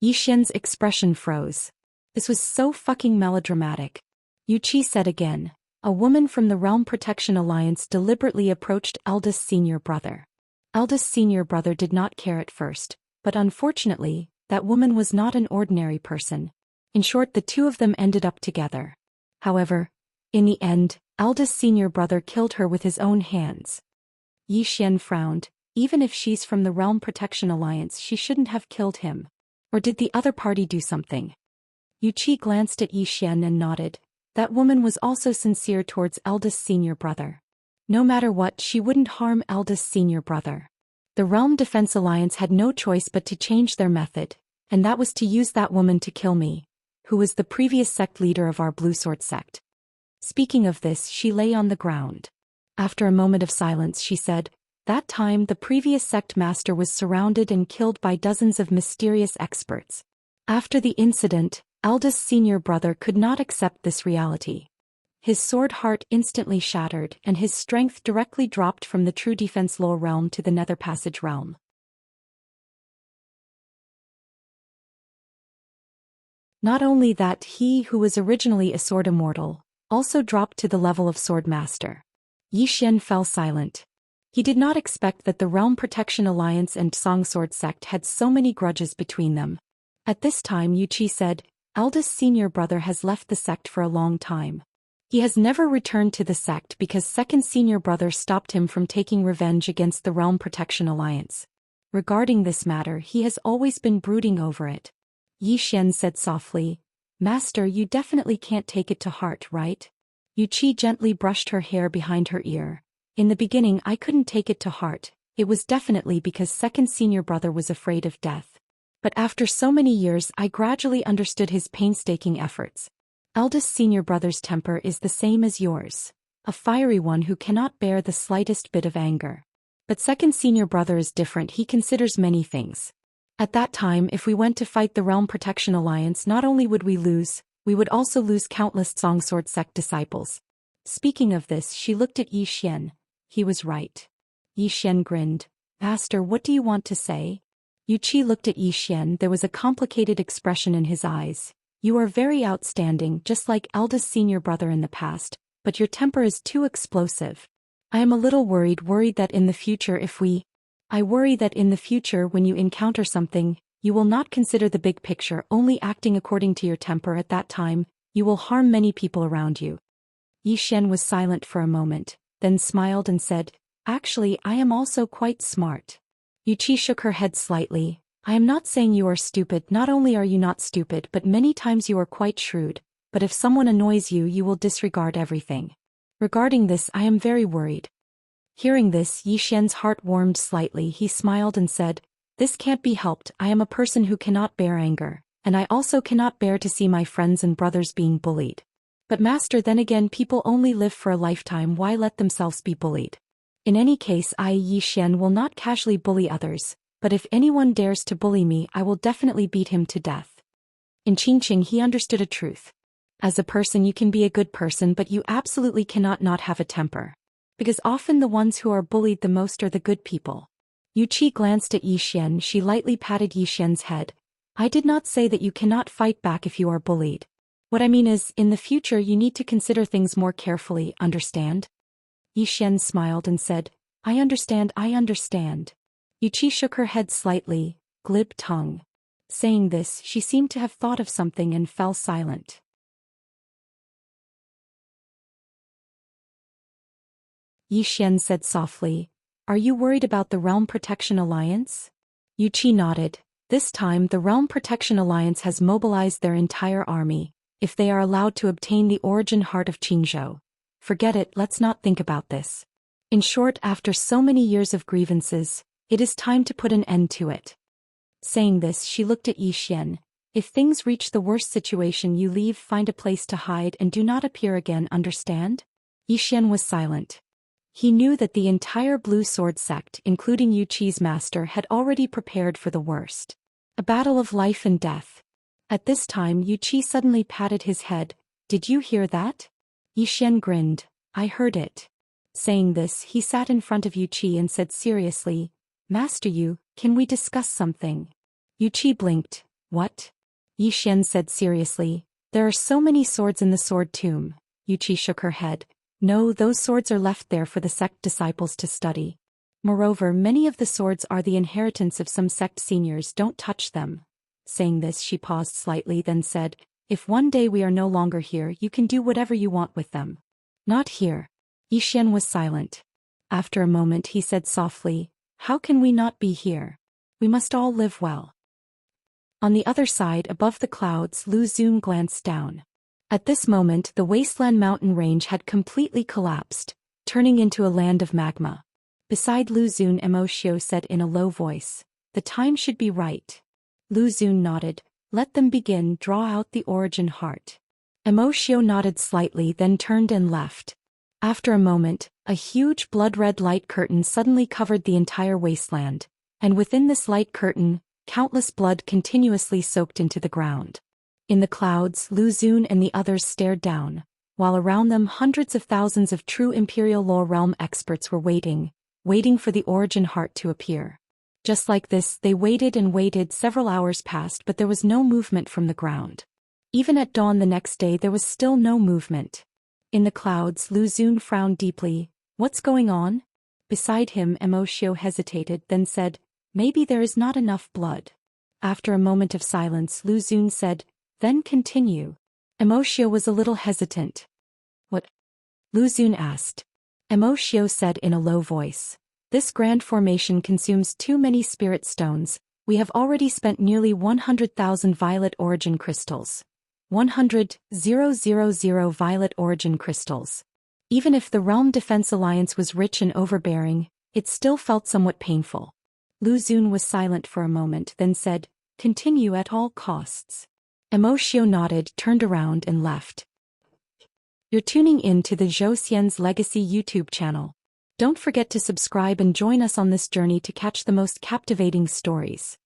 Xian's expression froze. This was so fucking melodramatic. Yuqi said again, A woman from the Realm Protection Alliance deliberately approached eldest senior brother. Eldest senior brother did not care at first. But unfortunately, that woman was not an ordinary person. In short, the two of them ended up together. However, in the end, eldest senior brother killed her with his own hands. Xian frowned. Even if she's from the Realm Protection Alliance, she shouldn't have killed him. Or did the other party do something? Yuqi glanced at Xian and nodded. That woman was also sincere towards eldest senior brother. No matter what, she wouldn't harm eldest senior brother. The Realm Defense Alliance had no choice but to change their method, and that was to use that woman to kill me, who was the previous sect leader of our Blue Sword sect. Speaking of this, she lay on the ground. After a moment of silence, she said, That time the previous sect master was surrounded and killed by dozens of mysterious experts. After the incident, eldest senior brother could not accept this reality. His sword heart instantly shattered, and his strength directly dropped from the True Defense Low realm to the Nether Passage realm. Not only that, he who was originally a sword immortal, also dropped to the level of sword master. Xian fell silent. He did not expect that the Realm Protection Alliance and Song Sword sect had so many grudges between them. At this time, Yuqi said, Eldest senior brother has left the sect for a long time. He has never returned to the sect because second senior brother stopped him from taking revenge against the Realm Protection Alliance. Regarding this matter, he has always been brooding over it. Yi Xian said softly, Master, you definitely can't take it to heart, right? Yu Qi gently brushed her hair behind her ear. In the beginning I couldn't take it to heart. It was definitely because second senior brother was afraid of death. But after so many years I gradually understood his painstaking efforts. Eldest senior brother's temper is the same as yours. A fiery one who cannot bear the slightest bit of anger. But second senior brother is different, he considers many things. At that time if we went to fight the Realm Protection Alliance, not only would we lose, we would also lose countless Songsword sect disciples. Speaking of this, she looked at Yi Xian. He was right. Yi Xian grinned. Master, what do you want to say? Yu Qi looked at Yi Xian. There was a complicated expression in his eyes. You are very outstanding, just like eldest senior brother in the past, but your temper is too explosive. I am a little worried that in the future I worry that in the future when you encounter something, you will not consider the big picture, only acting according to your temper at that time, you will harm many people around you. Yi Xian was silent for a moment, then smiled and said, Actually, I am also quite smart. Yu Qi shook her head slightly. I am not saying you are stupid, not only are you not stupid but many times you are quite shrewd, but if someone annoys you, you will disregard everything. Regarding this, I am very worried. Hearing this, Yi Xian's heart warmed slightly. He smiled and said, This can't be helped. I am a person who cannot bear anger, and I also cannot bear to see my friends and brothers being bullied. But master, then again, people only live for a lifetime, why let themselves be bullied? In any case, I, Yi Xian, will not casually bully others, but if anyone dares to bully me, I will definitely beat him to death. In Qingqing he understood a truth. As a person you can be a good person, but you absolutely cannot not have a temper. Because often the ones who are bullied the most are the good people. Yu Qi glanced at Yi Xian. She lightly patted Yi Xian's head. I did not say that you cannot fight back if you are bullied. What I mean is, in the future you need to consider things more carefully, understand? Yi Xian smiled and said, I understand. Yu Qi shook her head slightly, glib tongue. Saying this, she seemed to have thought of something and fell silent. Yi Xian said softly, Are you worried about the Realm Protection Alliance? Yu Qi nodded. This time the Realm Protection Alliance has mobilized their entire army. If they are allowed to obtain the origin heart of Qingzhou. Forget it, let's not think about this. In short, after so many years of grievances, it is time to put an end to it. Saying this, she looked at Yi Xian. If things reach the worst situation, you leave, find a place to hide and do not appear again, understand? Yi Xian was silent. He knew that the entire Blue Sword sect, including Yu Qi's master, had already prepared for the worst. A battle of life and death. At this time Yu Qi suddenly patted his head. Did you hear that? Yi Xian grinned. I heard it. Saying this, he sat in front of Yu Qi and said seriously, Master Yu, can we discuss something? Yu Qi blinked. What? Yi Xian said seriously, There are so many swords in the sword tomb. Yu Qi shook her head. No, those swords are left there for the sect disciples to study. Moreover, many of the swords are the inheritance of some sect seniors, don't touch them. Saying this, she paused slightly, then said, If one day we are no longer here, you can do whatever you want with them. Not here. Yi Xian was silent. After a moment he said softly, How can we not be here? We must all live well. On the other side, above the clouds, Lu Xun glanced down. At this moment the wasteland mountain range had completely collapsed, turning into a land of magma. Beside Lu Xun, Emoshio said in a low voice, The time should be right. Lu Xun nodded. Let them begin, draw out the origin heart. Emoshio nodded slightly, then turned and left. After a moment, a huge blood-red light curtain suddenly covered the entire wasteland, and within this light curtain, countless blood continuously soaked into the ground. In the clouds, Lu Xun and the others stared down, while around them hundreds of thousands of true Imperial Law Realm experts were waiting for the origin heart to appear. Just like this, they waited and waited. Several hours passed, but there was no movement from the ground. Even at dawn the next day there was still no movement. In the clouds, Lu Xun frowned deeply. What's going on? Beside him, Emoshio hesitated, then said, Maybe there is not enough blood. After a moment of silence, Lu Xun said, Then continue. Emoshio was a little hesitant. What? Lu Xun asked. Emoshio said in a low voice. This grand formation consumes too many spirit stones. We have already spent nearly 100,000 violet origin crystals. 100,000 violet origin crystals. Even if the Realm Defense Alliance was rich and overbearing, it still felt somewhat painful. Lu Xun was silent for a moment, then said, "Continue at all costs." Emoshio nodded, turned around and left. You're tuning in to the Zhou Xian's Legacy YouTube channel. Don't forget to subscribe and join us on this journey to catch the most captivating stories.